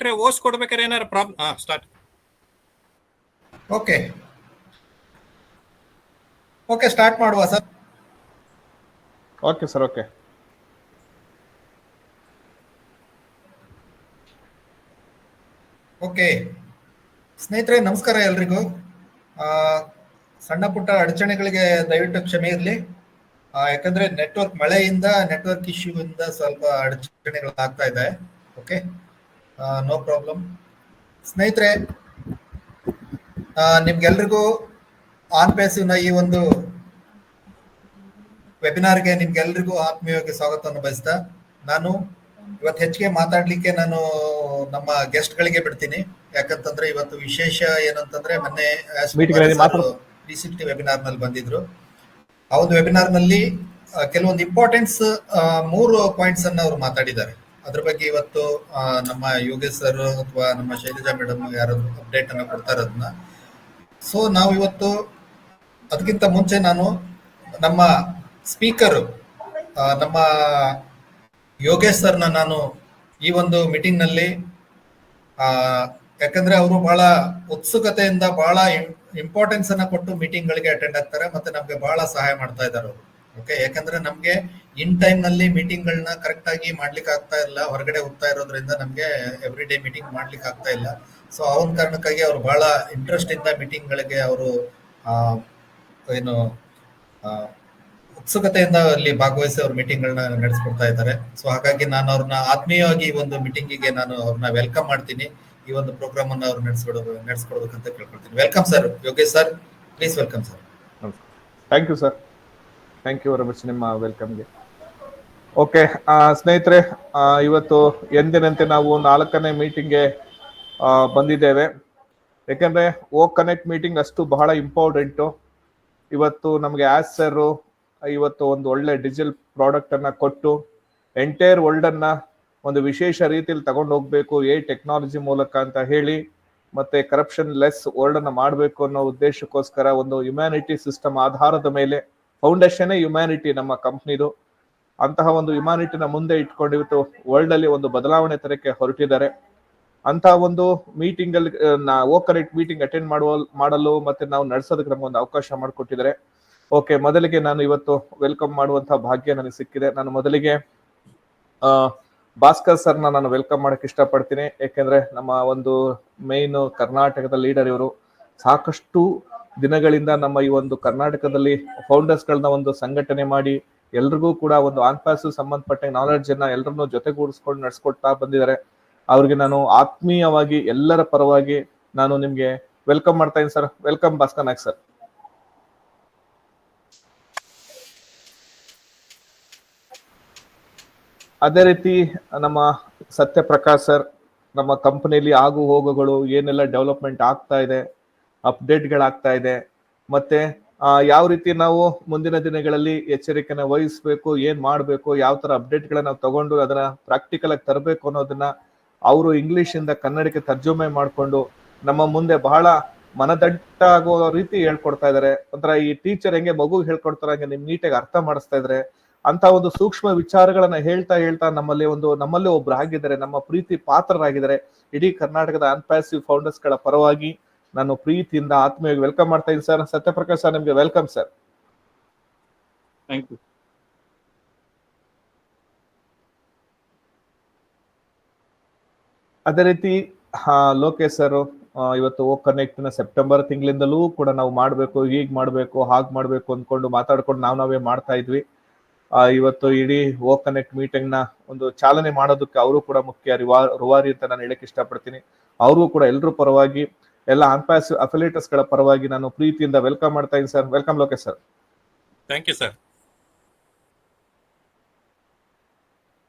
ಓಸ್ ಕೊಡ್ಬೇಕಾದ್ರೆ ಏನಾರ problem start. Okay start ಮಾಡುವ sir. Okay sir. Okay okay ಸ್ನೇಹಿತರೆ, ನಮಸ್ಕಾರ ಎಲ್ರಿಗೂ. ಸಣ್ಣ ಪುಟ್ಟ ಅಡಚಣೆಗಳಿಗೆ ದಯವಿಟ್ಟು ಕ್ಷಮೆ ಇರಲಿ. ಯಾಕಂದ್ರೆ ಮಳೆಯಿಂದ ನೆಟ್ವರ್ಕ್ ಇಶ್ಯೂ ಇಂದ ಸ್ವಲ್ಪ ಅಡಚಣೆಗಳು ಆಗ್ತಾ ಇದೆ. Okay, no problem. ಸ್ನೇಹಿತರೆ, ನಿಮ್ಗೆಲ್ರಿಗೂ ಆನ್ ಪ್ಯಾಸಿವ್ನ ಈ ಒಂದು ವೆಬಿನಾರ್ಗೆ ನಿಮ್ಗೆಲ್ರಿಗೂ ಆತ್ಮೀಯವಾಗಿ ಸ್ವಾಗತವನ್ನು ಬಯಸ್ತಾ, ನಾನು ಇವತ್ತು ಹೆಚ್ಚಿಗೆ ಮಾತಾಡ್ಲಿಕ್ಕೆ ನಾನು ನಮ್ಮ ಗೆಸ್ಟ್ ಗಳಿಗೆ ಬಿಡ್ತೀನಿ. ಯಾಕಂತಂದ್ರೆ ಇವತ್ತು ವಿಶೇಷ ಏನಂತಂದ್ರೆ ಮೊನ್ನೆ 360 ವೆಬಿನಾರ್ ನಲ್ಲಿ ಬಂದಿದ್ರು. ಆ ಒಂದು ವೆಬಿನಾರ್ ನಲ್ಲಿ ಕೆಲವೊಂದು ಇಂಪಾರ್ಟೆನ್ಸ್ 3 ಪಾಯಿಂಟ್ಸ್ ಅನ್ನ ಅವ್ರು ಮಾತಾಡಿದ್ದಾರೆ. ಅದ್ರ ಬಗ್ಗೆ ಇವತ್ತು ನಮ್ಮ ಯೋಗೇಶ್ ಸರ್ ಅಥವಾ ನಮ್ಮ ಶೈಲಜಾ ಮೇಡಮ್ ಯಾರಾದ್ರು ಅಪ್ಡೇಟ್ ಅನ್ನ ಕೊಡ್ತಾರೆ ಅದನ್ನ. ಸೊ ನಾವು ಇವತ್ತು ಅದಕ್ಕಿಂತ ಮುಂಚೆ ನಾನು ನಮ್ಮ ಸ್ಪೀಕರ್ ನಮ್ಮ ಯೋಗೇಶ್ ಸರ್ನ ನಾನು ಈ ಒಂದು ಮೀಟಿಂಗ್ ನಲ್ಲಿ ಯಾಕಂದ್ರೆ ಅವರು ಬಹಳ ಉತ್ಸುಕತೆಯಿಂದ ಬಹಳ ಇಂಪಾರ್ಟೆನ್ಸ್ ಅನ್ನ ಕೊಟ್ಟು ಮೀಟಿಂಗ್ ಗಳಿಗೆ ಅಟೆಂಡ್ ಆಗ್ತಾರೆ, ಮತ್ತೆ ನಮ್ಗೆ ಬಹಳ ಸಹಾಯ ಮಾಡ್ತಾ ಇದ್ದಾರೆ ಅವರು. ಓಕೆ, ಯಾಕಂದ್ರೆ ನಮ್ಗೆ ಇನ್ ಟೈಮ್ ನಲ್ಲಿ ಮೀಟಿಂಗ್ ಗಳನ್ನ ಕರೆಕ್ಟ್ ಆಗಿ ಮಾಡ್ಲಿಕ್ಕೆ ಆಗ್ತಾ ಇಲ್ಲ, ಹೊರಗಡೆ ಹೋಗ್ತಾ ಇರೋದ್ರಿಂದ ನಮ್ಗೆ ಎವ್ರಿ ಡೇ ಮೀಟಿಂಗ್ ಮಾಡ್ಲಿಕ್ಕೆ ಆಗ್ತಾ ಇಲ್ಲ. ಸೊ ಆ ಒಂದು ಕಾರಣಕ್ಕಾಗಿ ಅವರು ಬಹಳ ಇಂಟ್ರೆಸ್ಟ್ ಇಂದ ಮೀಟಿಂಗ್ ಗಳಿಗೆ ಅವರು ಏನು ಉತ್ಸುಕತೆಯಿಂದ ಅಲ್ಲಿ ಭಾಗವಹಿಸಿ ಅವ್ರ ಮೀಟಿಂಗ್ ಗಳನ್ನ ನಡೆಸ್ಕೊಡ್ತಾ ಇದ್ದಾರೆ. ಸೊ ಹಾಗಾಗಿ ನಾನು ಅವ್ರನ್ನ ಆತ್ಮೀಯವಾಗಿ ಈ ಒಂದು ಮೀಟಿಂಗಿಗೆ ನಾನು ಅವ್ರನ್ನ ವೆಲ್ಕಮ್ ಮಾಡ್ತೀನಿ. ಈ ಒಂದು ಪ್ರೋಗ್ರಾಮ್ ಅನ್ನ ಅವ್ರು ನಡೆಸ್ಕೊಡ್ಬೇಕಂತ ಕೇಳ್ಕೊಳ್ತೀನಿ. Welcome sir, Yogesh sir, please welcome sir. Thank you sir. Thank you very much ನಿಮ್ಮ ವೆಲ್ಕಮ್ಗೆ. ಓಕೆ ಸ್ನೇಹಿತರೆ, ಇವತ್ತು ಎಂದಿನಂತೆ ನಾವು 4ನೇ ಮೀಟಿಂಗ್ಗೆ ಬಂದಿದ್ದೇವೆ. ಯಾಕಂದ್ರೆ ಕನೆಕ್ಟ್ ಮೀಟಿಂಗ್ ಅಷ್ಟು ಬಹಳ ಇಂಪಾರ್ಟೆಂಟು. ಇವತ್ತು ನಮಗೆ ಸರ್ ಇವತ್ತು ಒಂದು ಒಳ್ಳೆ ಡಿಜಿಟಲ್ ಪ್ರಾಡಕ್ಟ್ ಅನ್ನ ಕೊಟ್ಟು ಎಂಟೈರ್ ವರ್ಲ್ಡ್ ಅನ್ನ ಒಂದು ವಿಶೇಷ ರೀತಿಯಲ್ಲಿ ತಗೊಂಡು ಹೋಗ್ಬೇಕು ಟೆಕ್ನಾಲಜಿ ಮೂಲಕ ಅಂತ ಹೇಳಿ, ಮತ್ತೆ ಕರಪ್ಷನ್ ಲೆಸ್ ವರ್ಲ್ಡ್ ಅನ್ನ ಮಾಡಬೇಕು ಅನ್ನೋ ಉದ್ದೇಶಕ್ಕೋಸ್ಕರ ಒಂದು ಹ್ಯುಮ್ಯಾನಿಟಿ ಸಿಸ್ಟಮ್ ಆಧಾರದ ಮೇಲೆ, ಫೌಂಡೇಶನ್ ಹ್ಯುಮ್ಯಾನಿಟಿ ನಮ್ಮ ಕಂಪ್ನಿದು, ಅಂತಹ ಒಂದು ಹ್ಯುಮ್ಯಾನಿಟಿನ ಮುಂದೆ ಇಟ್ಕೊಂಡು ಇವತ್ತು ವರ್ಲ್ಡ್ ಅಲ್ಲಿ ಒಂದು ಬದಲಾವಣೆ ತರಕ್ಕೆ ಹೊರಟಿದ್ದಾರೆ. ಅಂತ ಒಂದು ಮೀಟಿಂಗ್ ಅಲ್ಲಿ ಕನೆಕ್ಟ್ ಮೀಟಿಂಗ್ ಅಟೆಂಡ್ ಮಾಡಲು ಮತ್ತೆ ನಾವು ನಡೆಸೋದಕ್ಕೆ ನಮ್ಗೊಂದು ಅವಕಾಶ ಮಾಡಿಕೊಟ್ಟಿದ್ದಾರೆ. ಓಕೆ, ಮೊದಲಿಗೆ ನಾನು ಇವತ್ತು ವೆಲ್ಕಮ್ ಮಾಡುವಂತಹ ಭಾಗ್ಯ ನನಗೆ ಸಿಕ್ಕಿದೆ. ನಾನು ಮೊದಲಿಗೆ ಭಾಸ್ಕರ್ ಸರ್ನ ನಾನು ವೆಲ್ಕಮ್ ಮಾಡಕ್ ಇಷ್ಟಪಡ್ತೀನಿ. ಯಾಕೆಂದ್ರೆ ನಮ್ಮ ಒಂದು ಮೇನ್ ಕರ್ನಾಟಕದ ಲೀಡರ್ ಇವರು. ಸಾಕಷ್ಟು ದಿನಗಳಿಂದ ನಮ್ಮ ಈ ಒಂದು ಕರ್ನಾಟಕದಲ್ಲಿ ಫೌಂಡರ್ಸ್ ಗಳನ್ನ ಒಂದು ಸಂಘಟನೆ ಮಾಡಿ ಎಲ್ರಿಗೂ ಕೂಡ ಒಂದು ಆನ್ಪಾಸ್ ಸಂಬಂಧಪಟ್ಟ ನಾಲೆಡ್ಜ್ ಅನ್ನ ಎಲ್ಲರನ್ನೂ ಜೊತೆಗೂಡಿಸ್ಕೊಂಡು ನಡೆಸ್ಕೊಡ್ತಾ ಬಂದಿದ್ದಾರೆ. ಅವ್ರಿಗೆ ನಾನು ಆತ್ಮೀಯವಾಗಿ ಎಲ್ಲರ ಪರವಾಗಿ ನಾನು ನಿಮ್ಗೆ ವೆಲ್ಕಮ್ ಮಾಡ್ತಾ ಇದ್ದೀನಿ sir. Welcome Bhaskar Naik sir. ಅದೇ ರೀತಿ ನಮ್ಮ ಸತ್ಯಪ್ರಕಾಶ್ ಸರ್, ನಮ್ಮ ಕಂಪನಿಯಲ್ಲಿ ಆಗು ಹೋಗುಗಳು ಏನೆಲ್ಲ ಡೆವಲಪ್ಮೆಂಟ್ ಆಗ್ತಾ ಇದೆ, ಅಪ್ಡೇಟ್ಗಳಾಗ್ತಾ ಇದೆ, ಮತ್ತೆ ಯಾವ ರೀತಿ ನಾವು ಮುಂದಿನ ದಿನಗಳಲ್ಲಿ ಎಚ್ಚರಿಕೆನ ವಹಿಸ್ಬೇಕು, ಏನ್ ಮಾಡ್ಬೇಕು, ಯಾವ ತರ ಅಪ್ಡೇಟ್ಗಳನ್ನ ನಾವು ತಗೊಂಡು ಅದನ್ನ ಪ್ರಾಕ್ಟಿಕಲ್ ಆಗಿ ತರಬೇಕು ಅನ್ನೋದನ್ನ ಅವರು ಇಂಗ್ಲಿಷ್ ಇಂದ ಕನ್ನಡಕ್ಕೆ ತರ್ಜುಮೆ ಮಾಡ್ಕೊಂಡು ನಮ್ಮ ಮುಂದೆ ಬಹಳ ಮನದಟ್ಟಾಗೋ ರೀತಿ ಹೇಳ್ಕೊಡ್ತಾ ಇದಾರೆ. ಒಂಥರ ಈ ಟೀಚರ್ ಹೆಂಗೆ ಮಗು ಹೇಳ್ಕೊಡ್ತಾರ ಹಂಗೆ ನಿಮ್ ನೀಟಾಗಿ ಅರ್ಥ ಮಾಡಿಸ್ತಾ ಇದ್ರೆ ಅಂತ ಒಂದು ಸೂಕ್ಷ್ಮ ವಿಚಾರಗಳನ್ನ ಹೇಳ್ತಾ ನಮ್ಮಲ್ಲಿ ಒಬ್ರು ಆಗಿದ್ದಾರೆ, ನಮ್ಮ ಪ್ರೀತಿ ಪಾತ್ರರಾಗಿದ್ದಾರೆ. ಇಡೀ ಕರ್ನಾಟಕದ ಅನ್ಪ್ಯಾಸಿವ್ ಫೌಂಡರ್ಸ್ ಗಳ ಪರವಾಗಿ ನಾನು ಪ್ರೀತಿಯಿಂದ ಆತ್ಮೀಯವಾಗಿ ವೆಲ್ಕಮ್ ಮಾಡ್ತಾ ಇದ್ದೀನಿ ಸರ್. ಸತ್ಯಪ್ರಕಾಶ್ ಸರ್, ನಿಮ್ಗೆ ವೆಲ್ಕಮ್ ಸರ್. Thank you. ಅದೇ ರೀತಿ ಲೋಕೇಶ್ ಸರ್, ಇವತ್ತು ಕನೆಕ್ಟ್ ನ ಸೆಪ್ಟೆಂಬರ್ ತಿಂಗಳಿಂದಲೂ ಕೂಡ ನಾವು ಮಾಡ್ಬೇಕು, ಹೀಗ್ ಮಾಡ್ಬೇಕು, ಹಾಗ್ ಮಾಡ್ಬೇಕು ಅಂದ್ಕೊಂಡು ಮಾತಾಡ್ಕೊಂಡು ನಾವೇ ಮಾಡ್ತಾ ಇದ್ವಿ. ಇವತ್ತು ಇಡೀ ಕನೆಕ್ಟ್ ಮೀಟಿಂಗ್ ನ ಒಂದು ಚಾಲನೆ ಮಾಡೋದಕ್ಕೆ ಅವರು ಕೂಡ ಮುಖ್ಯ ರೂವಾರಿ ಅಂತ ನಾನು ಹೇಳಕ್ ಇಷ್ಟಪಡ್ತೀನಿ. ಅವ್ರಿಗೂ ಕೂಡ ಎಲ್ರ ಪರವಾಗಿ, ಎಲ್ಲ ಅನ್ಪ್ಯಾಸಿವ್ ಅಫಿಲಿಯೇಟರ್ಸ್ ಗಳ ಪರವಾಗಿ ನಾನು ಪ್ರೀತಿಯಿಂದ ವೆಲ್ಕಮ್ ಮಾಡ್ತಾ ಇದ್ದೀನಿ sir. Welcome Lokesh sir. Thank you sir.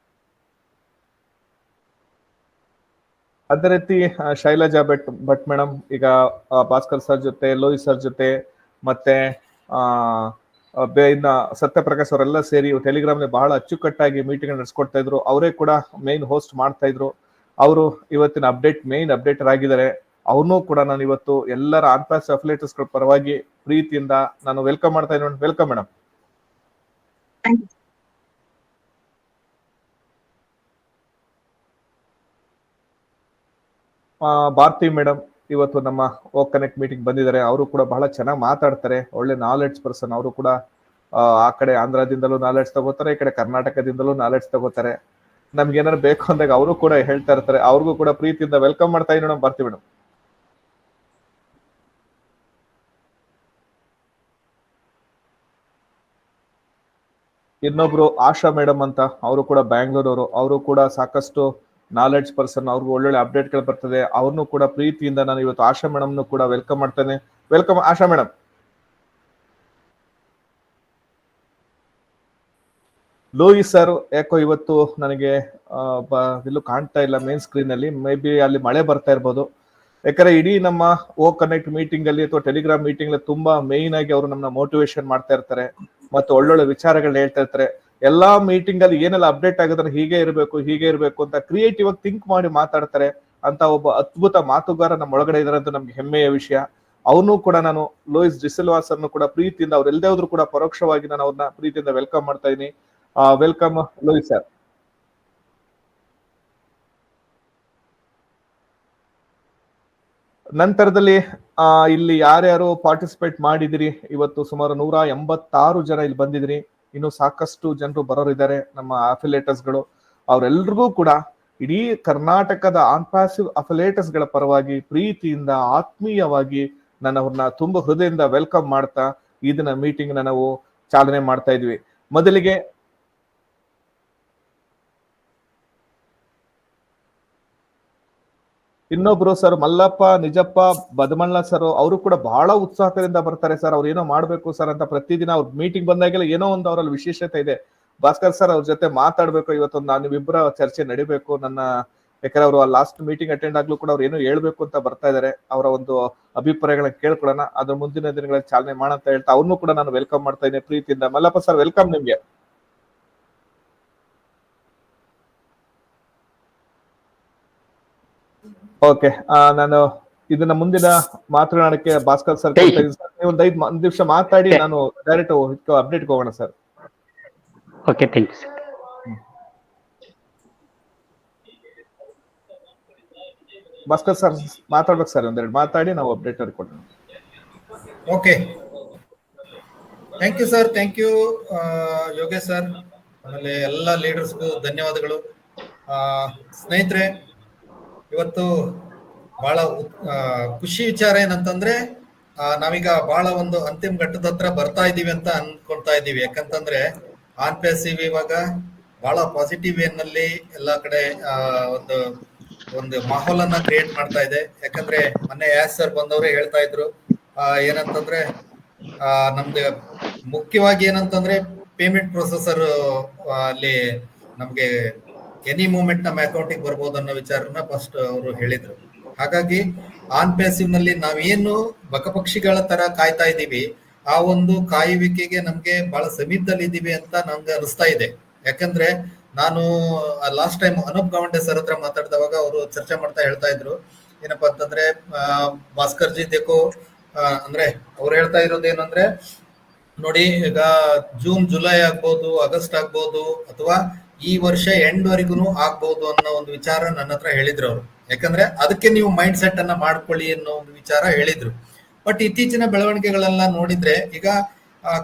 ಅದೇ ರೀತಿ ಶೈಲಜಾ ಭಟ್ ಮೇಡಮ್ ಈಗ ಭಾಸ್ಕರ್ ಸರ್ ಜೊತೆ, ಲೋಹಿತ್ ಸರ್ ಜೊತೆ, ಮತ್ತೆ ಇನ್ನ ಸತ್ಯಪ್ರಕಾಶ್ ಅವರೆಲ್ಲ ಸೇರಿ ಟೆಲಿಗ್ರಾಮ್ ಬಹಳ ಅಚ್ಚುಕಟ್ಟಾಗಿ ಮೀಟಿಂಗ್ ನಡೆಸ್ಕೊಡ್ತಾ ಇದ್ರು. ಅವರೇ ಕೂಡ ಮೇನ್ ಹೋಸ್ಟ್ ಮಾಡ್ತಾ ಇದ್ರು. ಅವರು ಇವತ್ತಿನ ಮೇನ್ ಅಪ್ಡೇಟರ್ ಆಗಿದ್ದಾರೆ. ಅವ್ರನ್ನೂ ಕೂಡ ನಾನು ಇವತ್ತು ಎಲ್ಲರ ಆನ್ಪಾಸ್ ಅಫಿಲಿಯೇಟರ್ಸ್ ಗಳ ಪರವಾಗಿ ಪ್ರೀತಿಯಿಂದ ನಾನು ವೆಲ್ಕಮ್ ಮಾಡ್ತಾ ಇದ್ದೀನಿ. Welcome madam. ಭಾರತಿ ಮೇಡಮ್ ಇವತ್ತು ನಮ್ಮ ಓಕ್ ಕನೆಕ್ಟ್ ಮೀಟಿಂಗ್ ಬಂದಿದ್ದಾರೆ. ಅವರು ಕೂಡ ಬಹಳ ಚೆನ್ನಾಗಿ ಮಾತಾಡ್ತಾರೆ, ಒಳ್ಳೆ ನಾಲೆಡ್ಜ್ ಪರ್ಸನ್. ಅವರು ಕೂಡ ಆ ಕಡೆ ಆಂಧ್ರದಿಂದಲೂ ನಾಲೆಡ್ಜ್ ತಗೋತಾರೆ, ಈ ಕಡೆ ಕರ್ನಾಟಕದಿಂದಲೂ ನಾಲೆಡ್ಜ್ ತಗೋತಾರೆ. ನಮ್ಗೆ ಏನಾದ್ರು ಬೇಕು ಅಂದಾಗ ಅವರು ಕೂಡ ಹೇಳ್ತಾ ಇರ್ತಾರೆ. ಅವ್ರಿಗೂ ಕೂಡ ಪ್ರೀತಿಯಿಂದ ವೆಲ್ಕಮ್ ಮಾಡ್ತಾ ಇದ್ದೀನಿ ಮೇಡಮ್. ಭಾರತಿ ಮೇಡಮ್. ಇನ್ನೊಬ್ರು ಆಶಾ ಮೇಡಮ್ ಅಂತ, ಅವರು ಕೂಡ ಬ್ಯಾಂಗ್ಳೂರವರು. ಅವರು ಕೂಡ ಸಾಕಷ್ಟು ನಾಲೆಡ್ಜ್ ಪರ್ಸನ್, ಅವ್ರಿಗೂ ಒಳ್ಳೊಳ್ಳೆ ಅಪ್ಡೇಟ್ಗಳು ಬರ್ತದೆ. ಅವ್ರನ್ನು ಕೂಡ ಪ್ರೀತಿಯಿಂದ ನಾನು ಇವತ್ತು ಆಶಾ ಮೇಡಮ್ನು ಕೂಡ ವೆಲ್ಕಮ್ ಮಾಡ್ತೇನೆ. ವೆಲ್ಕಮ್ ಆಶಾ ಮೇಡಮ್. ಲೂಯಿಸ್ ಸರ್ ಯಾಕೋ ಇವತ್ತು ನನಗೆ ಎಲ್ಲೂ ಕಾಣ್ತಾ ಇಲ್ಲ ಮೇನ್ ಸ್ಕ್ರೀನ್ ಅಲ್ಲಿ. ಮೇ ಬಿ ಅಲ್ಲಿ ಮಳೆ ಬರ್ತಾ ಇರ್ಬೋದು. ಯಾಕಂದ್ರೆ ಇಡೀ ನಮ್ಮ ಓ ಕನೆಕ್ಟ್ ಮೀಟಿಂಗ್ ಅಲ್ಲಿ ಅಥವಾ ಟೆಲಿಗ್ರಾಮ್ ಮೀಟಿಂಗ್ ಅಲ್ಲಿ ತುಂಬಾ ಮೇನ್ ಆಗಿ ಅವರು ನಮ್ಮನ್ನ ಮೋಟಿವೇಶನ್ ಮಾಡ್ತಾ ಇರ್ತಾರೆ ಮತ್ತು ಒಳ್ಳೊಳ್ಳೆ ವಿಚಾರಗಳನ್ನ ಹೇಳ್ತಾ ಇರ್ತಾರೆ. ಎಲ್ಲಾ ಮೀಟಿಂಗ್ ಅಲ್ಲಿ ಏನೆಲ್ಲ ಅಪ್ಡೇಟ್ ಆಗುತ್ತೆ ಹೀಗೆ ಇರಬೇಕು ಅಂತ ಕ್ರಿಯೇಟಿವ್ ಆಗಿ ಥಿಂಕ್ ಮಾಡಿ ಮಾತಾಡ್ತಾರೆ ಅಂತ ಒಬ್ಬ ಅದ್ಭುತ ಮಾತುಗಾರ ನಮ್ಮ ಒಳಗಡೆ ಇದಾರೆ ಅಂತ ನಮ್ಗೆ ಹೆಮ್ಮೆಯ ವಿಷಯ. ಅವನು ಕೂಡ ನಾನು ಲೂಯಿಸ್ ಡಿಸಿಲ್ವಾ ಸರ್ನು ಕೂಡ ಪ್ರೀತಿಯಿಂದ, ಅವ್ರು ಎಲ್ಲದೇ ಹೋದ್ರು ಕೂಡ ಪರೋಕ್ಷವಾಗಿ ನಾನು ಅವ್ರನ್ನ ಪ್ರೀತಿಯಿಂದ ವೆಲ್ಕಮ್ ಮಾಡ್ತಾ ಇದೀನಿ. Welcome Louis sir. ನಂತರದಲ್ಲಿ ಇಲ್ಲಿ ಯಾರ್ಯಾರು ಪಾರ್ಟಿಸಿಪೇಟ್ ಮಾಡಿದಿರಿ, ಇವತ್ತು ಸುಮಾರು 186 ಜನ ಇಲ್ಲಿ ಬಂದಿದ್ರಿ. ಇನ್ನು ಸಾಕಷ್ಟು ಜನರು ಬರೋರಿದ್ದಾರೆ ನಮ್ಮ ಅಫಿಲೇಟರ್ಸ್ ಗಳು. ಅವರೆಲ್ರಿಗೂ ಕೂಡ ಇಡೀ ಕರ್ನಾಟಕದ ಆನ್ಪಾಸಿವ್ ಅಫಿಲೇಟರ್ಸ್ ಗಳ ಪರವಾಗಿ ಪ್ರೀತಿಯಿಂದ ಆತ್ಮೀಯವಾಗಿ ನಾನು ಅವ್ರನ್ನ ತುಂಬಾ ಹೃದಯದಿಂದ ವೆಲ್ಕಮ್ ಮಾಡ್ತಾ ಈ ದಿನ ಮೀಟಿಂಗ್ ನಾವು ಚಾಲನೆ ಮಾಡ್ತಾ ಇದ್ವಿ. ಮೊದಲಿಗೆ ಇನ್ನೊಬ್ರು ಸರ್ ಮಲ್ಲಪ್ಪ ನಿಜಪ್ಪ ಬದಮಣ್ಣ ಸರ್, ಅವರು ಕೂಡ ಬಹಳ ಉತ್ಸಾಹದಿಂದ ಬರ್ತಾರೆ ಸರ್. ಅವ್ರು ಏನೋ ಮಾಡ್ಬೇಕು ಸರ್ ಅಂತ ಪ್ರತಿದಿನ ಅವ್ರ ಮೀಟಿಂಗ್ ಬಂದಾಗೆಲ್ಲ ಏನೋ ಒಂದು ಅವರಲ್ಲಿ ವಿಶೇಷತೆ ಇದೆ. ಭಾಸ್ಕರ್ ಸರ್ ಅವ್ರ ಜೊತೆ ಮಾತಾಡ್ಬೇಕು, ಇವತ್ತೊಂದು ನೀವಿಬ್ಬರ ಚರ್ಚೆ ನಡಿಬೇಕು ನನ್ನ. ಯಾಕಂದ್ರೆ ಅವರು ಲಾಸ್ಟ್ ಮೀಟಿಂಗ್ ಅಟೆಂಡ್ ಆಗ್ಲೂ ಕೂಡ ಅವ್ರು ಏನೋ ಹೇಳ್ಬೇಕು ಅಂತ ಬರ್ತಾ ಇದಾರೆ. ಅವರ ಒಂದು ಅಭಿಪ್ರಾಯಗಳನ್ನ ಕೇಳ್ಕೊಳ್ಳೋಣ, ಅದ್ರ ಮುಂದಿನ ದಿನಗಳಲ್ಲಿ ಚಾಲನೆ ಮಾಡೋಣ ಅಂತ ಹೇಳ್ತಾ ಅವ್ರನ್ನೂ ಕೂಡ ನಾನು ವೆಲ್ಕಮ್ ಮಾಡ್ತಾ ಇದ್ದೀನಿ ಪ್ರೀತಿಯಿಂದ. ಮಲ್ಲಪ್ಪ ಸರ್ ವೆಲ್ಕಮ್ ನಿಮ್ಗೆ. ಓಕೆ, ನಾನು ಇದನ್ನ ಮುಂದಿನ ಮಾತನಾಡಕ್ಕೆ ಭಾಸ್ಕರ್ ಸರ್ ಕೊಡ್ತಾ ಇದ್ದೀನಿ ಸರ್. ನೀವು ಒಂದು 5 ನಿಮಿಷ ಮಾತಾಡಿ, ನಾನು ಡೈರೆಕ್ಟ್ ಅಪ್ಡೇಟ್ ಹೋಗೋಣ ಸರ್. Okay, thank you sir. Bhaskar sir ಮಾತಾಡ್ಬೇಕು ಸರ್, ಒಂದೆರಡು ಮಾತಾಡಿ ನಾವು ಅಪ್ಡೇಟ್ ಕೊಡೋಣ. Okay, thank you sir. Thank you Yogesh sir, ಆಮೇಲೆ ಎಲ್ಲ ಲೀಡರ್ಸ್ಗೂ ಧನ್ಯವಾದಗಳು. ಸ್ನೇಹಿತರೆ, ಇವತ್ತು ಬಹಳ ಖುಷಿ ವಿಚಾರ ಏನಂತಂದ್ರೆ ನಾವೀಗ ಬಹಳ ಒಂದು ಅಂತಿಮ ಘಟ್ಟದ ಹತ್ರ ಬರ್ತಾ ಇದೀವಿ ಅಂತ ಅನ್ಕೊಳ್ತಾ ಇದೀವಿ. ಯಾಕಂತಂದ್ರೆ ಆನ್ಪೇಸಿವ್ ಇವಾಗ ಬಹಳ ಪಾಸಿಟಿವ್ ವೇ ನಲ್ಲಿ ಎಲ್ಲಾ ಕಡೆ ಒಂದು ಮಾಹೋಲನ್ನ ಕ್ರಿಯೇಟ್ ಮಾಡ್ತಾ ಇದೆ. ಯಾಕಂದ್ರೆ ಮೊನ್ನೆ ಯಾಸ್ ಸರ್ ಬಂದವರೇ ಹೇಳ್ತಾ ಇದ್ರು ಏನಂತಂದ್ರೆ ನಮ್ದು ಮುಖ್ಯವಾಗಿ ಏನಂತಂದ್ರೆ ಪೇಮೆಂಟ್ ಪ್ರೊಸೆಸರ್ ಅಲ್ಲಿ ನಮ್ಗೆ ಎನಿ ಮೂಮೆಂಟ್ ನಮ್ಮ ಅಕೌಂಟಿಗೆ ಬರ್ಬೋದು ಅನ್ನೋ ವಿಚಾರನ ಫಸ್ಟ್ ಅವರು ಹೇಳಿದ್ರು. ಹಾಗಾಗಿ ಆನ್ಪೇಸಿವ್ ನಲ್ಲಿ ನಾವೇನು ಬಕಪಕ್ಷಿಗಳ ತರ ಕಾಯ್ತಾ ಇದೀವಿ, ಆ ಒಂದು ಕಾಯುವಿಕೆಗೆ ನಮ್ಗೆ ಬಹಳ ಸಮೀಪದಲ್ಲಿ ಇದೀವಿ ಅಂತ ನಮ್ಗೆ ಅನಿಸ್ತಾ ಇದೆ. ಯಾಕಂದ್ರೆ ನಾನು ಲಾಸ್ಟ್ ಟೈಮ್ ಅನೂಪ್ ಗವಂಡೆ ಸರ್ ಹತ್ರ ಮಾತಾಡಿದವಾಗ ಅವರು ಚರ್ಚೆ ಮಾಡ್ತಾ ಹೇಳ್ತಾ ಇದ್ರು ಏನಪ್ಪಾ ಅಂತಂದ್ರೆ ಭಾಸ್ಕರ್ ಜಿ ದೇಕೋ ಅಂದ್ರೆ ಅವ್ರು ಹೇಳ್ತಾ ಇರೋದು ಏನಂದ್ರೆ, ನೋಡಿ ಈಗ ಜೂನ್ ಜುಲೈ ಆಗ್ಬೋದು, ಆಗಸ್ಟ್ ಆಗ್ಬೋದು, ಅಥವಾ ಈ ವರ್ಷ ಎಂಡ್ ವರೆಗೂ ಆಗ್ಬಹುದು ಅನ್ನೋ ಒಂದು ವಿಚಾರ ನನ್ನ ಹತ್ರ ಹೇಳಿದ್ರು ಅವರು. ಯಾಕಂದ್ರೆ ಅದಕ್ಕೆ ನೀವು ಮೈಂಡ್ ಸೆಟ್ ಅನ್ನ ಮಾಡ್ಕೊಳ್ಳಿ ಅನ್ನೋ ಒಂದು ವಿಚಾರ ಹೇಳಿದ್ರು. ಬಟ್ ಇತ್ತೀಚಿನ ಬೆಳವಣಿಗೆಗಳೆಲ್ಲ ನೋಡಿದ್ರೆ ಈಗ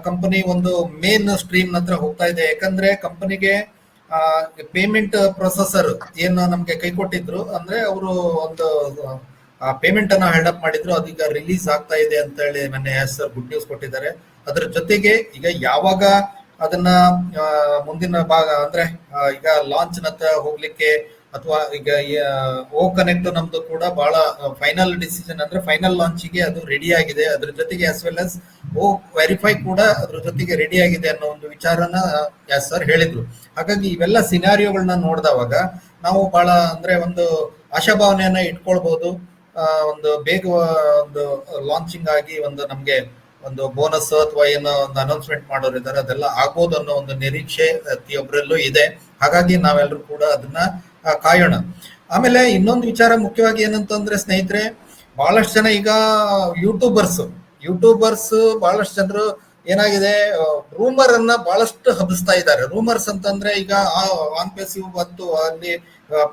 ಕಂಪನಿ ಒಂದು ಮೇನ್ ಸ್ಟ್ರೀಮ್ ಹತ್ರ ಹೋಗ್ತಾ ಇದೆ. ಯಾಕಂದ್ರೆ ಕಂಪನಿಗೆ ಪೇಮೆಂಟ್ ಪ್ರೊಸೆಸರ್ ಏನು ನಮ್ಗೆ ಕೈ ಕೊಟ್ಟಿದ್ರು, ಅಂದ್ರೆ ಅವರು ಒಂದು ಪೇಮೆಂಟ್ ಅನ್ನ ಹೆಲ್ಡ್ ಅಪ್ ಮಾಡಿದ್ರು, ಅದೀಗ ರಿಲೀಸ್ ಆಗ್ತಾ ಇದೆ ಅಂತ ಹೇಳಿ ಮೊನ್ನೆ ಸರ್ ಗುಡ್ ನ್ಯೂಸ್ ಕೊಟ್ಟಿದ್ದಾರೆ. ಅದ್ರ ಜೊತೆಗೆ ಈಗ ಯಾವಾಗ ಅದನ್ನ ಮುಂದಿನ ಭಾಗ ಅಂದ್ರೆ ಈಗ ಲಾಂಚ್ ನತ್ತ ಹೋಗ್ಲಿಕ್ಕೆ ಅಥವಾ ಈಗ ಓ ಕನೆಕ್ಟ್ ನಮ್ದು ಕೂಡ ಬಹಳ ಫೈನಲ್ ಡಿಸಿಷನ್ ಅಂದ್ರೆ ಫೈನಲ್ ಲಾಂಚಿಗೆ ಅದು ರೆಡಿ ಆಗಿದೆ. ಅದ್ರ ಜೊತೆಗೆ ಆಸ್ ವೆಲ್ ಆಸ್ ಓ ವೆರಿಫೈ ಕೂಡ ಅದ್ರ ಜೊತೆಗೆ ರೆಡಿ ಆಗಿದೆ ಅನ್ನೋ ಒಂದು ವಿಚಾರನ ಯಾಸ್ ಸರ್ ಹೇಳಿದ್ರು. ಹಾಗಾಗಿ ಇವೆಲ್ಲ ಸಿನಾರಿಯೋಗಳನ್ನ ನೋಡಿದವಾಗ ನಾವು ಬಹಳ ಅಂದ್ರೆ ಒಂದು ಆಶಾಭಾವನೆಯನ್ನ ಇಟ್ಕೊಳ್ಬಹುದು. ಒಂದು ಬೇಗ ಒಂದು ಲಾಂಚಿಂಗ್ ಆಗಿ ಒಂದು ನಮ್ಗೆ ಒಂದು ಬೋನಸ್ ಅಥವಾ ಏನೋ ಒಂದು ಅನೌನ್ಸ್ಮೆಂಟ್ ಮಾಡೋರು ಇದ್ದಾರೆ, ಅದೆಲ್ಲ ಆಗ್ಬೋದು ಅನ್ನೋ ಒಂದು ನಿರೀಕ್ಷೆ ಪ್ರತಿಯೊಬ್ಬರಲ್ಲೂ ಇದೆ. ಹಾಗಾಗಿ ನಾವೆಲ್ಲರೂ ಕೂಡ ಅದನ್ನ ಕಾಯೋಣ. ಆಮೇಲೆ ಇನ್ನೊಂದು ವಿಚಾರ ಮುಖ್ಯವಾಗಿ ಏನಂತಂದ್ರೆ ಸ್ನೇಹಿತರೆ, ಬಹಳಷ್ಟು ಜನ ಈಗ ಯೂಟ್ಯೂಬರ್ಸ್ ಬಹಳಷ್ಟು ಜನರು ಏನಾಗಿದೆ ರೂಮರ್ ಅನ್ನ ಬಹಳಷ್ಟು ಹಬ್ಬಿಸ್ತಾ ಇದ್ದಾರೆ. ರೂಮರ್ಸ್ ಅಂತಂದ್ರೆ ಈಗ ಆನ್ಪೇಸಿವ್ ಬಂತು, ಅಲ್ಲಿ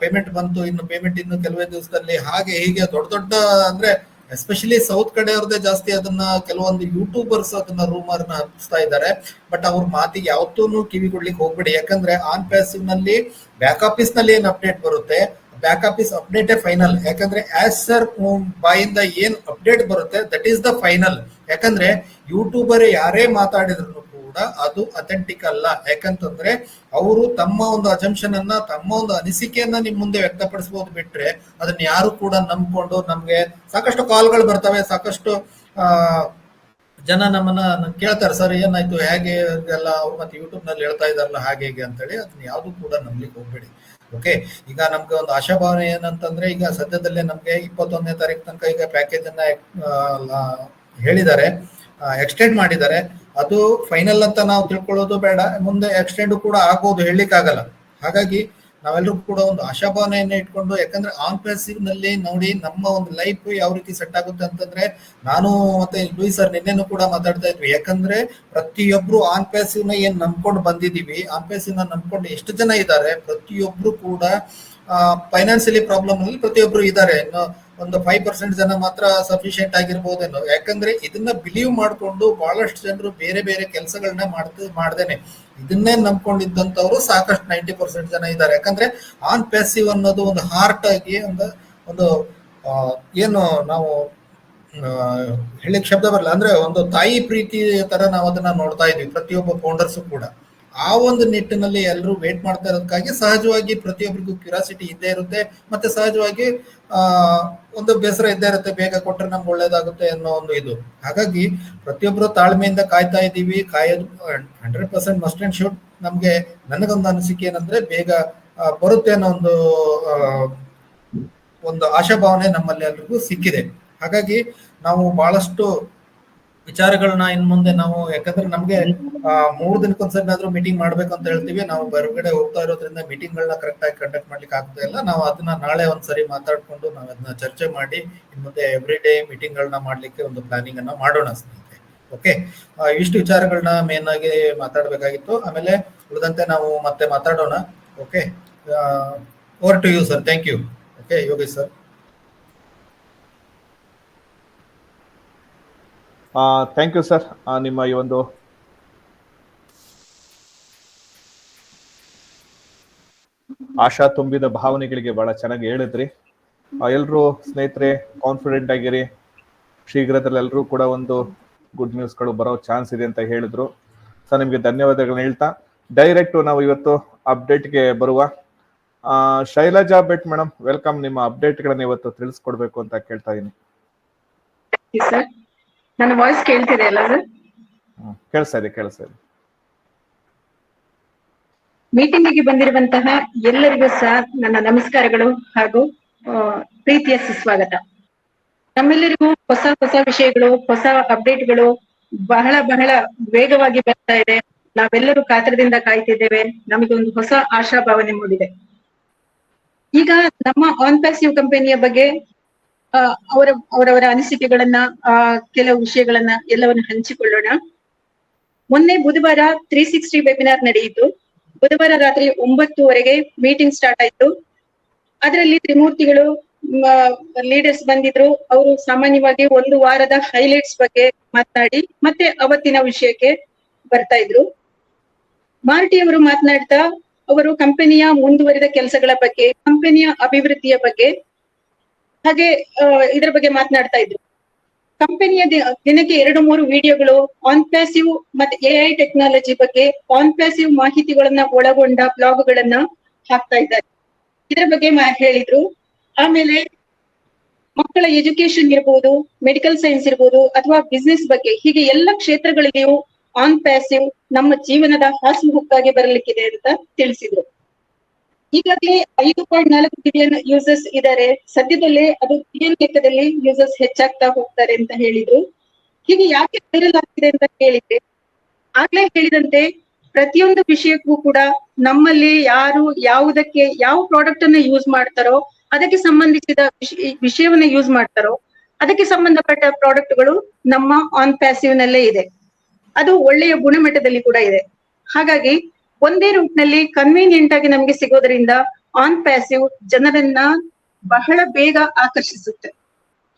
ಪೇಮೆಂಟ್ ಬಂತು, ಇನ್ನು ಪೇಮೆಂಟ್ ಇನ್ನು ಕೆಲವೇ ದಿವಸದಲ್ಲಿ, ಹಾಗೆ ಹೀಗೆ ದೊಡ್ಡ ದೊಡ್ಡ ಅಂದ್ರೆ ಎಸ್ಪೆಷಲಿ ಸೌತ್ ಕಡೆಯವ್ರದೇ ಜಾಸ್ತಿ ಅದನ್ನ, ಕೆಲವೊಂದು ಯೂಟ್ಯೂಬರ್ಸ್ ಅದನ್ನ ರೂಮರ್ ನ ಹಬ್ಬಿಸ್ತಾ ಇದ್ದಾರೆ. ಬಟ್ ಅವ್ರ ಮಾತಿಗೆ ಯಾವತ್ತೂ ಕಿವಿ ಕೊಡ್ಲಿಕ್ಕೆ ಹೋಗ್ಬೇಡಿ. ಯಾಕಂದ್ರೆ ಆನ್ ಪ್ಯಾಸಿವ್ ನಲ್ಲಿ ಬ್ಯಾಕ್ ಆಫೀಸ್ ನಲ್ಲಿ ಏನ್ ಅಪ್ಡೇಟ್ ಬರುತ್ತೆ, ಬ್ಯಾಕ್ ಆಫೀಸ್ ಅಪ್ಡೇಟ್ ಫೈನಲ್. ಯಾಕಂದ್ರೆ ಆಸ್ ಸರ್ ಬಾಯಿಂದ ಏನ್ ಅಪ್ಡೇಟ್ ಬರುತ್ತೆ ದಟ್ ಈಸ್ ದ ಫೈನಲ್. ಯಾಕಂದ್ರೆ ಯೂಟ್ಯೂಬರ್ ಯಾರೇ ಮಾತಾಡಿದ್ರು ಕೂಡ ಅದು ಅಥೆಂಟಿಕ್ ಅಲ್ಲ. ಯಾಕಂತಂದ್ರೆ ಅವರು ತಮ್ಮ ಒಂದು ಅಜಂಪ್ಷನ್ ಅನ್ನ, ತಮ್ಮ ಒಂದು ಅನಿಸಿಕೆಯನ್ನ ನಿಮ್ ಮುಂದೆ ವ್ಯಕ್ತಪಡಿಸಬಹುದು ಬಿಟ್ರೆ ಅದನ್ನ ಯಾರು ಕೂಡ ನಂಬ್ಕೊಂಡು, ನಮ್ಗೆ ಸಾಕಷ್ಟು ಕಾಲ್ಗಳು ಬರ್ತವೆ, ಸಾಕಷ್ಟು ಜನ ನಮ್ಮನ್ನ ಕೇಳ್ತಾರೆ, ಸರ್ ಏನಾಯ್ತು, ಹೇಗೆ ಎಲ್ಲ ಅವ್ರು ಮತ್ತೆ ಯೂಟ್ಯೂಬ್ ನಲ್ಲಿ ಹೇಳ್ತಾ ಇದಾರಲ್ಲ ಹಾಗೆ ಹೇಗೆ ಅಂತೇಳಿ. ಅದನ್ನ ಯಾವ್ದು ಕೂಡ ನಂಬ್ಲಿಕ್ಕೆ ಹೋಗ್ಬೇಡಿ. ಓಕೆ, ಈಗ ನಮ್ಗೆ ಒಂದು ಆಶಾಭಾವನೆ ಏನಂತಂದ್ರೆ, ಈಗ ಸದ್ಯದಲ್ಲೇ ನಮ್ಗೆ 21ನೇ ತಾರೀಕು ತನಕ ಈಗ ಪ್ಯಾಕೇಜ್ ಅನ್ನ ಹೇಳಿದ್ದಾರೆ, ಎಕ್ಸ್ಟೆಂಡ್ ಮಾಡಿದ್ದಾರೆ. ಅದು ಫೈನಲ್ ಅಂತ ನಾವು ತಿಳ್ಕೊಳ್ಳೋದು ಬೇಡ, ಮುಂದೆ ಎಕ್ಸ್ಟೆಂಡ್ ಕೂಡ ಆಗ್ಬೋದು, ಹೇಳಲಿಕ್ಕಾಗಲ್ಲ. ಹಾಗಾಗಿ ನಾವೆಲ್ಲರೂ ಕೂಡ ಒಂದು ಆಶಾಭಾವನೆಯನ್ನ ಇಟ್ಕೊಂಡು, ಯಾಕಂದ್ರೆ ಆನ್ ಪ್ಯಾಸಿವ್ ನಲ್ಲಿ ನೋಡಿ ನಮ್ಮ ಒಂದು ಲೈಫ್ ಯಾವ ರೀತಿ ಸೆಟ್ ಆಗುತ್ತೆ ಅಂತಂದ್ರೆ, ನಾನು ಮತ್ತೆ ಲೂಯಿಸ್ ಸರ್ ನಿನ್ನೆನೂ ಕೂಡ ಮಾತಾಡ್ತಾ ಇದ್ವಿ. ಯಾಕಂದ್ರೆ ಪ್ರತಿಯೊಬ್ರು ಆನ್ ಪ್ಯಾಸಿವ್ ನ ಏನ್ ನಂಬ್ಕೊಂಡು ಬಂದಿದೀವಿ, ಆನ್ ಪ್ಯಾಸಿವ್ ನ ನಂಬ್ಕೊಂಡು ಎಷ್ಟು ಜನ ಇದ್ದಾರೆ, ಪ್ರತಿಯೊಬ್ರು ಕೂಡ ಫೈನಾನ್ಸಿಯಲಿ ಪ್ರಾಬ್ಲಮ್ ಅಲ್ಲಿ ಪ್ರತಿಯೊಬ್ರು ಇದ್ದಾರೆ. ಇನ್ನು ಒಂದು 5% ಜನ ಮಾತ್ರ ಸಫಿಶಿಯಂಟ್ ಆಗಿರ್ಬೋದೇನೋ. ಯಾಕಂದ್ರೆ ಇದನ್ನ ಬಿಲೀವ್ ಮಾಡ್ಕೊಂಡು ಬಹಳಷ್ಟು ಜನರು ಬೇರೆ ಬೇರೆ ಕೆಲಸಗಳನ್ನ ಮಾಡ್ದೇನೆ ಇದನ್ನೇ ನಂಬ್ಕೊಂಡಿದ್ದಂತವ್ರು ಸಾಕಷ್ಟು 90% ಜನ ಇದ್ದಾರೆ. ಯಾಕಂದ್ರೆ ಆನ್ ಪ್ಯಾಸಿವ್ ಅನ್ನೋದು ಒಂದು ಹಾರ್ಟ್ ಆಗಿ ಒಂದು ಏನು ನಾವು ಹೇಳಿಕ್ ಶಬ್ದ ಬರಲ್ಲ, ಅಂದ್ರೆ ಒಂದು ತಾಯಿ ಪ್ರೀತಿ ತರ ನಾವು ಅದನ್ನ ನೋಡ್ತಾ ಇದ್ವಿ ಪ್ರತಿಯೊಬ್ಬ ಫೌಂಡರ್ಸು ಕೂಡ. ಆ ಒಂದು ನಿಟ್ಟಿನಲ್ಲಿ ಎಲ್ಲರೂ ವೇಟ್ ಮಾಡ್ತಾ ಇರೋದಕ್ಕಾಗಿ ಸಹಜವಾಗಿ ಪ್ರತಿಯೊಬ್ಬರಿಗೂ ಕ್ಯೂರಿಯಾಸಿಟಿ ಇದ್ದೇ ಇರುತ್ತೆ, ಮತ್ತೆ ಸಹಜವಾಗಿ ಒಂದು ಬೇಸರ ಇದ್ದೇ ಇರುತ್ತೆ, ಬೇಗ ಕೊಟ್ರೆ ನಮ್ಗೆ ಒಳ್ಳೇದಾಗುತ್ತೆ ಅನ್ನೋ ಒಂದು ಇದು. ಹಾಗಾಗಿ ಪ್ರತಿಯೊಬ್ಬರು ತಾಳ್ಮೆಯಿಂದ ಕಾಯ್ತಾ ಇದ್ದೀವಿ. ಕಾಯೋದು 100% ಮಸ್ಟ್ ಅಂಡ್ ಶುಡ್. ನಮ್ಗೆ ನನಗೊಂದು ಅನಿಸಿಕೆ ಏನಂದ್ರೆ ಬೇಗ ಬರುತ್ತೆ ಅನ್ನೋ ಒಂದು ಆಶಾಭಾವನೆ ನಮ್ಮಲ್ಲಿ ಎಲ್ರಿಗೂ ಸಿಕ್ಕಿದೆ. ಹಾಗಾಗಿ ನಾವು ಬಹಳಷ್ಟು ವಿಚಾರಗಳನ್ನ ಇನ್ ಮುಂದೆ ನಾವು, ಯಾಕಂದ್ರೆ ನಮ್ಗೆ 3 ದಿನಕ್ಕೊಂದ್ಸರಿನಾದ್ರೂ ಮೀಟಿಂಗ್ ಮಾಡ್ಬೇಕು ಅಂತ ಹೇಳ್ತೀವಿ. ನಾವು ಹೊರಗಡೆ ಹೋಗ್ತಾ ಇರೋದ್ರಿಂದ ಮೀಟಿಂಗ್ ಗಳನ್ನ ಕರೆಕ್ಟ್ ಆಗಿ ಕಂಡಕ್ಟ್ ಮಾಡ್ಲಿಕ್ಕೆ ಆಗ್ತಾ ಇಲ್ಲ. ನಾವು ಅದನ್ನ ನಾಳೆ ಒಂದ್ಸರಿ ಮಾತಾಡ್ಕೊಂಡು ನಾವು ಅದನ್ನ ಚರ್ಚೆ ಮಾಡಿ ಇನ್ ಮುಂದೆ ಎವ್ರಿ ಡೇ ಮೀಟಿಂಗ್ ಗಳನ್ನ ಮಾಡ್ಲಿಕ್ಕೆ ಒಂದು ಪ್ಲಾನಿಂಗ್ ಅನ್ನ ಮಾಡೋಣ ಸ್ನೇಹಿತರೆ. ಓಕೆ, ಇಷ್ಟು ವಿಚಾರಗಳನ್ನ ಮೇನ್ ಆಗಿ ಮಾತಾಡ್ಬೇಕಾಗಿತ್ತು. ಆಮೇಲೆ ಉಳಿದಂತೆ ನಾವು ಮತ್ತೆ ಮಾತಾಡೋಣ. Okay, over to you sir. Thank you. Okay, Yogesh sir. Thank you sir. ನಿಮ್ಮ ಈ ಒಂದು ಆಶಾ ತುಂಬಿದ ಭಾವನೆಗಳಿಗೆ ಬಹಳ ಚೆನ್ನಾಗಿ ಹೇಳಿದ್ರಿ. ಎಲ್ರು ಸ್ನೇಹಿತರೆ ಕಾನ್ಫಿಡೆಂಟ್ ಆಗಿರಿ, ಶೀಘ್ರದಲ್ಲಿ ಎಲ್ಲರೂ ಕೂಡ ಒಂದು ಗುಡ್ ನ್ಯೂಸ್ಗಳು ಬರೋ ಚಾನ್ಸ್ ಇದೆ ಅಂತ ಹೇಳಿದ್ರು. ಸೊ ನಿಮ್ಗೆ ಧನ್ಯವಾದಗಳನ್ನ ಹೇಳ್ತಾ ಡೈರೆಕ್ಟ್ ನಾವು ಇವತ್ತು ಅಪ್ಡೇಟ್ಗೆ ಬರುವ. ಶೈಲಜಾ ಬೆಟ್ ಮೇಡಮ್, ವೆಲ್ಕಮ್. ನಿಮ್ಮ ಅಪ್ಡೇಟ್ಗಳನ್ನ ಇವತ್ತು ತಿಳಿಸ್ಕೊಡ್ಬೇಕು ಅಂತ ಕೇಳ್ತಾ ಇದೀನಿ. ನನ್ನ ವಾಯ್ಸ್ ಕೇಳ್ತಿದೆ ಅಲ್ಲ ಸರ್? ಕೇಳಿಸ್ತಾ ಇದೆ. ಮೀಟಿಂಗಿಗೆ ಬಂದಿರುವಂತಹ ಎಲ್ಲರಿಗೂ ಸಹ ನನ್ನ ನಮಸ್ಕಾರಗಳು ಹಾಗೂ ಪ್ರೀತಿಯ ಸುಸ್ವಾಗತ. ನಮ್ಮೆಲ್ಲರಿಗೂ ಹೊಸ ಹೊಸ ವಿಷಯಗಳು, ಹೊಸ ಅಪ್ಡೇಟ್ಗಳು ಬಹಳ ಬಹಳ ವೇಗವಾಗಿ ಬರ್ತಾ ಇದೆ. ನಾವೆಲ್ಲರೂ ಕಾತರದಿಂದ ಕಾಯ್ತಿದ್ದೇವೆ. ನಮಗೆ ಒಂದು ಹೊಸ ಆಶಾಭಾವನೆ ಮೂಡಿದೆ. ಈಗ ನಮ್ಮ ಆನ್ ಪ್ಯಾಸಿವ್ ಕಂಪನಿಯ ಬಗ್ಗೆ ಅವರವರ ಅನಿಸಿಕೆಗಳನ್ನ, ಕೆಲವು ವಿಷಯಗಳನ್ನ ಎಲ್ಲವನ್ನು ಹಂಚಿಕೊಳ್ಳೋಣ. ಮೊನ್ನೆ ಬುಧವಾರ 360 ವೆಬಿನಾರ್ ನಡೆಯಿತು. ಬುಧವಾರ ರಾತ್ರಿ 9:00ವರೆಗೆ ಮೀಟಿಂಗ್ ಸ್ಟಾರ್ಟ್ ಆಯ್ತು. ಅದರಲ್ಲಿ ತ್ರಿಮೂರ್ತಿಗಳು ಲೀಡರ್ಸ್ ಬಂದಿದ್ರು. ಅವರು ಸಾಮಾನ್ಯವಾಗಿ ಒಂದು ವಾರದ ಹೈಲೈಟ್ಸ್ ಬಗ್ಗೆ ಮಾತನಾಡಿ ಮತ್ತೆ ಅವತ್ತಿನ ವಿಷಯಕ್ಕೆ ಬರ್ತಾ ಇದ್ರು. ಮಾರ್ಟಿ ಅವರು ಮಾತನಾಡ್ತಾ ಅವರು ಕಂಪನಿಯ ಮುಂದುವರಿದ ಕೆಲಸಗಳ ಬಗ್ಗೆ, ಕಂಪನಿಯ ಅಭಿವೃದ್ಧಿಯ ಬಗ್ಗೆ, ಹಾಗೆ ಇದರ ಬಗ್ಗೆ ಮಾತನಾಡ್ತಾ ಇದ್ರು. ಕಂಪನಿಯ ದಿನಕ್ಕೆ 2-3 ವಿಡಿಯೋಗಳು ಆನ್ ಪ್ಯಾಸಿವ್ ಮತ್ತೆ AI ಟೆಕ್ನಾಲಜಿ ಬಗ್ಗೆ, ಆನ್ ಪ್ಯಾಸಿವ್ ಮಾಹಿತಿಗಳನ್ನ ಒಳಗೊಂಡ ಬ್ಲಾಗ್ಗಳನ್ನ ಹಾಕ್ತಾ ಇದ್ದಾರೆ. ಇದರ ಬಗ್ಗೆ ಹೇಳಿದ್ರು. ಆಮೇಲೆ ಮಕ್ಕಳ ಎಜುಕೇಶನ್ ಇರ್ಬೋದು, ಮೆಡಿಕಲ್ ಸೈನ್ಸ್ ಇರ್ಬೋದು, ಅಥವಾ ಬಿಸ್ನೆಸ್ ಬಗ್ಗೆ, ಹೀಗೆ ಎಲ್ಲ ಕ್ಷೇತ್ರಗಳಲ್ಲಿಯೂ ಆನ್ ಪ್ಯಾಸಿವ್ ನಮ್ಮ ಜೀವನದ ಹಾಸುಹೊಕ್ಕಾಗಿ ಬರಲಿಕ್ಕಿದೆ ಅಂತ ತಿಳಿಸಿದ್ರು. ಈಗಾಗಲೇ 5.4 ಬಿಲಿಯನ್ ಯೂಸರ್ಸ್ ಇದ್ದಾರೆ. ಸದ್ಯದಲ್ಲೇ ಅದು ಬಿಲಿಯನ್ ಲೆಕ್ಕದಲ್ಲಿ ಯೂಸರ್ಸ್ ಹೆಚ್ಚಾಗ್ತಾ ಹೋಗ್ತಾರೆ ಅಂತ ಹೇಳಿದ್ರು. ಹೀಗೆ ಯಾಕೆ ವೈರಲ್ ಆಗ್ತಿದೆ ಅಂತ ಕೇಳಿದ್ರೆ, ಆಗ್ಲೇ ಹೇಳಿದಂತೆ ಪ್ರತಿಯೊಂದು ವಿಷಯಕ್ಕೂ ಕೂಡ ನಮ್ಮಲ್ಲಿ ಯಾರು ಯಾವುದಕ್ಕೆ ಯಾವ ಪ್ರಾಡಕ್ಟ್ ಅನ್ನ ಯೂಸ್ ಮಾಡ್ತಾರೋ, ಅದಕ್ಕೆ ಸಂಬಂಧಿಸಿದ ವಿಷಯವನ್ನ ಯೂಸ್ ಮಾಡ್ತಾರೋ, ಅದಕ್ಕೆ ಸಂಬಂಧಪಟ್ಟ ಪ್ರಾಡಕ್ಟ್ಗಳು ನಮ್ಮ ಆನ್ ಪ್ಯಾಸಿವ್ ನಲ್ಲೇ ಇದೆ. ಅದು ಒಳ್ಳೆಯ ಗುಣಮಟ್ಟದಲ್ಲಿ ಕೂಡ ಇದೆ. ಹಾಗಾಗಿ ಒಂದೇ ರೂಟ್ ನಲ್ಲಿ ಕನ್ವೀನಿಯಂಟ್ ಆಗಿ ನಮ್ಗೆ ಸಿಗೋದ್ರಿಂದ ಆನ್ ಪ್ಯಾಸಿವ್ ಜನರನ್ನ ಬಹಳ ಬೇಗ ಆಕರ್ಷಿಸುತ್ತೆ,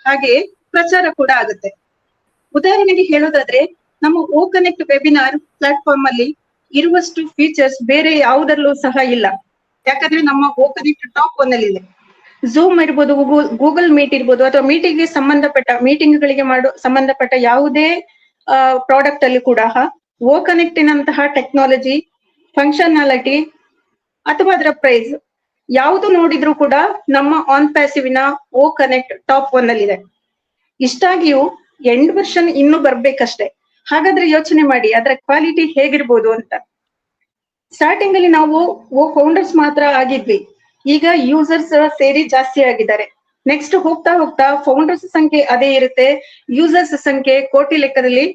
ಹಾಗೆ ಪ್ರಚಾರ ಕೂಡ ಆಗುತ್ತೆ. ಉದಾಹರಣೆಗೆ ಹೇಳೋದಾದ್ರೆ, ನಮ್ಮ ಓ ಕನೆಕ್ಟ್ ವೆಬಿನಾರ್ ಪ್ಲಾಟ್ಫಾರ್ಮ್ ಅಲ್ಲಿ ಇರುವಷ್ಟು ಫೀಚರ್ಸ್ ಬೇರೆ ಯಾವುದರಲ್ಲೂ ಸಹ ಇಲ್ಲ. ಯಾಕಂದ್ರೆ ನಮ್ಮ ಓ ಕನೆಕ್ಟ್ ಟಾಪ್ 1 ಅಲ್ಲಿ ಇದೆ. ಝೂಮ್ ಇರ್ಬೋದು, ಗೂಗಲ್ ಮೀಟ್ ಇರ್ಬೋದು, ಅಥವಾ ಮೀಟಿಂಗ್ಗೆ ಮೀಟಿಂಗ್ಗಳಿಗೆ ಸಂಬಂಧಪಟ್ಟ ಯಾವುದೇ ಪ್ರಾಡಕ್ಟ್ ಅಲ್ಲಿ ಕೂಡ ಓ ಕನೆಕ್ಟಿನಂತಹ ಟೆಕ್ನಾಲಜಿ, ಫಂಕ್ಷನಾಲಿಟಿ ಅಥವಾ ಅದರ ಪ್ರೈಸ್ ಯಾವುದು ನೋಡಿದ್ರು ಕೂಡ ನಮ್ಮ ಆನ್ ಪ್ಯಾಸಿವಿನ ಓ ಕನೆಕ್ಟ್ ಟಾಪ್ 1 ಅಲ್ಲಿ ಇದೆ. ಇಷ್ಟಾಗಿಯೂ ಎಂಡ್ ವರ್ಷನ್ ಇನ್ನೂ ಬರ್ಬೇಕಷ್ಟೇ. ಹಾಗಾದ್ರೆ ಯೋಚನೆ ಮಾಡಿ ಅದರ ಕ್ವಾಲಿಟಿ ಹೇಗಿರ್ಬೋದು ಅಂತ. ಸ್ಟಾರ್ಟಿಂಗ್ ಅಲ್ಲಿ ನಾವು ಫೌಂಡರ್ಸ್ ಮಾತ್ರ ಆಗಿದ್ವಿ, ಈಗ ಯೂಸರ್ಸ್ ಸೇರಿ ಜಾಸ್ತಿ ಆಗಿದ್ದಾರೆ. ನೆಕ್ಸ್ಟ್ ಹೋಗ್ತಾ ಹೋಗ್ತಾ ಫೌಂಡರ್ಸ್ ಸಂಖ್ಯೆ ಅದೇ ಇರುತ್ತೆ, ಯೂಸರ್ಸ್ ಸಂಖ್ಯೆ ಕೋಟಿ ಲೆಕ್ಕದಲ್ಲಿ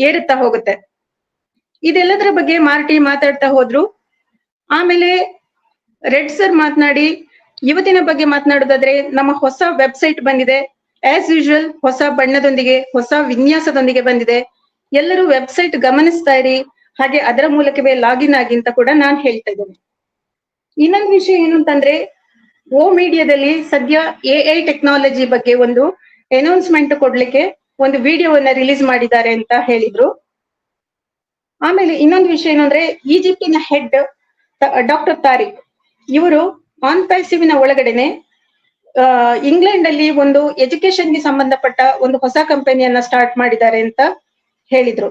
ಏರುತ್ತಾ ಹೋಗುತ್ತೆ. ಇದೆಲ್ಲದರ ಬಗ್ಗೆ ಮಾತಾಡ್ತಾ ಹೋದ್ರು. ಆಮೇಲೆ ರೆಡ್ ಸರ್ ಮಾತನಾಡಿ ಇವತ್ತಿನ ಬಗ್ಗೆ ಮಾತನಾಡೋದಾದ್ರೆ, ನಮ್ಮ ಹೊಸ ವೆಬ್ಸೈಟ್ ಬಂದಿದೆ. ಆಸ್ ಯೂಶುವಲ್ ಹೊಸ ಬಣ್ಣದೊಂದಿಗೆ, ಹೊಸ ವಿನ್ಯಾಸದೊಂದಿಗೆ ಬಂದಿದೆ. ಎಲ್ಲರೂ ವೆಬ್ಸೈಟ್ ಗಮನಿಸ್ತಾ ಇರಿ, ಹಾಗೆ ಅದರ ಮೂಲಕವೇ ಲಾಗಿನ್ ಆಗಿ ಅಂತ ಕೂಡ ನಾನು ಹೇಳ್ತಾ ಇದ್ದೇನೆ. ಇನ್ನೊಂದು ವಿಷಯ ಏನು ಅಂತಂದ್ರೆ, ಓ ಮೀಡಿಯಾದಲ್ಲಿ ಸದ್ಯ AI ಟೆಕ್ನಾಲಜಿ ಬಗ್ಗೆ ಒಂದು ಅನೌನ್ಸ್ಮೆಂಟ್ ಕೊಡ್ಲಿಕ್ಕೆ ಒಂದು ವಿಡಿಯೋವನ್ನ ರಿಲೀಸ್ ಮಾಡಿದ್ದಾರೆ ಅಂತ ಹೇಳಿದ್ರು. ಆಮೇಲೆ ಇನ್ನೊಂದು ವಿಷಯ ಏನಂದ್ರೆ, ಈಜಿಪ್ಟಿನ ಹೆಡ್ ಡಾಕ್ಟರ್ ತಾರಿಕ್ ಇವರು ಆನ್ ಪ್ಯಾಸಿವಿನ ಒಳಗಡೆನೆ ಇಂಗ್ಲೆಂಡ್ ಅಲ್ಲಿ ಒಂದು ಎಜುಕೇಶನ್ಗೆ ಸಂಬಂಧಪಟ್ಟ ಒಂದು ಹೊಸ ಕಂಪನಿಯನ್ನ ಸ್ಟಾರ್ಟ್ ಮಾಡಿದ್ದಾರೆ ಅಂತ ಹೇಳಿದ್ರು.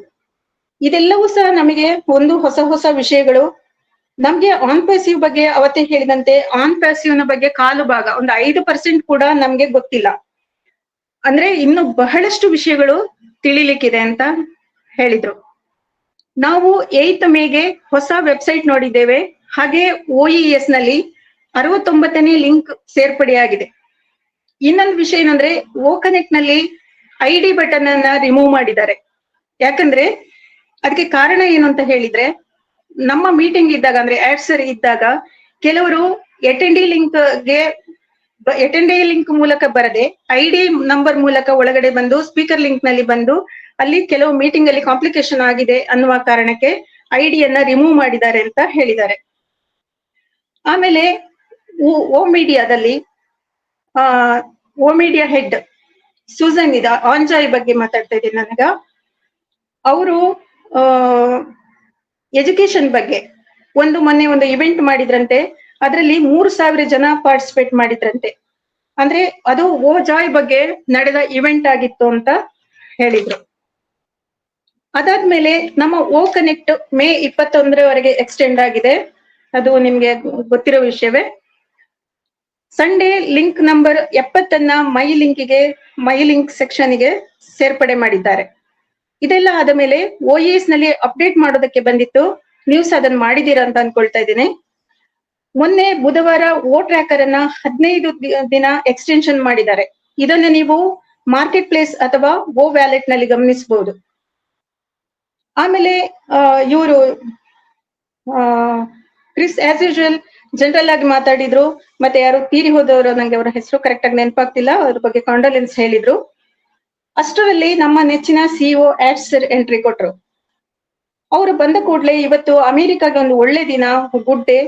ಇದೆಲ್ಲವೂ ಸಹ ನಮಗೆ ಒಂದು ಹೊಸ ವಿಷಯಗಳು. ನಮ್ಗೆ ಆನ್ ಪ್ಯಾಸಿವ್ ಬಗ್ಗೆ ಅವತ್ತೇ ಹೇಳಿದಂತೆ ಆನ್ ಪ್ಯಾಸಿವ್ ನ ಬಗ್ಗೆ ಕಾಲು ಭಾಗ, ಒಂದು 5% ಕೂಡ ನಮ್ಗೆ ಗೊತ್ತಿಲ್ಲ. ಅಂದ್ರೆ ಇನ್ನು ಬಹಳಷ್ಟು ವಿಷಯಗಳು ತಿಳಿಲಿಕ್ಕಿದೆ ಅಂತ ಹೇಳಿದ್ರು. ನಾವು 8th ಮೇಗೆ ಹೊಸ ವೆಬ್ಸೈಟ್ ನೋಡಿದ್ದೇವೆ. ಹಾಗೆ OES ನಲ್ಲಿ 69ನೇ ಲಿಂಕ್ ಸೇರ್ಪಡೆಯಾಗಿದೆ. ಇನ್ನೊಂದು ವಿಷಯ ಏನಂದ್ರೆ, ಓ ಕನೆಕ್ಟ್ ನಲ್ಲಿ ID ಬಟನ್ ಅನ್ನ ರಿಮೂವ್ ಮಾಡಿದ್ದಾರೆ. ಯಾಕಂದ್ರೆ ಅದಕ್ಕೆ ಕಾರಣ ಏನು ಅಂತ ಹೇಳಿದ್ರೆ, ನಮ್ಮ ಮೀಟಿಂಗ್ ಇದ್ದಾಗ ಅಂದ್ರೆ ಆಡ್ಸರ್ ಇದ್ದಾಗ ಕೆಲವರು ಅಟೆಂಡಿ ಲಿಂಕ್ ಮೂಲಕ ಬರದೆ ID ನಂಬರ್ ಮೂಲಕ ಒಳಗಡೆ ಬಂದು ಸ್ಪೀಕರ್ ಲಿಂಕ್ ನಲ್ಲಿ ಬಂದು ಅಲ್ಲಿ ಕೆಲವು ಮೀಟಿಂಗ್ ಅಲ್ಲಿ ಕಾಂಪ್ಲಿಕೇಶನ್ ಆಗಿದೆ ಅನ್ನುವ ಕಾರಣಕ್ಕೆ ID ಯನ್ನ ರಿಮೂವ್ ಮಾಡಿದ್ದಾರೆ ಅಂತ ಹೇಳಿದ್ದಾರೆ. ಆಮೇಲೆ ಓ ಮೀಡಿಯಾದಲ್ಲಿ ಓ ಮೀಡಿಯಾ ಹೆಡ್ ಸೂಸನ್ ಆಂಜಾಯ್ ಬಗ್ಗೆ ಮಾತಾಡ್ತಾ ಇದ್ದೀನಿ ನನಗ. ಅವರು ಎಜುಕೇಶನ್ ಬಗ್ಗೆ ಮೊನ್ನೆ ಒಂದು ಇವೆಂಟ್ ಮಾಡಿದ್ರಂತೆ. ಅದರಲ್ಲಿ 3,000 ಜನ ಪಾರ್ಟಿಸಿಪೇಟ್ ಮಾಡಿದ್ರಂತೆ. ಅಂದ್ರೆ ಅದು ಓ ಜಾಯ್ ಬಗ್ಗೆ ನಡೆದ ಇವೆಂಟ್ ಆಗಿತ್ತು ಅಂತ ಹೇಳಿದ್ರು. ಅದಾದ್ಮೇಲೆ ನಮ್ಮ ಓ ಕನೆಕ್ಟ್ ಮೇ 21ರವರೆಗೆ ಎಕ್ಸ್ಟೆಂಡ್ ಆಗಿದೆ. ಅದು ನಿಮ್ಗೆ ಗೊತ್ತಿರೋ ವಿಷಯವೇ. ಸಂಡೇ ಲಿಂಕ್ ನಂಬರ್ 70 ಮೈ ಲಿಂಕ್ ಸೆಕ್ಷನ್ಗೆ ಸೇರ್ಪಡೆ ಮಾಡಿದ್ದಾರೆ. ಇದೆಲ್ಲ ಆದ ಮೇಲೆ OES ನಲ್ಲಿ ಅಪ್ಡೇಟ್ ಮಾಡೋದಕ್ಕೆ ಬಂದಿತ್ತು. ನ್ಯೂಸ್ ಅದನ್ನ ಮಾಡಿದೀರಾ ಅಂತ ಅನ್ಕೊಳ್ತಾ ಇದ್ದೀನಿ. ಮೊನ್ನೆ ಬುಧವಾರ ಓ ಟ್ರ್ಯಾಕರ್ ಅನ್ನ 15 ದಿನ ಎಕ್ಸ್ಟೆನ್ಷನ್ ಮಾಡಿದ್ದಾರೆ. ಇದನ್ನ ನೀವು ಮಾರ್ಕೆಟ್ ಪ್ಲೇಸ್ ಅಥವಾ ಓ ವ್ಯಾಲೆಟ್ ನಲ್ಲಿ ಗಮನಿಸಬಹುದು. ಆಮೇಲೆ ಇವರು ಕ್ರಿಸ್ ಆಸ್ ಯೂಶುವಲ್ ಜನರಲ್ ಆಗಿ ಮಾತಾಡಿದ್ರು. ಮತ್ತೆ ಯಾರು ತೀರಿ ಹೋದವರು, ನಂಗೆ ಅವರ ಹೆಸರು ಕರೆಕ್ಟ್ ಆಗಿ ನೆನಪಾಗ್ತಿಲ್ಲ, ಅದ್ರ ಬಗ್ಗೆ ಕಾಂಡೋಲೆನ್ಸ್ ಹೇಳಿದ್ರು. ಅಷ್ಟರಲ್ಲಿ ನಮ್ಮ ನೆಚ್ಚಿನ CEO ಆಡ್ಸರ್ ಎಂಟ್ರಿ ಕೊಟ್ರು. ಅವರು ಬಂದ ಕೂಡಲೇ ಇವತ್ತು ಅಮೆರಿಕಾಗೆ ಒಂದು ಒಳ್ಳೆ ದಿನ, ಗುಡ್ ಡೇ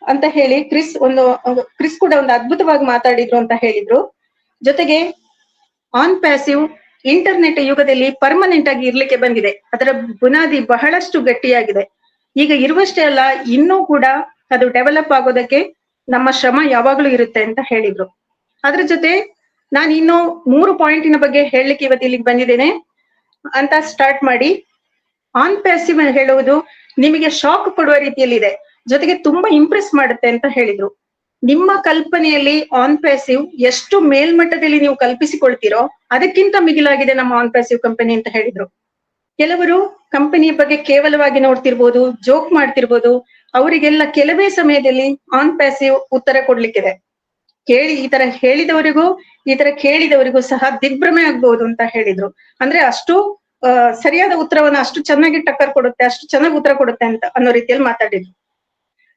ಅಂತ ಹೇಳಿ ಕ್ರಿಸ್ ಕೂಡ ಒಂದು ಅದ್ಭುತವಾಗಿ ಮಾತಾಡಿದ್ರು ಅಂತ ಹೇಳಿದ್ರು. ಜೊತೆಗೆ ಆನ್ ಪ್ಯಾಸಿವ್ ಇಂಟರ್ನೆಟ್ ಯುಗದಲ್ಲಿ ಪರ್ಮನೆಂಟ್ ಆಗಿ ಇರ್ಲಿಕ್ಕೆ ಬಂದಿದೆ. ಅದರ ಬುನಾದಿ ಬಹಳಷ್ಟು ಗಟ್ಟಿಯಾಗಿದೆ. ಈಗ ಇರುವಷ್ಟೇ ಅಲ್ಲ, ಇನ್ನೂ ಕೂಡ ಅದು ಡೆವಲಪ್ ಆಗೋದಕ್ಕೆ ನಮ್ಮ ಶ್ರಮ ಯಾವಾಗ್ಲೂ ಇರುತ್ತೆ ಅಂತ ಹೇಳಿದ್ರು. ಅದ್ರ ಜೊತೆ ನಾನು ಇನ್ನು 3 ಪಾಯಿಂಟಿನ ಬಗ್ಗೆ ಹೇಳಲಿಕ್ಕೆ ಇವತ್ತು ಇಲ್ಲಿಗೆ ಬಂದಿದ್ದೇನೆ ಅಂತ ಸ್ಟಾರ್ಟ್ ಮಾಡಿ. ಆನ್ ಪ್ಯಾಸಿವ್ ಹೇಳುವುದು ನಿಮಗೆ ಶಾಕ್ ಕೊಡುವ ರೀತಿಯಲ್ಲಿದೆ, ಜೊತೆಗೆ ತುಂಬಾ ಇಂಪ್ರೆಸ್ ಮಾಡುತ್ತೆ ಅಂತ ಹೇಳಿದ್ರು. ನಿಮ್ಮ ಕಲ್ಪನೆಯಲ್ಲಿ ಆನ್ ಪ್ಯಾಸಿವ್ ಎಷ್ಟು ಮೇಲ್ಮಟ್ಟದಲ್ಲಿ ನೀವು ಕಲ್ಪಿಸಿಕೊಳ್ತೀರೋ ಅದಕ್ಕಿಂತ ಮಿಗಿಲಾಗಿದೆ ನಮ್ಮ ಆನ್ ಪ್ಯಾಸಿವ್ ಕಂಪನಿ ಅಂತ ಹೇಳಿದ್ರು. ಕೆಲವರು ಕಂಪನಿಯ ಬಗ್ಗೆ ಕೇವಲವಾಗಿ ನೋಡ್ತಿರ್ಬೋದು, ಜೋಕ್ ಮಾಡ್ತಿರ್ಬೋದು. ಅವರಿಗೆಲ್ಲ ಕೆಲವೇ ಸಮಯದಲ್ಲಿ ಆನ್ ಪ್ಯಾಸಿವ್ ಉತ್ತರ ಕೊಡ್ಲಿಕ್ಕಿದೆ. ಈ ತರ ಕೇಳಿದವರಿಗೂ ಸಹ ದಿಗ್ಭ್ರಮೆ ಆಗ್ಬಹುದು ಅಂತ ಹೇಳಿದ್ರು. ಅಂದ್ರೆ ಅಷ್ಟು ಸರಿಯಾದ ಉತ್ತರವನ್ನ ಅಷ್ಟು ಚೆನ್ನಾಗಿ ಟಕ್ಕರ್ ಕೊಡುತ್ತೆ, ಅಷ್ಟು ಚೆನ್ನಾಗಿ ಉತ್ತರ ಕೊಡುತ್ತೆ ಅಂತ ಅನ್ನೋ ರೀತಿಯಲ್ಲಿ ಮಾತಾಡಿದ್ರು.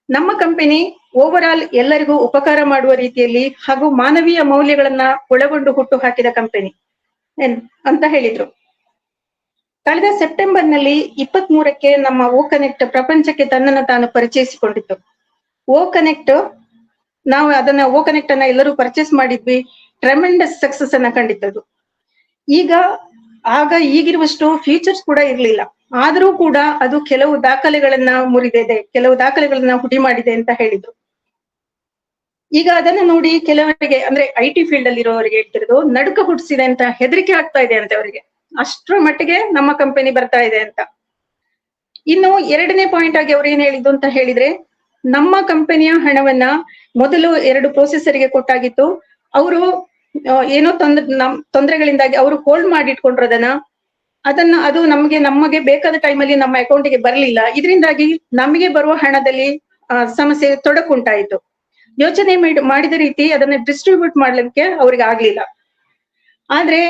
ನಮ್ಮ ಕಂಪನಿ ಓವರ್ ಆಲ್ ಎಲ್ಲರಿಗೂ ಉಪಕಾರ ಮಾಡುವ ರೀತಿಯಲ್ಲಿ ಹಾಗೂ ಮಾನವೀಯ ಮೌಲ್ಯಗಳನ್ನ ಒಳಗೊಂಡು ಹುಟ್ಟು ಹಾಕಿದ ಕಂಪನಿ ಅಂತ ಹೇಳಿದ್ರು. ಕಳೆದ ಸೆಪ್ಟೆಂಬರ್ ನಲ್ಲಿ 23ಕ್ಕೆ ನಮ್ಮ ಓ ಕನೆಕ್ಟ್ ಪ್ರಪಂಚಕ್ಕೆ ತನ್ನನ್ನು ತಾನು ಪರಿಚಯಿಸಿಕೊಂಡಿತ್ತು. ಓ ಕನೆಕ್ಟ್ ನಾವು ಅದನ್ನ ಓ ಕನೆಕ್ಟ್ ಅನ್ನ ಎಲ್ಲರೂ ಪರ್ಚೇಸ್ ಮಾಡಿದ್ವಿ. ಟ್ರೆಮೆಂಡಸ್ ಸಕ್ಸಸ್ ಅನ್ನ ಕಂಡಿತ್ತದು. ಆಗ ಈಗಿರುವಷ್ಟು ಫೀಚರ್ಸ್ ಕೂಡ ಇರ್ಲಿಲ್ಲ. ಆದರೂ ಕೂಡ ಅದು ಕೆಲವು ದಾಖಲೆಗಳನ್ನ ಮುರಿದಿದೆ, ಕೆಲವು ದಾಖಲೆಗಳನ್ನ ಹುಡಿ ಮಾಡಿದೆ ಅಂತ ಹೇಳಿದ್ರು. ಈಗ ಅದನ್ನ ನೋಡಿ ಕೆಲವರಿಗೆ, ಅಂದ್ರೆ IT ಫೀಲ್ಡ್ ಅಲ್ಲಿ ಇರೋವರಿಗೆ ಹೇಳ್ತಿರೋದು, ನಡುಕ ಹುಟ್ಟಿಸಿದೆ ಅಂತ, ಹೆದರಿಕೆ ಆಗ್ತಾ ಇದೆ ಅಂತ ಅವರಿಗೆ. ಅಷ್ಟರ ಮಟ್ಟಿಗೆ ನಮ್ಮ ಕಂಪನಿ ಬರ್ತಾ ಇದೆ ಅಂತ. ಇನ್ನು ಎರಡನೇ ಪಾಯಿಂಟ್ ಆಗಿ ಅವ್ರು ಏನ್ ಹೇಳಿದ್ದು ಅಂತ ಹೇಳಿದ್ರೆ, ನಮ್ಮ ಕಂಪನಿಯ ಹಣವನ್ನ ಮೊದಲು 2 ಪ್ರೊಸೆಸರ್ಗೆ ಕೊಟ್ಟಾಗಿತ್ತು. ಅವರು ಏನೋ ತೊಂದರೆಗಳಿಂದಾಗಿ ಅವರು ಹೋಲ್ಡ್ ಮಾಡಿಟ್ಕೊಂಡ್ರದನ್ನ, ಅದು ನಮಗೆ ಬೇಕಾದ ಟೈಮಲ್ಲಿ ನಮ್ಮ ಅಕೌಂಟಿಗೆ ಬರಲಿಲ್ಲ. ಇದರಿಂದಾಗಿ ನಮಗೆ ಬರುವ ಹಣದಲ್ಲಿ ಸಮಸ್ಯೆ ತೊಡಕುಂಟಾಯಿತು. ಯೋಚನೆ ಮಾಡಿದ ರೀತಿ ಅದನ್ನ ಡಿಸ್ಟ್ರಿಬ್ಯೂಟ್ ಮಾಡ್ಲಿಕ್ಕೆ ಅವ್ರಿಗೆ ಆಗ್ಲಿಲ್ಲ. ಆದ್ರೆ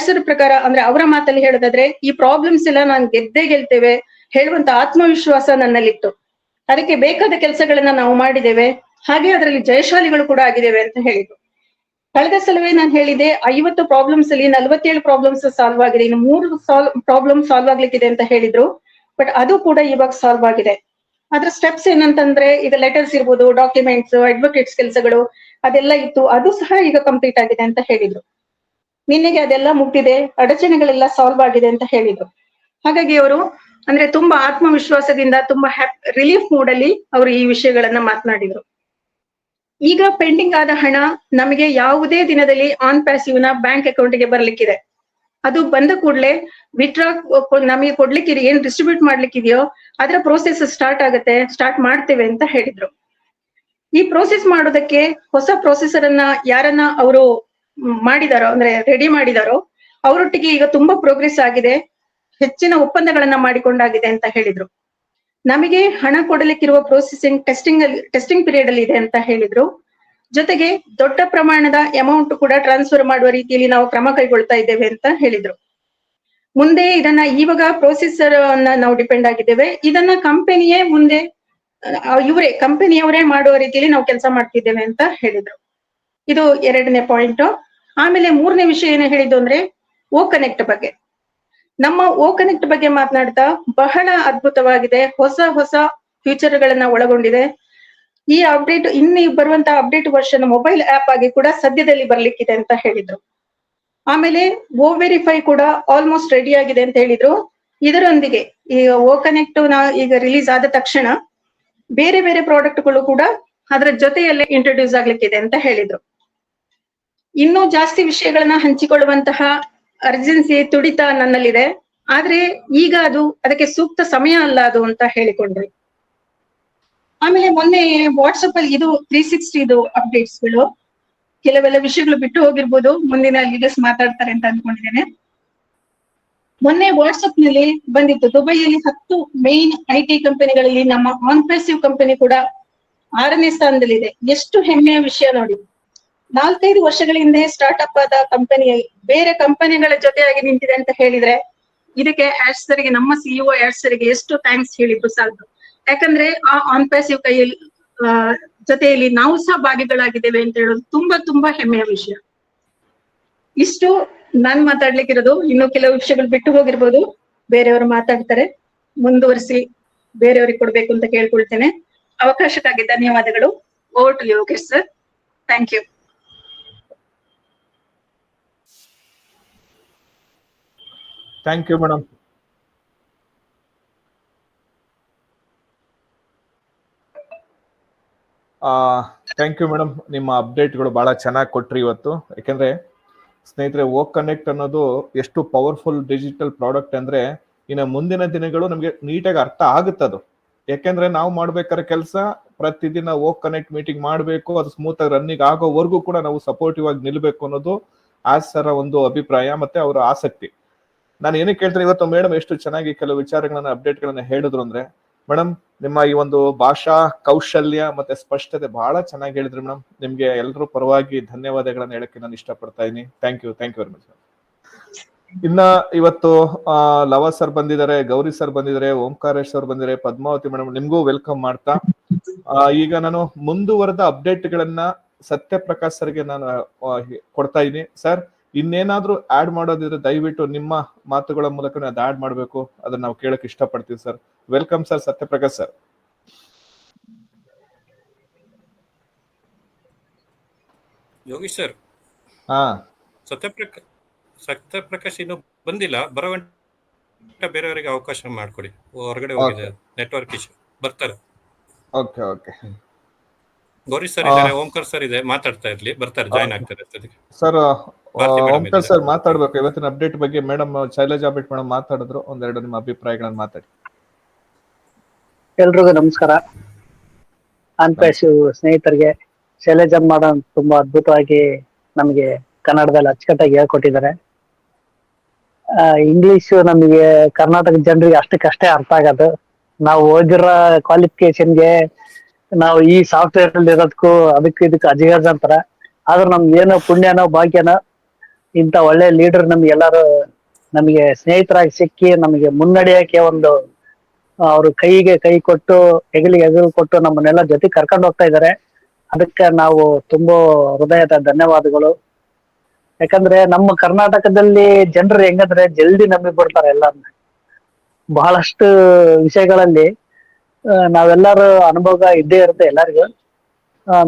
ಸರ್ ಪ್ರಕಾರ, ಅಂದ್ರೆ ಅವರ ಮಾತಲ್ಲಿ ಹೇಳೋದಾದ್ರೆ, ಈ ಪ್ರಾಬ್ಲಮ್ಸ್ ಎಲ್ಲ ನಾನು ಗೆಲ್ತೇವೆ ಹೇಳುವಂತ ಆತ್ಮವಿಶ್ವಾಸ ನನ್ನಲ್ಲಿತ್ತು. ಅದಕ್ಕೆ ಬೇಕಾದ ಕೆಲಸಗಳನ್ನ ನಾವು ಮಾಡಿದ್ದೇವೆ, ಹಾಗೆ ಅದರಲ್ಲಿ ಜಯಶಾಲಿಗಳು ಕೂಡ ಆಗಿದ್ದೇವೆ ಅಂತ ಹೇಳಿದ್ರು. ಕಳೆದ ಸಲವೇ ನಾನು ಹೇಳಿದೆ, 50 ಪ್ರಾಬ್ಲಮ್ಸ್ ಅಲ್ಲಿ 47 ಪ್ರಾಬ್ಲಮ್ಸ್ ಸಾಲ್ವ್ ಆಗಿದೆ, ಇನ್ನು 3 ಪ್ರಾಬ್ಲಮ್ ಸಾಲ್ವ್ ಆಗ್ಲಿಕ್ಕಿದೆ ಅಂತ ಹೇಳಿದ್ರು. ಬಟ್ ಅದು ಕೂಡ ಇವಾಗ ಸಾಲ್ವ್ ಆಗಿದೆ. ಅದ್ರ ಸ್ಟೆಪ್ಸ್ ಏನಂತಂದ್ರೆ, ಈಗ ಲೆಟರ್ಸ್ ಇರ್ಬೋದು, ಡಾಕ್ಯುಮೆಂಟ್ಸ್, ಅಡ್ವೊಕೇಟ್ಸ್ ಕೆಲಸಗಳು ಅದೆಲ್ಲ ಇತ್ತು, ಅದು ಸಹ ಈಗ ಕಂಪ್ಲೀಟ್ ಆಗಿದೆ ಅಂತ ಹೇಳಿದ್ರು. ನಿನ್ನೆಗೆ ಅದೆಲ್ಲ ಮುಗ್ದಿದೆ, ಅಡಚಣೆಗಳೆಲ್ಲ ಸಾಲ್ವ್ ಆಗಿದೆ ಅಂತ ಹೇಳಿದ್ರು. ಹಾಗಾಗಿ ಅವರು ಅಂದ್ರೆ ತುಂಬಾ ಆತ್ಮವಿಶ್ವಾಸದಿಂದ, ತುಂಬಾ ರಿಲೀಫ್ ಮೂಡ್ ಅಲ್ಲಿ ಅವರು ಈ ವಿಷಯಗಳನ್ನ ಮಾತನಾಡಿದ್ರು. ಈಗ ಪೆಂಡಿಂಗ್ ಆದ ಹಣ ನಮಗೆ ಯಾವುದೇ ದಿನದಲ್ಲಿ ಆನ್ ಪ್ಯಾಸಿವ್ ನ ಬ್ಯಾಂಕ್ ಅಕೌಂಟ್ಗೆ ಬರ್ಲಿಕ್ಕಿದೆ. ಅದು ಬಂದ ಕೂಡಲೇ ವಿತ್ಡ್ರಾ ನಮಗೆ ಕೊಡ್ಲಿಕ್ಕೆ ಏನ್ ಡಿಸ್ಟ್ರಿಬ್ಯೂಟ್ ಮಾಡ್ಲಿಕ್ಕಿದೆಯೋ ಅದರ ಪ್ರೋಸೆಸ್ ಸ್ಟಾರ್ಟ್ ಮಾಡ್ತೇವೆ ಅಂತ ಹೇಳಿದ್ರು. ಈ ಪ್ರೋಸೆಸ್ ಮಾಡೋದಕ್ಕೆ ಹೊಸ ಪ್ರೊಸೆಸರ್ ಅನ್ನ ಯಾರನ್ನ ಅವರು ಮಾಡಿದಾರೋ, ಅಂದ್ರೆ ರೆಡಿ ಮಾಡಿದಾರೋ, ಅವರೊಟ್ಟಿಗೆ ಈಗ ತುಂಬಾ ಪ್ರೋಗ್ರೆಸ್ ಆಗಿದೆ, ಹೆಚ್ಚಿನ ಒಪ್ಪಂದಗಳನ್ನ ಮಾಡಿಕೊಂಡಾಗಿದೆ ಅಂತ ಹೇಳಿದ್ರು. ನಮಗೆ ಹಣ ಕೊಡಲಿಕ್ಕಿರುವ ಪ್ರೊಸೆಸಿಂಗ್ ಟೆಸ್ಟಿಂಗ್ ಪೀರಿಯಡ್ ಅಲ್ಲಿ ಇದೆ ಅಂತ ಹೇಳಿದ್ರು. ಜೊತೆಗೆ ದೊಡ್ಡ ಪ್ರಮಾಣದ ಅಮೌಂಟ್ ಕೂಡ ಟ್ರಾನ್ಸ್ಫರ್ ಮಾಡುವ ರೀತಿಯಲ್ಲಿ ನಾವು ಕ್ರಮ ಕೈಗೊಳ್ತಾ ಇದ್ದೇವೆ ಅಂತ ಹೇಳಿದ್ರು. ಮುಂದೆ ಇದನ್ನ ಇವಾಗ ಪ್ರೊಸೆಸರ್ ಅನ್ನ ನಾವು ಡಿಪೆಂಡ್ ಆಗಿದ್ದೇವೆ, ಇದನ್ನ ಕಂಪನಿಯೇ ಮುಂದೆ ಕಂಪನಿಯವರೇ ಮಾಡುವ ರೀತಿಯಲ್ಲಿ ನಾವು ಕೆಲಸ ಮಾಡ್ತಿದ್ದೇವೆ ಅಂತ ಹೇಳಿದ್ರು. ಇದು ಎರಡನೇ ಪಾಯಿಂಟ್. ಆಮೇಲೆ ಮೂರನೇ ವಿಷಯ ಏನು ಹೇಳಿದ್ದು ಅಂದ್ರೆ, ಓ ಕನೆಕ್ಟ್ ಬಗ್ಗೆ. ನಮ್ಮ ಓ ಕನೆಕ್ಟ್ ಬಗ್ಗೆ ಮಾತನಾಡ್ತಾ ಬಹಳ ಅದ್ಭುತವಾಗಿದೆ, ಹೊಸ ಫ್ಯೂಚರ್ ಗಳನ್ನ ಒಳಗೊಂಡಿದೆ. ಈ ಅಪ್ಡೇಟ್ ಇನ್ನು ಬರುವಂತಹ ಅಪ್ಡೇಟ್ ವರ್ಷನ್ ಮೊಬೈಲ್ ಆಪ್ ಆಗಿ ಕೂಡ ಸದ್ಯದಲ್ಲಿ ಬರ್ಲಿಕ್ಕಿದೆ ಅಂತ ಹೇಳಿದ್ರು. ಆಮೇಲೆ ಓ ವೆರಿಫೈ ಕೂಡ ಆಲ್ಮೋಸ್ಟ್ ರೆಡಿ ಆಗಿದೆ ಅಂತ ಹೇಳಿದ್ರು. ಇದರೊಂದಿಗೆ ಈ ಓ ಕನೆಕ್ಟ್ ಈಗ ರಿಲೀಸ್ ಆದ ತಕ್ಷಣ ಬೇರೆ ಬೇರೆ ಪ್ರಾಡಕ್ಟ್ಗಳು ಕೂಡ ಅದರ ಜೊತೆಯಲ್ಲೇ ಇಂಟ್ರೊಡ್ಯೂಸ್ ಆಗ್ಲಿಕ್ಕಿದೆ ಅಂತ ಹೇಳಿದ್ರು. ಇನ್ನೂ ಜಾಸ್ತಿ ವಿಷಯಗಳನ್ನ ಹಂಚಿಕೊಳ್ಳುವಂತಹ ಅರ್ಜೆನ್ಸಿ, ತುಡಿತ ನನ್ನಲ್ಲಿದೆ. ಆದ್ರೆ ಈಗ ಅದಕ್ಕೆ ಸೂಕ್ತ ಸಮಯ ಅಲ್ಲ ಅದು ಅಂತ ಹೇಳಿಕೊಂಡ್ರು. ಆಮೇಲೆ ಮೊನ್ನೆ ವಾಟ್ಸಪ್ ಅಲ್ಲಿ ಇದು 360 ಅಪ್ಡೇಟ್ಸ್ಗಳು, ಕೆಲವೆಲ್ಲ ವಿಷಯಗಳು ಬಿಟ್ಟು ಹೋಗಿರ್ಬೋದು, ಮುಂದಿನ ಲೀಡರ್ಸ್ ಮಾತಾಡ್ತಾರೆ ಅಂತ ಅನ್ಕೊಂಡಿದ್ದೇನೆ. ಮೊನ್ನೆ ವಾಟ್ಸಪ್ ನಲ್ಲಿ ಬಂದಿತ್ತು, ದುಬೈಯಲ್ಲಿ 10 ಮೇನ್ IT ಕಂಪನಿಗಳಲ್ಲಿ ನಮ್ಮ ಆನ್ಪ್ರೆಸಿವ್ ಕಂಪನಿ ಕೂಡ 6ನೇ ಸ್ಥಾನದಲ್ಲಿದೆ. ಎಷ್ಟು ಹೆಮ್ಮೆಯ ವಿಷಯ ನೋಡಿ. 4-5 ವರ್ಷಗಳ ಹಿಂದೆ ಸ್ಟಾರ್ಟ್ಅಪ್ ಆದ ಕಂಪನಿ ಬೇರೆ ಕಂಪನಿಗಳ ಜೊತೆಯಾಗಿ ನಿಂತಿದೆ ಅಂತ ಹೇಳಿದ್ರೆ, ಇದಕ್ಕೆ ಗೆ ನಮ್ಮ CEO ಗೆ ಎಷ್ಟು ಥ್ಯಾಂಕ್ಸ್ ಹೇಳಿದ್ರು ಸಾಲದು. ಯಾಕಂದ್ರೆ ಆ ಆನ್ಪ್ಯಾಸಿವ್ ಕೈಯಲ್ಲಿ ಜೊತೆಯಲ್ಲಿ ನಾವು ಸಹ ಭಾಗಿಗಳಾಗಿದ್ದೇವೆ ಅಂತ ಹೇಳೋದು ತುಂಬಾ ತುಂಬಾ ಹೆಮ್ಮೆಯ ವಿಷಯ. ಇಷ್ಟು ನಾನ್ ಮಾತಾಡ್ಲಿಕ್ಕಿರೋದು. ಇನ್ನು ಕೆಲವು ವಿಷಯಗಳು ಬಿಟ್ಟು ಹೋಗಿರ್ಬೋದು, ಬೇರೆಯವರು ಮಾತಾಡ್ತಾರೆ, ಮುಂದುವರಿಸಿ ಬೇರೆಯವ್ರಿಗೆ ಕೊಡ್ಬೇಕು ಅಂತ ಕೇಳ್ಕೊಳ್ತೇನೆ. ಅವಕಾಶಕ್ಕಾಗಿ ಧನ್ಯವಾದಗಳು. Over to Yogesh sir. Thank you. Thank you madam. Thank you madam. ನಿಮ್ಮ ಅಪ್ಡೇಟ್ಗಳು ಬಹಳ ಚೆನ್ನಾಗಿ ಕೊಟ್ರಿ ಇವತ್ತು. ಯಾಕೆಂದ್ರೆ ಸ್ನೇಹಿತರೆ, ಓ ಕನೆಕ್ಟ್ ಅನ್ನೋದು ಎಷ್ಟು ಪವರ್ಫುಲ್ ಡಿಜಿಟಲ್ ಪ್ರಾಡಕ್ಟ್ ಅಂದ್ರೆ ಇನ್ನು ಮುಂದಿನ ದಿನಗಳು ನಮ್ಗೆ ನೀಟಾಗಿ ಅರ್ಥ ಆಗುತ್ತದು. ಯಾಕೆಂದ್ರೆ ನಾವು ಮಾಡ್ಬೇಕಾದ್ರೆ ಕೆಲಸ ಪ್ರತಿದಿನ ಓ ಕನೆಕ್ಟ್ ಮೀಟಿಂಗ್ ಮಾಡಬೇಕು, ಅದು ಸ್ಮೂತ್ ಆಗಿ ರನ್ನಿಂಗ್ ಆಗೋವರೆಗೂ ಕೂಡ ನಾವು ಸಪೋರ್ಟಿವ್ ಆಗಿ ನಿಲ್ಬೇಕು ಅನ್ನೋದು ಸರ ಒಂದು ಅಭಿಪ್ರಾಯ ಮತ್ತೆ ಅವರ ಆಸಕ್ತಿ. ನಾನು ಏನಕ್ಕೆ ಕೇಳ್ತೀನಿ, ಇವತ್ತು ಮೇಡಮ್ ಎಷ್ಟು ಚೆನ್ನಾಗಿ ಕೆಲವು ವಿಚಾರಗಳನ್ನ ಅಪ್ಡೇಟ್ಗಳನ್ನ ಹೇಳಿದ್ರು ಅಂದ್ರೆ, ಮೇಡಮ್ ನಿಮ್ಮ ಈ ಒಂದು ಭಾಷಾ ಕೌಶಲ್ಯ ಮತ್ತೆ ಸ್ಪಷ್ಟತೆ ಬಹಳ ಚೆನ್ನಾಗಿ ಹೇಳಿದ್ರಿ ಮೇಡಮ್. ನಿಮ್ಗೆ ಎಲ್ಲರೂ ಪರವಾಗಿ ಧನ್ಯವಾದಗಳನ್ನ ಹೇಳಕ್ಕೆ ನಾನು ಇಷ್ಟಪಡ್ತಾ ಇದೀನಿ. Thank you very much. ಇನ್ನ ಇವತ್ತು ಲವ ಸರ್ ಬಂದಿದ್ದಾರೆ, ಗೌರಿ ಸರ್ ಬಂದಿದ್ದಾರೆ, ಓಂಕಾರೇಶ್ ಸರ್ ಬಂದಿದ್ದಾರೆ, ಪದ್ಮಾವತಿ ಮೇಡಮ್, ನಿಮ್ಗೂ ವೆಲ್ಕಮ್ ಮಾಡ್ತಾ ಈಗ ನಾನು ಮುಂದುವರೆದ ಅಪ್ಡೇಟ್ ಗಳನ್ನ ಸತ್ಯಪ್ರಕಾಶ್ ಸರ್ಗೆ ನಾನು ಕೊಡ್ತಾ ಇದೀನಿ. ಸರ್, ಇನ್ನೇನಾದ್ರೂ ಆಡ್ ಮಾಡೋದಿದ್ರೆ ದಯವಿಟ್ಟು ನಿಮ್ಮ ಮಾತುಗಳ ಮೂಲಕ ಅದು ಆಡ್ ಮಾಡ್ಬೇಕು, ಅದನ್ನ ನಾವು ಕೇಳಕ್ ಇಷ್ಟಪಡ್ತೀವಿ sir. Welcome sir, Satyaprakash sir. Yogish sir, ಹಾ ಸತ್ಯಪ್ರಕಾಶ್ ಇನ್ನು ಬಂದಿಲ್ಲ. ಬರೋ ಗಂಟೆ ಬೇರೆಯವರಿಗೆ ಅವಕಾಶ ಮಾಡಿಕೊಡಿ. ಹೊರಗಡೆ ಹೋಗಿದೆ, ನೆಟ್ವರ್ಕ್ ಇಶ್ಯೂ. ಬರ್ತಾರೆ. Okay okay. ಗೌರಿ ಸರ್ ಇದ್ದಾರೆ, ಓಂಕರ್ ಸರ್ ಇದೆ, ಮಾತಾಡ್ತಾ ಇರ್ಲಿ, ಬರ್ತಾರೆ, ಜಾಯ್ನ್ ಆಗ್ತಾರೆ. ಸರ್ ಭಾರತಿ ಮೇಡಮ್ ಓಂಕರ್ ಇದ್ದಾರೆ. ಸರ್ ಮಾತಾಡ್ಬೇಕು ಇವತ್ತಿನ ಅಪ್ಡೇಟ್ ಬಗ್ಗೆ. ಮೇಡಮ್ ಶೈಲಜಾ ಅಪ್ಡೇಟ್ ಮೇಡಮ್ ಮಾತಾಡಿದ್ರು, ಒಂದೆರಡು ನಿಮ್ಮ ಅಭಿಪ್ರಾಯಗಳನ್ನ ಮಾತಾಡಿ. ಎಲ್ರಿಗೂ ನಮಸ್ಕಾರ. ಆನ್ಪೇಶು ಸ್ನೇಹಿತರಿಗೆ ಶೈಲಜಾ ಮೇಡಮ್ ತುಂಬಾ ಅದ್ಭುತವಾಗಿ ನಮಗೆ ಕನ್ನಡದಲ್ಲಿ ಅಚ್ಚುಕಟ್ಟಾಗಿ ಹೇಳ್ಕೊಟ್ಟಿದ್ದಾರೆ. ಇಂಗ್ಲಿಷ್ ನಮಗೆ ಕರ್ನಾಟಕ ಜನರಿಗೆ ಅಷ್ಟಕ್ಕಷ್ಟೇ ಅರ್ಥ ಆಗೋದು. ನಾವು ಓದಿರೋ ಕ್ವಾಲಿಫಿಕೇಶನ್ಗೆ ನಾವು ಈ ಸಾಫ್ಟ್ವೇರ್ ಅಲ್ಲಿ ಇರೋದಕ್ಕೂ ಅದಕ್ಕೂ ಇದಕ್ಕೆ ಅಜಿಗಾಜ್ ಅಂತಾರ. ಆದ್ರೂ ನಮ್ಗೆ ಏನೋ ಪುಣ್ಯನೋ ಭಾಗ್ಯನೋ ಇಂಥ ಒಳ್ಳೆ ಲೀಡರ್ ನಮ್ಗೆಲ್ಲರೂ ನಮಗೆ ಸ್ನೇಹಿತರಾಗಿ ಸಿಕ್ಕಿ ನಮಗೆ ಮುನ್ನಡೆಯಕ್ಕೆ ಒಂದು ಅವರು ಕೈಗೆ ಕೈ ಕೊಟ್ಟು ಹೆಗಲಿಗೆ ಹೆಗಲು ಕೊಟ್ಟು ನಮ್ಮನ್ನೆಲ್ಲ ಜೊತೆ ಕರ್ಕೊಂಡು ಹೋಗ್ತಾ ಇದ್ದಾರೆ. ಅದಕ್ಕೆ ನಾವು ತುಂಬಾ ಹೃದಯದ ಧನ್ಯವಾದಗಳು. ಯಾಕಂದ್ರೆ ನಮ್ಮ ಕರ್ನಾಟಕದಲ್ಲಿ ಜನರು ಹೆಂಗಂದ್ರೆ ಜಲ್ದಿ ನಂಬಿ ಬಿಡ್ತಾರೆ ಎಲ್ಲ. ಬಹಳಷ್ಟು ವಿಷಯಗಳಲ್ಲಿ ನಾವೆಲ್ಲರೂ ಅನುಭವ ಇದ್ದೇ ಇರುತ್ತೆ ಎಲ್ಲರಿಗೂ.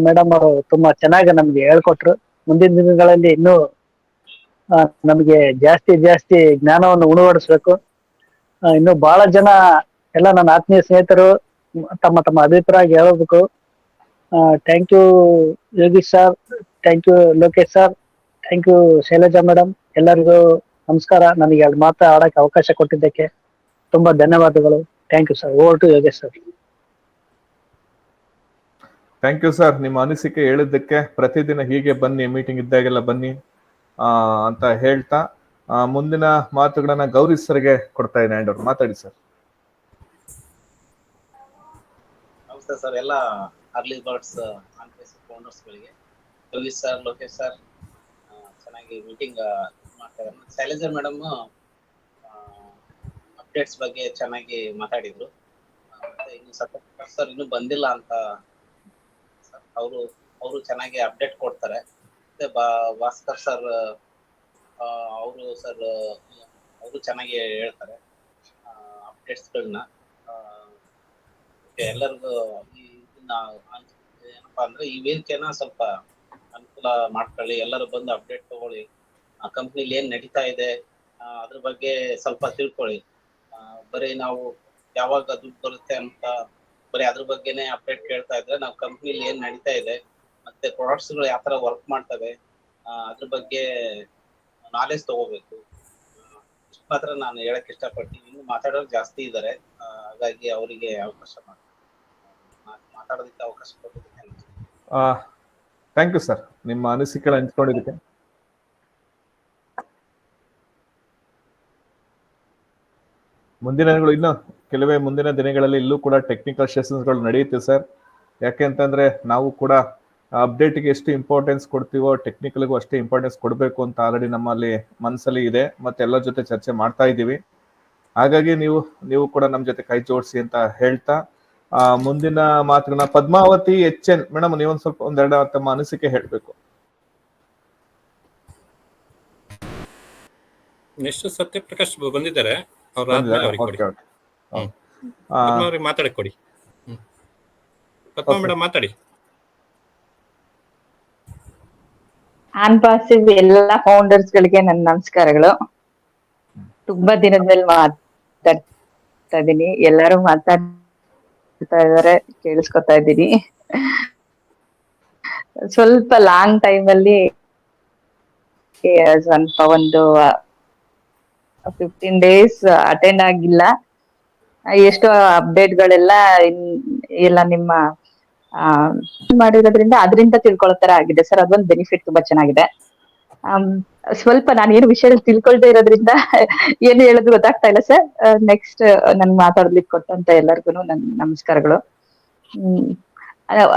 ಮೇಡಮ್ ಅವರು ತುಂಬಾ ಚೆನ್ನಾಗಿ ನಮ್ಗೆ ಹೇಳ್ಕೊಟ್ರು. ಮುಂದಿನ ದಿನಗಳಲ್ಲಿ ಇನ್ನೂ ನಮಗೆ ಜಾಸ್ತಿ ಜ್ಞಾನವನ್ನು ಉಣಬಡಿಸ್ಬೇಕು. ಇನ್ನು ಬಹಳ ಜನ ಎಲ್ಲ ನನ್ನ ಆತ್ಮೀಯ ಸ್ನೇಹಿತರು ತಮ್ಮ ಅಭಿಪ್ರಾಯ ಹೇಳಬೇಕು. Thank you Yogish sir, thank you Lokesh sir, thank you Shailaja madam. ಎಲ್ಲರಿಗೂ ನಮಸ್ಕಾರ. ನನಗೆ 2 ಮಾತು ಆಡಕ್ಕೆ ಅವಕಾಶ ಕೊಟ್ಟಿದ್ದಕ್ಕೆ ತುಂಬಾ ಧನ್ಯವಾದಗಳು. Thank you sir. Over to Yogesh sir. Thank you sir, ನಿಮ್ಮ ಅನಿಸಿಕೆ ಹೇಳಿದ್ದಕ್ಕೆ. ಪ್ರತಿದಿನ ಹೀಗೆ ಬನ್ನಿ, ಮೀಟಿಂಗ್ ಇದ್ದಾಗೆಲ್ಲ ಬನ್ನಿ ಅಂತ ಹೇಳ್ತಾ ಮುಂದಿನ ಮಾತುಗಳನ್ನ ಗೌರಿ ಸರ್ಗೆ ಕೊಡ್ತಾ ಇದ್ದೀನಿ. ಹ್ಯಾಂಡ್ ಓವರ್ ಮಾತಾಡಿ ಸರ್. ನಮಸ್ತೆ ಸರ್, ಎಲ್ಲ ಅರ್ಲಿ ಬರ್ಡ್ಸ್ ಫೌಂಡರ್ಸ್ಗಳಿಗೆ ಯೋಗೀಶ್ ಸರ್, ಲೋಕೇಶ್ ಸರ್ ಚೆನ್ನಾಗಿ ಮೀಟಿಂಗ್ ಮಾಡ್ತಾರೆ. ಶೈಲಜಾ ಮೇಡಮ್ ಅಪ್ಡೇಟ್ಸ್ ಬಗ್ಗೆ ಚೆನ್ನಾಗಿ ಮಾತಾಡಿದ್ರು. ಮತ್ತೆ ಇನ್ನು ಸತ್ಯಪ್ರಕಾಶ್ ಸರ್ ಇನ್ನೂ ಬಂದಿಲ್ಲ ಅಂತ ಅವರು ಚೆನ್ನಾಗಿ ಅಪ್ಡೇಟ್ ಕೊಡ್ತಾರೆ. ಮತ್ತೆ ಭಾಸ್ಕರ್ ಸರ್ ಅವರು ಚೆನ್ನಾಗಿ ಹೇಳ್ತಾರೆ ಅಪ್ಡೇಟ್ಸ್ಗಳನ್ನ. ಎಲ್ಲರಿಗೂ ಏನಪ್ಪಾ ಅಂದ್ರೆ ಈ ವೇದಿಕೆನ ಸ್ವಲ್ಪ ಅನುಕೂಲ ಮಾಡ್ಕೊಳ್ಳಿ, ಎಲ್ಲರೂ ಬಂದು ಅಪ್ಡೇಟ್ ತಗೊಳ್ಳಿ. ಕಂಪ್ನಿಲಿ ಏನ್ ನಡೀತಾ ಇದೆ ಅದ್ರ ಬಗ್ಗೆ ಸ್ವಲ್ಪ ತಿಳ್ಕೊಳ್ಳಿ. ಬರೀ ನಾವು ಯಾವಾಗ ದುಡ್ಡು ಬರುತ್ತೆ ಅಂತ ಬರೀ ಅದ್ರ ಬಗ್ಗೆನೆ ಅಪ್ಡೇಟ್ ಕೇಳ್ತಾ ಇದ್ರೆ ನಾವು ಕಂಪ್ನಿಲಿ ಏನ್ ನಡೀತಾ ಇದೆ ಮತ್ತೆ ಪ್ರಾಡಕ್ಟ್ಸ್ ಗಳು ಯಾವ ತರ ವರ್ಕ್ ಮಾಡ್ತವೆ ಅದ್ರ ಬಗ್ಗೆ ನಾಲೆಜ್ ತಗೋಬೇಕು. ಇಷ್ಟು ಮಾತ್ರ ನಾನು ಹೇಳಕ್ ಇಷ್ಟಪಡ್ತೀನಿ. ಇನ್ನು ಮಾತಾಡೋರು ಜಾಸ್ತಿ ಇದ್ದಾರೆ, ಹಾಗಾಗಿ ಅವರಿಗೆ ಅವಕಾಶ ಮಾತಾಡೋದಕ್ಕೆ ಅವಕಾಶ ಕೊಟ್ಟಿದ್ದಕ್ಕೆ ಥ್ಯಾಂಕ್ ಯು ಸರ್, ನಿಮ್ಮ ಅನಿಸಿಕೆಗಳ ಹಂಚ್ಕೊಂಡಿದ್ದಕ್ಕೆ. ಮುಂದಿನ ದಿನಗಳಲ್ಲಿ ಇಲ್ಲೂ ಕೂಡ ಟೆಕ್ನಿಕಲ್ ಸೆಷನ್ಸ್ಗಳು ನಡೆಯುತ್ತೆ ಸರ್. ಯಾಕೆಂತಂದ್ರೆ ನಾವು ಕೂಡ ಅಪ್ಡೇಟ್ಗೆ ಎಷ್ಟು ಇಂಪಾರ್ಟೆನ್ಸ್ ಕೊಡ್ತೀವೋ ಟೆಕ್ನಿಕಲ್ಗೂ ಅಷ್ಟೇ ಇಂಪಾರ್ಟೆನ್ಸ್ ಕೊಡಬೇಕು ಅಂತ ಆಲ್ರೆಡಿ ನಮ್ಮಲ್ಲಿ ಮನಸ್ಸಲ್ಲಿ ಇದೆ, ಮತ್ತೆ ಎಲ್ಲರ ಜೊತೆ ಚರ್ಚೆ ಮಾಡ್ತಾ ಇದ್ದೀವಿ. ಹಾಗಾಗಿ ನೀವು ಕೂಡ ನಮ್ಮ ಜೊತೆ ಕೈ ಜೋಡಿಸಿ ಅಂತ ಹೇಳ್ತಾ ಮುಂದಿನ ಮಾತುಗಳನ್ನ ಪದ್ಮಾವತಿ HN ಮೇಡಮ್ ನೀವೊಂದು ಸ್ವಲ್ಪ ಒಂದೆರಡು ತಮ್ಮ ಅನಿಸಿಕೆ ಹೇಳ್ಬೇಕು. ನೆಕ್ಸ್ಟ್ ಸತ್ಯಪ್ರಕಾಶ್ ಬಂದಿದ್ದಾರೆ, ಮಾತಾಡಕ್ ಕೊಡಿ. ಪದ್ಮಾ ಮೇಡಮ್ ಮಾತಾಡಿ. ಆನ್ಪಾಸಿವ್ ಎಲ್ಲ ಫೌಂಡರ್ಸ್ ಗಳಿಗೆ ನನ್ನ ನಮಸ್ಕಾರಗಳು. ತುಂಬಾ ದಿನದಲ್ಲಿ ಮಾತಾಡ್ತಾ ಇದ್ದೀನಿ, ಎಲ್ಲರೂ ಮಾತಾಡ್ತಾ ಇದಾರೆ, ಕೇಳಿಸ್ಕೊತಾ ಇದ್ದೀನಿ. ಸ್ವಲ್ಪ ಲಾಂಗ್ ಟೈಮ್ ಅಲ್ಲಿ ಸ್ವಲ್ಪ ಒಂದು 15 days ಅಟೆಂಡ್ ಆಗಿಲ್ಲ. ಎಷ್ಟೋ ಅಪ್ಡೇಟ್ ಗಳೆಲ್ಲ ಎಲ್ಲ ನಿಮ್ಮ ಮಾಡಿರೋದ್ರಿಂದ ಅದರಿಂದ ತಿಳ್ಕೊಳ್ಳೋ ತರ ಆಗಿದೆ ಸರ್. ಅದೊಂದು ಬೆನಿಫಿಟ್ ತುಂಬಾ ಚೆನ್ನಾಗಿದೆ. ಸ್ವಲ್ಪ ನಾನು ಏನು ವಿಷಯದಲ್ಲಿ ತಿಳ್ಕೊಳ್ತಾ ಇರೋದ್ರಿಂದ ಏನು ಹೇಳೋದು ಗೊತ್ತಾಗ್ತಾ ಇಲ್ಲ ಸರ್. ನೆಕ್ಸ್ಟ್ ನನ್ ಮಾತಾಡ್ಲಿಕ್ಕೆ ಕೊಟ್ಟಂತ ಎಲ್ಲರಿಗೂ ನನ್ ನಮಸ್ಕಾರಗಳು.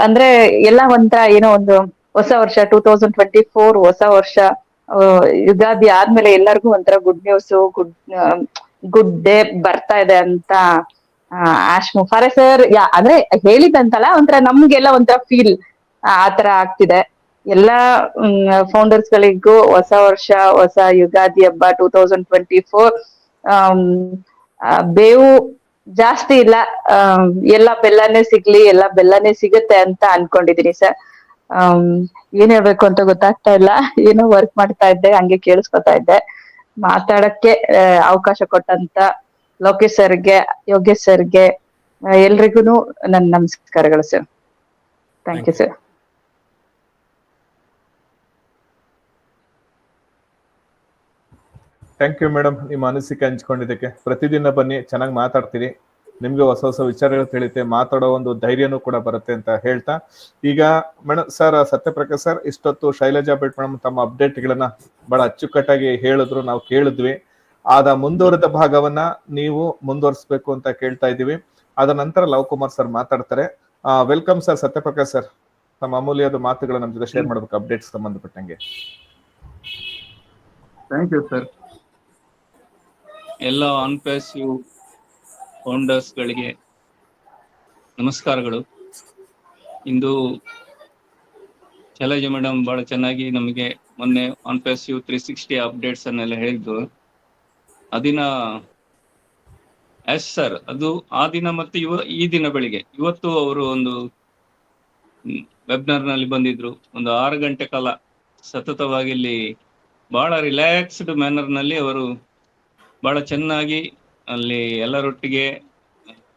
ಅಂದ್ರೆ ಎಲ್ಲ ಒಂಥರ ಏನೋ ಒಂದು ಹೊಸ ವರ್ಷ 2024 ಹೊಸ ವರ್ಷ, ಯುಗಾದಿ ಆದ್ಮೇಲೆ ಎಲ್ಲರಿಗೂ ಒಂಥರ ಗುಡ್ ನ್ಯೂಸ್, ಗುಡ್ ಡೇ ಬರ್ತಾ ಇದೆ ಅಂತ ಆಶ್ ಮುಫಾರೆ ಸರ್ ಅಂದ್ರೆ ಹೇಳಿದಂತಲ್ಲ, ಒಂಥರ ನಮ್ಗೆಲ್ಲ ಒಂಥರ ಫೀಲ್ ಆತರ ಆಗ್ತಿದೆ. ಎಲ್ಲಾ ಫೌಂಡರ್ಸ್ ಗಳಿಗೂ ಹೊಸ ವರ್ಷ, ಹೊಸ ಯುಗಾದಿ ಹಬ್ಬ 2024 ಬೇವು ಜಾಸ್ತಿ ಇಲ್ಲ, ಎಲ್ಲ ಬೆಲ್ಲನೇ ಸಿಗ್ಲಿ, ಎಲ್ಲ ಬೆಲ್ಲನೇ ಸಿಗುತ್ತೆ ಅಂತ ಅನ್ಕೊಂಡಿದೀನಿ ಸರ್. ಏನ್ ಹೇಳ್ಬೇಕು ಅಂತ ಗೊತ್ತಾಗ್ತಾ ಇಲ್ಲ. ಏನೋ ವರ್ಕ್ ಮಾಡ್ತಾ ಇದ್ದೆ, ಹಂಗೆ ಕೇಳಿಸ್ಕೊತಾ ಇದ್ದೆ. ಮಾತಾಡಕ್ಕೆ ಅವಕಾಶ ಕೊಟ್ಟಂತ ಲೋಕೇಶ್ ಸರ್ಗೆ, ಯೋಗೇಶ್ ಸರ್ಗೆ, ಎಲ್ರಿಗೂ ನನ್ನ ನಮಸ್ಕಾರಗಳು sir. Thank you sir. Thank you madam, ನಿಮ್ಮ ಅನಿಸಿಕೆ ಹಂಚ್ಕೊಂಡಿದ್ದಕ್ಕೆ. ಪ್ರತಿದಿನ ಬನ್ನಿ, ಚೆನ್ನಾಗಿ ಮಾತಾಡ್ತೀರಿ, ನಿಮ್ಗೆ ಹೊಸ ಹೊಸ ವಿಚಾರಗಳು ತಿಳಿಯುತ್ತೆ, ಮಾತಾಡೋ ಒಂದು ಧೈರ್ಯನೂ ಕೂಡ ಬರುತ್ತೆ ಅಂತ ಹೇಳ್ತಾ, ಈಗ ಮೇಡಮ್ ಸರ್, ಸತ್ಯಪ್ರಕಾಶ್ ಸರ್ ಇಷ್ಟೊತ್ತು ಶೈಲಜಾ ಭಟ್ ಮೇಡಮ್ ತಮ್ಮ ಅಪ್ಡೇಟ್ಗಳನ್ನ ಬಹಳ ಅಚ್ಚುಕಟ್ಟಾಗಿ ಹೇಳಿದ್ರು, ನಾವು ಕೇಳಿದ್ವಿ. ಆದ ಮುಂದುವರೆದ ಭಾಗವನ್ನ ನೀವು ಮುಂದುವರಿಸಬೇಕು ಅಂತ ಕೇಳ್ತಾ ಇದ್ದೀವಿ. ಅದ ನಂತರ ಲವ್ ಕುಮಾರ್ ಸರ್ ಮಾತಾಡ್ತಾರೆ. ವೆಲ್ಕಮ್ ಸರ್, ಸತ್ಯಪ್ರಕಾಶ್ ಸರ್, ತಮ್ಮ ಅಮೂಲ್ಯದ ಮಾತುಗಳು ನಮ್ಮ ಜೊತೆ ಶೇರ್ ಮಾಡ್ಬೇಕು ಅಪ್ಡೇಟ್ಸ್ ಸಂಬಂಧಪಟ್ಟಂಗೆ. Thank you sir. ಎಲ್ಲ ಅನ್ಪ್ಯಾಸಿವ್ ಫೌಂಡರ್ಸ್ ಗಳಿಗೆ ನಮಸ್ಕಾರಗಳು. ಇಂದು ಶೈಲಜಾ ಮೇಡಮ್ ಬಹಳ ಚೆನ್ನಾಗಿ ನಮಗೆ ಮೊನ್ನೆ ಅನ್ಪ್ಯಾಸಿವ್ 360 ಅಪ್ಡೇಟ್ಸ್ ಅನ್ನೆಲ್ಲ ಹೇಳಿದ್ರು. ಅದಿನ ಸರ್, ಅದು ಆ ದಿನ ಮತ್ತೆ ಈ ದಿನ ಬೆಳಿಗ್ಗೆ ಇವತ್ತು ಅವರು ಒಂದು ವೆಬಿನಾರ್ ನಲ್ಲಿ ಬಂದಿದ್ರು. ಒಂದು 6 ಗಂಟೆ ಕಾಲ ಸತತವಾಗಿ ಇಲ್ಲಿ ಬಹಳ ರಿಲ್ಯಾಕ್ಸ್ಡ್ ಮ್ಯಾನರ್ ನಲ್ಲಿ ಅವರು ಬಹಳ ಚೆನ್ನಾಗಿ ಅಲ್ಲಿ ಎಲ್ಲರೊಟ್ಟಿಗೆ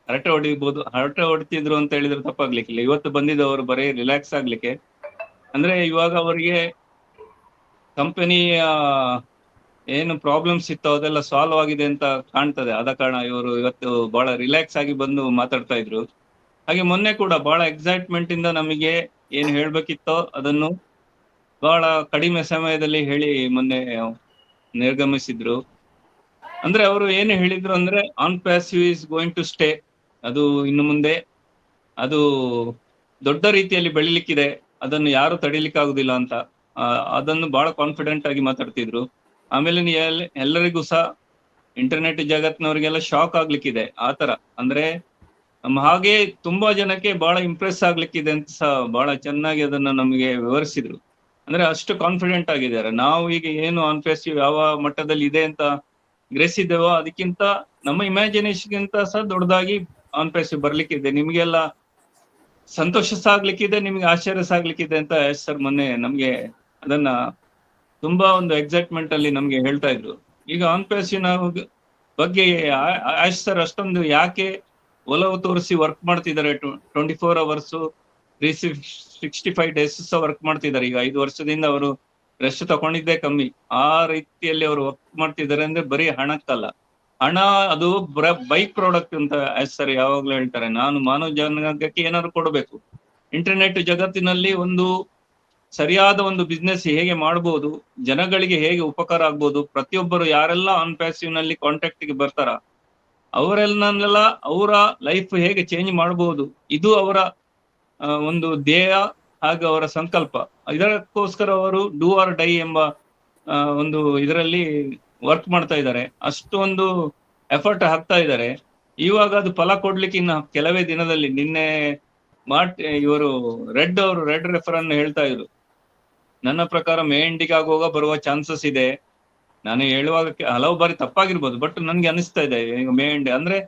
ಹರಟೆ ಹೊಡಿತಿದ್ರು ಅಂತ ಹೇಳಿದ್ರೆ ತಪ್ಪಾಗ್ಲಿಕ್ಕಿಲ್ಲ. ಇವತ್ತು ಬಂದಿದ್ದವರು ಬರೀ ರಿಲ್ಯಾಕ್ಸ್ ಆಗ್ಲಿಕ್ಕೆ, ಅಂದ್ರೆ ಇವಾಗ ಅವರಿಗೆ ಕಂಪನಿಯ ಏನು ಪ್ರಾಬ್ಲಮ್ಸ್ ಇತ್ತು ಅದೆಲ್ಲ ಸಾಲ್ವ್ ಆಗಿದೆ ಅಂತ ಕಾಣ್ತದೆ. ಆದ ಕಾರಣ ಇವರು ಇವತ್ತು ಬಹಳ ರಿಲ್ಯಾಕ್ಸ್ ಆಗಿ ಬಂದು ಮಾತಾಡ್ತಾ ಇದ್ರು. ಹಾಗೆ ಮೊನ್ನೆ ಕೂಡ ಬಹಳ ಎಕ್ಸೈಟ್ಮೆಂಟ್ ಇಂದ ನಮಗೆ ಏನು ಹೇಳ್ಬೇಕಿತ್ತೋ ಅದನ್ನು ಬಹಳ ಕಡಿಮೆ ಸಮಯದಲ್ಲಿ ಹೇಳಿ ಮೊನ್ನೆ ನಿರ್ಗಮಿಸಿದ್ರು. ಅಂದ್ರೆ ಅವರು ಏನು ಹೇಳಿದ್ರು ಅಂದ್ರೆ, Anpassive is going to stay, ಅದು ಇನ್ನು ಮುಂದೆ ಅದು ದೊಡ್ಡ ರೀತಿಯಲ್ಲಿ ಬೆಳಿಲಿಕ್ಕಿದೆ, ಅದನ್ನು ಯಾರು ತಡಿಲಿಕ್ಕಾಗುದಿಲ್ಲ ಅಂತ ಅದನ್ನು ಬಹಳ ಕಾನ್ಫಿಡೆಂಟ್ ಆಗಿ ಮಾತಾಡ್ತಿದ್ರು. ಆಮೇಲೆ ಎಲ್ಲರಿಗೂ ಸಹ ಇಂಟರ್ನೆಟ್ ಜಗತ್ತಿನವರಿಗೆಲ್ಲ ಶಾಕ್ ಆಗ್ಲಿಕ್ಕಿದೆ ಆತರ. ಅಂದ್ರೆ ಹಾಗೆ ತುಂಬಾ ಜನಕ್ಕೆ ಬಹಳ ಇಂಪ್ರೆಸ್ ಆಗ್ಲಿಕ್ಕಿದೆ ಅಂತ ಸಹ ಬಹಳ ಚೆನ್ನಾಗಿ ಅದನ್ನ ನಮಗೆ ವಿವರಿಸಿದ್ರು. ಅಂದ್ರೆ ಅಷ್ಟು ಕಾನ್ಫಿಡೆಂಟ್ ಆಗಿದ್ದಾರೆ. ನಾವು ಈಗ ಏನು ಅನ್ಪ್ಯಾಸಿವ್ ಯಾವ ಮಟ್ಟದಲ್ಲಿ ಇದೆ ಅಂತ ಗ್ರಹಿಸಿದ್ದೇವೋ ಅದಕ್ಕಿಂತ ನಮ್ಮ ಇಮ್ಯಾಜಿನೇಷನ್ಗಿಂತ ಸಹ ದೊಡ್ಡದಾಗಿ ಅನ್ಪ್ಯಾಸಿವ್ ಬರ್ಲಿಕ್ಕಿದೆ. ನಿಮ್ಗೆಲ್ಲ ಸಂತೋಷ ಸಾಗ್ಲಿಕ್ಕಿದೆ, ನಿಮ್ಗೆ ಆಶ್ಚರ್ಯ ಸಾಗ್ಲಿಕ್ಕಿದೆ ಅಂತ ಸರ್ ಮೊನ್ನೆ ನಮ್ಗೆ ಅದನ್ನ ತುಂಬಾ ಒಂದು ಎಕ್ಸೈಟ್ಮೆಂಟ್ ಅಲ್ಲಿ ನಮ್ಗೆ ಹೇಳ್ತಾ ಇದ್ರು. ಈಗ ಅನ್ಪ್ಯಾಸಿವ್ ಬಗ್ಗೆ ಸರ್ ಅಷ್ಟೊಂದು ಯಾಕೆ ಒಲವು ತೋರಿಸಿ ವರ್ಕ್ ಮಾಡ್ತಿದ್ದಾರೆ? 24 hours 365 days ವರ್ಕ್ ಮಾಡ್ತಿದ್ದಾರೆ. ಈಗ 5 ವರ್ಷದಿಂದ ಅವರು ರೆಸ್ಟ್ ತಗೊಂಡಿದ್ದೇ ಕಮ್ಮಿ. ಆ ರೀತಿಯಲ್ಲಿ ಅವರು ವರ್ಕ್ ಮಾಡ್ತಿದ್ದಾರೆ ಅಂದ್ರೆ ಬರೀ ಹಣಕ್ಕಲ್ಲ. ಹಣ ಅದು ಬೈ ಪ್ರಾಡಕ್ಟ್ ಅಂತ ಸರ್ ಯಾವಾಗ್ಲೂ ಹೇಳ್ತಾರೆ. ನಾನು ಮಾನವ ಜನಾಂಗಕ್ಕೆ ಏನಾದ್ರು ಕೊಡಬೇಕು. ಇಂಟರ್ನೆಟ್ ಜಗತ್ತಿನಲ್ಲಿ ಒಂದು ಸರಿಯಾದ ಒಂದು ಬಿಸ್ನೆಸ್ ಹೇಗೆ ಮಾಡಬಹುದು, ಜನಗಳಿಗೆ ಹೇಗೆ ಉಪಕಾರ ಆಗ್ಬೋದು, ಪ್ರತಿಯೊಬ್ಬರು ಯಾರೆಲ್ಲ ಅನ್ಪ್ಯಾಸಿವ್ ನಲ್ಲಿ ಕಾಂಟ್ಯಾಕ್ಟ್ ಗೆ ಬರ್ತಾರ ಅವರೆಲ್ಲ ಅವರ ಲೈಫ್ ಹೇಗೆ ಚೇಂಜ್ ಮಾಡಬಹುದು, ಇದು ಅವರ ಒಂದು ಧ್ಯೇಯ ಹಾಗೂ ಅವರ ಸಂಕಲ್ಪ. ಇದಕ್ಕೋಸ್ಕರ ಅವರು ಡೂ ಆರ್ ಡೈ ಎಂಬ ಒಂದು ಇದರಲ್ಲಿ ವರ್ಕ್ ಮಾಡ್ತಾ ಇದ್ದಾರೆ. ಅಷ್ಟು ಒಂದು ಎಫರ್ಟ್ ಹಾಕ್ತಾ ಇದ್ದಾರೆ. ಇವಾಗ ಅದು ಫಲ ಕೊಡ್ಲಿಕ್ಕೆ ಇನ್ನು ಕೆಲವೇ ದಿನದಲ್ಲಿ. ನಿನ್ನೆ ಇವರು ರೆಡ್ ರೆಫರ್ ಅನ್ನು ಹೇಳ್ತಾ ಇದ್ರು. ನನ್ನ ಪ್ರಕಾರ ಮೇ ಎಂಡಿಗೆ ಆಗುವಾಗ ಬರುವ ಚಾನ್ಸಸ್ ಇದೆ. ನಾನು ಹೇಳುವಾಗ ಹಲವು ಬಾರಿ ತಪ್ಪಾಗಿರ್ಬೋದು, ಬಟ್ ನನ್ಗೆ ಅನಿಸ್ತಾ ಇದೆ ಈಗ ಮೇ ಎಂಡ್ ಅಂದ್ರೆ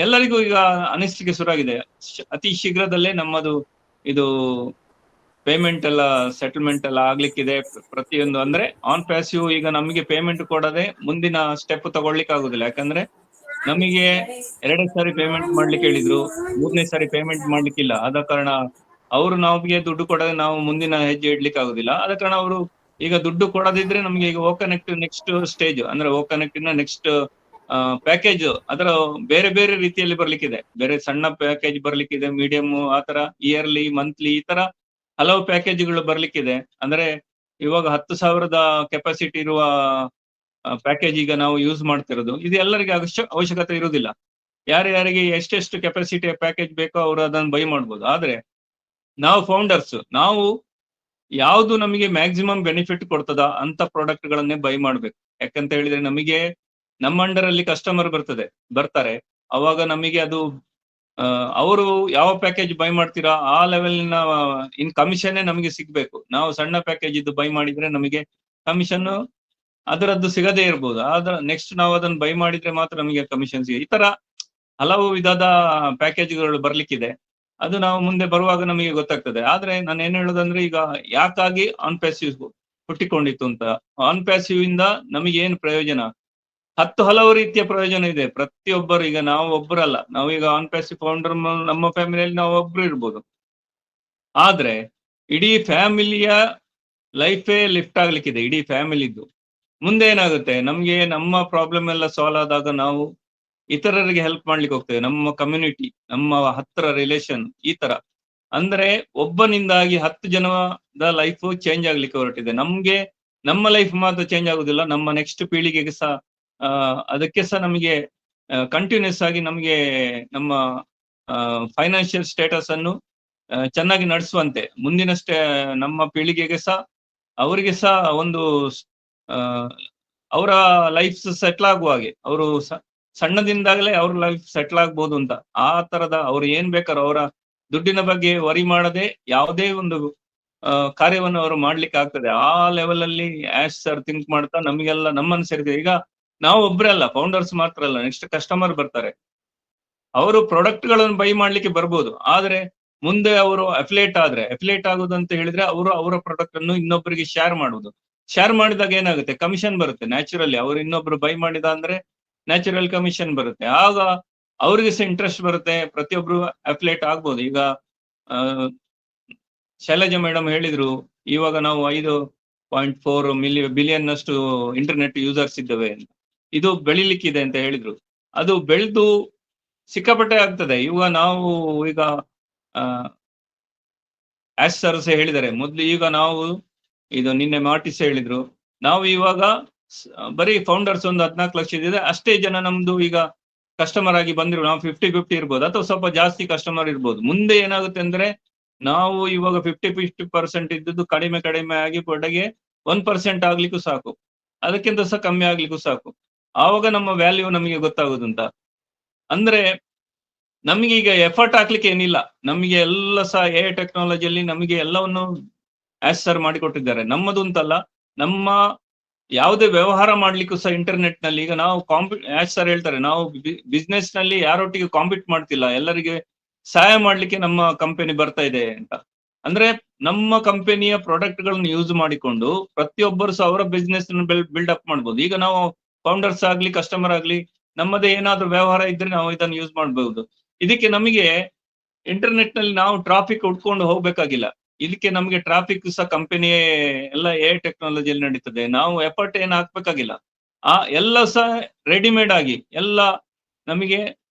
ಎಲ್ಲರಿಗೂ ಈಗ ಅನಿಸ್ಲಿಕ್ಕೆ ಶುರುವಾಗಿದೆ. ಅತಿ ಶೀಘ್ರದಲ್ಲೇ ನಮ್ಮದು ಇದು ಪೇಮೆಂಟ್ ಎಲ್ಲ ಸೆಟಲ್ಮೆಂಟ್ ಎಲ್ಲ ಆಗ್ಲಿಕ್ಕಿದೆ. ಪ್ರತಿಯೊಂದು ಅಂದ್ರೆ ಆನ್ ಪ್ಯಾಸಿವ್ ಈಗ ನಮಗೆ ಪೇಮೆಂಟ್ ಕೊಡದೆ ಮುಂದಿನ ಸ್ಟೆಪ್ ತಗೊಳ್ಲಿಕ್ಕೆ ಆಗುದಿಲ್ಲ. ಯಾಕಂದ್ರೆ ನಮಗೆ 2 ಸಾರಿ ಪೇಮೆಂಟ್ ಮಾಡ್ಲಿಕ್ಕೆ ಹೇಳಿದ್ರು, 3ನೇ ಸಾರಿ ಪೇಮೆಂಟ್ ಮಾಡ್ಲಿಕ್ಕಿಲ್ಲ. ಆದ ಕಾರಣ ಅವರು ನಮಗೆ ದುಡ್ಡು ಕೊಡದೆ ನಾವು ಮುಂದಿನ ಹೆಜ್ಜೆ ಇಡ್ಲಿಕ್ಕೆ ಆಗುದಿಲ್ಲ. ಆದ ಕಾರಣ ಅವರು ಈಗ ದುಡ್ಡು ಕೊಡದಿದ್ರೆ ನಮ್ಗೆ ಈಗ ಓಕನೆಕ್ಟ್ ನೆಕ್ಸ್ಟ್ ಸ್ಟೇಜ್ ಅಂದ್ರೆ ಓಕನೆಕ್ಟ್ ನ ನೆಕ್ಸ್ಟ್ ಪ್ಯಾಕೇಜ್ ಅದರ ಬೇರೆ ಬೇರೆ ರೀತಿಯಲ್ಲಿ ಬರ್ಲಿಕ್ಕಿದೆ. ಬೇರೆ ಸಣ್ಣ ಪ್ಯಾಕೇಜ್ ಬರ್ಲಿಕ್ಕಿದೆ, ಮೀಡಿಯಂ, ಆತರ ಇಯರ್ಲಿ, ಮಂತ್ಲಿ, ಈ ತರ ಹಲವು ಪ್ಯಾಕೇಜ್ಗಳು ಬರ್ಲಿಕ್ಕಿದೆ. ಅಂದ್ರೆ ಇವಾಗ 10,000 ಕೆಪಾಸಿಟಿ ಇರುವ ಪ್ಯಾಕೇಜ್ ಈಗ ನಾವು ಯೂಸ್ ಮಾಡ್ತಿರೋದು. ಇದು ಎಲ್ಲರಿಗೆ ಅವಶ್ಯಕತೆ ಇರುವುದಿಲ್ಲ. ಯಾರ್ಯಾರಿಗೆ ಎಷ್ಟೆಷ್ಟು ಕೆಪಾಸಿಟಿಯ ಪ್ಯಾಕೇಜ್ ಬೇಕೋ ಅವರು ಅದನ್ನು ಬೈ ಮಾಡ್ಬೋದು. ಆದ್ರೆ ನಾವು ಫೌಂಡರ್ಸ್, ನಾವು ಯಾವುದು ನಮಗೆ ಮ್ಯಾಕ್ಸಿಮಮ್ ಬೆನಿಫಿಟ್ ಕೊಡ್ತದ ಅಂತ ಪ್ರಾಡಕ್ಟ್ ಗಳನ್ನೇ ಬೈ ಮಾಡ್ಬೇಕು. ಯಾಕಂತ ಹೇಳಿದ್ರೆ ನಮಗೆ ನಮ್ಮ ಅಂಡರ್ ಅಲ್ಲಿ ಕಸ್ಟಮರ್ ಬರ್ತಾರೆ, ಅವಾಗ ನಮಗೆ ಅದು ಅವರು ಯಾವ ಪ್ಯಾಕೇಜ್ ಬೈ ಮಾಡ್ತೀರಾ ಆ ಲೆವೆಲ್ನ ಇನ್ ಕಮಿಷನ್ ನಮಗೆ ಸಿಗ್ಬೇಕು. ನಾವು ಸಣ್ಣ ಪ್ಯಾಕೇಜ್ ಇದ್ದು ಬೈ ಮಾಡಿದ್ರೆ ನಮಗೆ ಕಮಿಷನ್ ಅದರದ್ದು ಸಿಗದೇ ಇರ್ಬೋದು. ಆದ್ರೆ ನೆಕ್ಸ್ಟ್ ನಾವು ಅದನ್ನು ಬೈ ಮಾಡಿದ್ರೆ ಮಾತ್ರ ನಮಗೆ ಕಮಿಷನ್ ಸಿಗ. ಈ ತರ ಹಲವು ವಿಧದ ಪ್ಯಾಕೇಜ್ಗಳು ಬರ್ಲಿಕ್ಕಿದೆ. ಅದು ನಾವು ಮುಂದೆ ಬರುವಾಗ ನಮಗೆ ಗೊತ್ತಾಗ್ತದೆ. ಆದ್ರೆ ನಾನು ಏನ್ ಹೇಳೋದಂದ್ರೆ, ಈಗ ಯಾಕಾಗಿ ಆನ್ ಪ್ಯಾಸಿವ್ ಹುಟ್ಟಿಕೊಂಡಿತ್ತು ಅಂತ. ಆನ್ ಪ್ಯಾಸಿವ್ ಇಂದ ನಮಗೆ ಏನು ಪ್ರಯೋಜನ? ಹಲವು ರೀತಿಯ ಪ್ರಯೋಜನ ಇದೆ. ಪ್ರತಿಯೊಬ್ಬರು, ಈಗ ನಾವು ಒಬ್ಬರಲ್ಲ, ನಾವೀಗ ಆನ್ ಪ್ಯಾಸಿವ್ ಫೌಂಡರ್ ನಮ್ಮ ಫ್ಯಾಮಿಲಿಯಲ್ಲಿ ನಾವು ಒಬ್ರು ಇರ್ಬೋದು, ಆದ್ರೆ ಇಡೀ ಫ್ಯಾಮಿಲಿಯ ಲೈಫೇ ಲಿಫ್ಟ್ ಆಗ್ಲಿಕ್ಕಿದೆ, ಇಡೀ ಫ್ಯಾಮಿಲಿದ್ದು. ಮುಂದೆ ಏನಾಗುತ್ತೆ, ನಮ್ಗೆ ನಮ್ಮ ಪ್ರಾಬ್ಲಮ್ ಎಲ್ಲ ಸಾಲ್ವ್ ಆದಾಗ ನಾವು ಇತರರಿಗೆ ಹೆಲ್ಪ್ ಮಾಡ್ಲಿಕ್ಕೆ ಹೋಗ್ತೇವೆ, ನಮ್ಮ ಕಮ್ಯುನಿಟಿ, ನಮ್ಮ ಹತ್ರ ರಿಲೇಷನ್, ಈ ತರ. ಅಂದ್ರೆ ಒಬ್ಬನಿಂದಾಗಿ 10 ಜನದ ಲೈಫ್ ಚೇಂಜ್ ಆಗ್ಲಿಕ್ಕೆ ಹೊರಟಿದೆ. ನಮ್ಗೆ ನಮ್ಮ ಲೈಫ್ ಮಾತ್ರ ಚೇಂಜ್ ಆಗುದಿಲ್ಲ, ನಮ್ಮ ನೆಕ್ಸ್ಟ್ ಪೀಳಿಗೆಗೆ ಸಹ ಅದಕ್ಕೆ ಸಹ ನಮಗೆ ಕಂಟಿನ್ಯೂಸ್ ಆಗಿ ನಮಗೆ ನಮ್ಮ ಫೈನಾನ್ಷಿಯಲ್ ಸ್ಟೇಟಸ್ ಅನ್ನು ಚೆನ್ನಾಗಿ ನಡೆಸುವಂತೆ, ಮುಂದಿನ ನಮ್ಮ ಪೀಳಿಗೆಗೆ ಸಹ ಅವರಿಗೆ ಸಹ ಒಂದು ಅವರ ಲೈಫ್ ಸೆಟ್ಲ್ ಆಗುವ ಹಾಗೆ, ಅವರು ಸಣ್ಣದಿಂದಾಗಲೇ ಅವ್ರ ಲೈಫ್ ಸೆಟ್ಲ್ ಆಗ್ಬೋದು ಅಂತ. ಆ ತರದ ಅವ್ರು ಏನ್ ಬೇಕಾದ್ರೂ ಅವರ ದುಡ್ಡಿನ ಬಗ್ಗೆ ವರಿ ಮಾಡದೆ ಯಾವುದೇ ಒಂದು ಕಾರ್ಯವನ್ನು ಅವರು ಮಾಡ್ಲಿಕ್ಕೆ ಆಗ್ತದೆ. ಆ ಲೆವೆಲ್ ಅಲ್ಲಿ ಆಶ್ ಸರ್ ಥಿಂಕ್ ಮಾಡ್ತಾ ನಮಗೆಲ್ಲ ನಮ್ಮನ್ನು ಸೇರಿದೆ. ಈಗ ನಾವು ಒಬ್ಬರೇ ಅಲ್ಲ, ಫೌಂಡರ್ಸ್ ಮಾತ್ರ ಅಲ್ಲ, ನೆಕ್ಸ್ಟ್ ಕಸ್ಟಮರ್ ಬರ್ತಾರೆ. ಅವರು ಪ್ರಾಡಕ್ಟ್ ಗಳನ್ನು ಬೈ ಮಾಡ್ಲಿಕ್ಕೆ ಬರ್ಬೋದು, ಆದ್ರೆ ಮುಂದೆ ಅವರು ಅಫಿಲೇಟ್ ಆಗೋದಂತ ಹೇಳಿದ್ರೆ ಅವರು ಅವರ ಪ್ರಾಡಕ್ಟ್ ಅನ್ನು ಇನ್ನೊಬ್ಬರಿಗೆ ಶೇರ್ ಮಾಡಿದಾಗ ಏನಾಗುತ್ತೆ, ಕಮಿಷನ್ ಬರುತ್ತೆ ನ್ಯಾಚುರಲಿ. ಅವರು ಇನ್ನೊಬ್ರು ಬೈ ಮಾಡಿದ ಅಂದ್ರೆ ನ್ಯಾಚುರಲ್ ಕಮಿಷನ್ ಬರುತ್ತೆ, ಆಗ ಅವ್ರಿಗೆ ಸಹ ಇಂಟ್ರೆಸ್ಟ್ ಬರುತ್ತೆ, ಪ್ರತಿಯೊಬ್ರು ಅಫಿಲೇಟ್ ಆಗ್ಬೋದು. ಈಗ ಶೈಲಜಾ ಮೇಡಮ್ ಹೇಳಿದ್ರು, ಇವಾಗ ನಾವು 5.4 ಬಿಲಿಯನ್ ಅಷ್ಟು ಇಂಟರ್ನೆಟ್ ಯೂಸರ್ಸ್ ಇದ್ದೇವೆ ಅಂತ. ಇದು ಬೆಳಿಲಿಕ್ಕಿದೆ ಅಂತ ಹೇಳಿದ್ರು. ಅದು ಬೆಳೆದು ಸಿಕ್ಕಾಪಟ್ಟೆ ಆಗ್ತದೆ. ಇವಾಗ ನಾವು ಈಗ ಆಶ್ ಸರ್ ಸಹ ಹೇಳಿದ್ದಾರೆ ಮೊದ್ಲು, ಈಗ ನಾವು ಇದು ನಿನ್ನೆ ಮಾರ್ಟಿಸ್ ಹೇಳಿದ್ರು, ನಾವು ಇವಾಗ ಬರೀ ಫೌಂಡರ್ಸ್ ಒಂದು 14 ಲಕ್ಷ ಇದೆ, ಅಷ್ಟೇ ಜನ ನಮ್ದು ಈಗ ಕಸ್ಟಮರ್ ಆಗಿ ಬಂದಿರು. ನಾವು 50-50 ಇರ್ಬೋದು, ಅಥವಾ ಸ್ವಲ್ಪ ಜಾಸ್ತಿ ಕಸ್ಟಮರ್ ಇರ್ಬೋದು. ಮುಂದೆ ಏನಾಗುತ್ತೆ ಅಂದ್ರೆ, ನಾವು ಇವಾಗ 50% ಇದ್ದದ್ದು ಕಡಿಮೆ ಆಗಿ ಕೊಡಗೆ 1% ಆಗ್ಲಿಕ್ಕೂ ಸಾಕು, ಅದಕ್ಕಿಂತ ಸಹ ಕಮ್ಮಿ ಆಗ್ಲಿಕ್ಕೂ ಸಾಕು. ಆವಾಗ ನಮ್ಮ ವ್ಯಾಲ್ಯೂ ನಮಗೆ ಗೊತ್ತಾಗುದಂತ. ಅಂದ್ರೆ ನಮಗೆ ಈಗ ಎಫರ್ಟ್ ಹಾಕ್ಲಿಕ್ಕೆ ಏನಿಲ್ಲ, ನಮಗೆ ಎಲ್ಲ ಸಹ ಎ ಟೆಕ್ನಾಲಜಿಯಲ್ಲಿ ನಮಗೆ ಎಲ್ಲವನ್ನು ಆಶ್ ಸರ್ ಮಾಡಿಕೊಟ್ಟಿದ್ದಾರೆ. ನಮ್ಮದು ಅಂತಲ್ಲ, ನಮ್ಮ ಯಾವುದೇ ವ್ಯವಹಾರ ಮಾಡ್ಲಿಕ್ಕೂ ಸಹ ಇಂಟರ್ನೆಟ್ ನಲ್ಲಿ. ಈಗ ನಾವು ಆಶ್ ಸರ್ ಹೇಳ್ತಾರೆ, ನಾವು ಬಿಸ್ನೆಸ್ ನಲ್ಲಿ ಯಾರೊಟ್ಟಿಗೆ ಕಾಂಪೀಟ್ ಮಾಡ್ತಿಲ್ಲ, ಎಲ್ಲರಿಗೆ ಸಹಾಯ ಮಾಡ್ಲಿಕ್ಕೆ ನಮ್ಮ ಕಂಪನಿ ಬರ್ತಾ ಇದೆ ಅಂತ. ಅಂದ್ರೆ ನಮ್ಮ ಕಂಪನಿಯ ಪ್ರಾಡಕ್ಟ್ ಗಳನ್ನು ಯೂಸ್ ಮಾಡಿಕೊಂಡು ಪ್ರತಿಯೊಬ್ಬರು ಸಹ ಅವರ ಬಿಸ್ನೆಸ್ ಬಿಲ್ಡ್ ಅಪ್ ಮಾಡ್ಬೋದು. ಈಗ ನಾವು ಫೌಂಡರ್ಸ್ ಆಗ್ಲಿ ಕಸ್ಟಮರ್ ಆಗ್ಲಿ, ನಮ್ಮದೇ ಏನಾದ್ರೂ ವ್ಯವಹಾರ ಇದ್ರೆ ನಾವು ಇದನ್ನು ಯೂಸ್ ಮಾಡಬಹುದು. ಇದಕ್ಕೆ ನಮಗೆ ಇಂಟರ್ನೆಟ್ ನಲ್ಲಿ ನಾವು ಟ್ರಾಫಿಕ್ ಹುಡ್ಕೊಂಡು ಹೋಗ್ಬೇಕಾಗಿಲ್ಲ. ಇದಕ್ಕೆ ನಮಗೆ ಟ್ರಾಫಿಕ್ ಸಹ ಕಂಪನಿ ಎಲ್ಲ ಎ ಟೆಕ್ನಾಲಜಿಯಲ್ಲಿ ನಡೀತದೆ. ನಾವು ಎಫರ್ಟ್ ಏನು ಹಾಕ್ಬೇಕಾಗಿಲ್ಲ, ಎಲ್ಲ ಸಹ ರೆಡಿಮೇಡ್ ಆಗಿ ಎಲ್ಲ ನಮಗೆ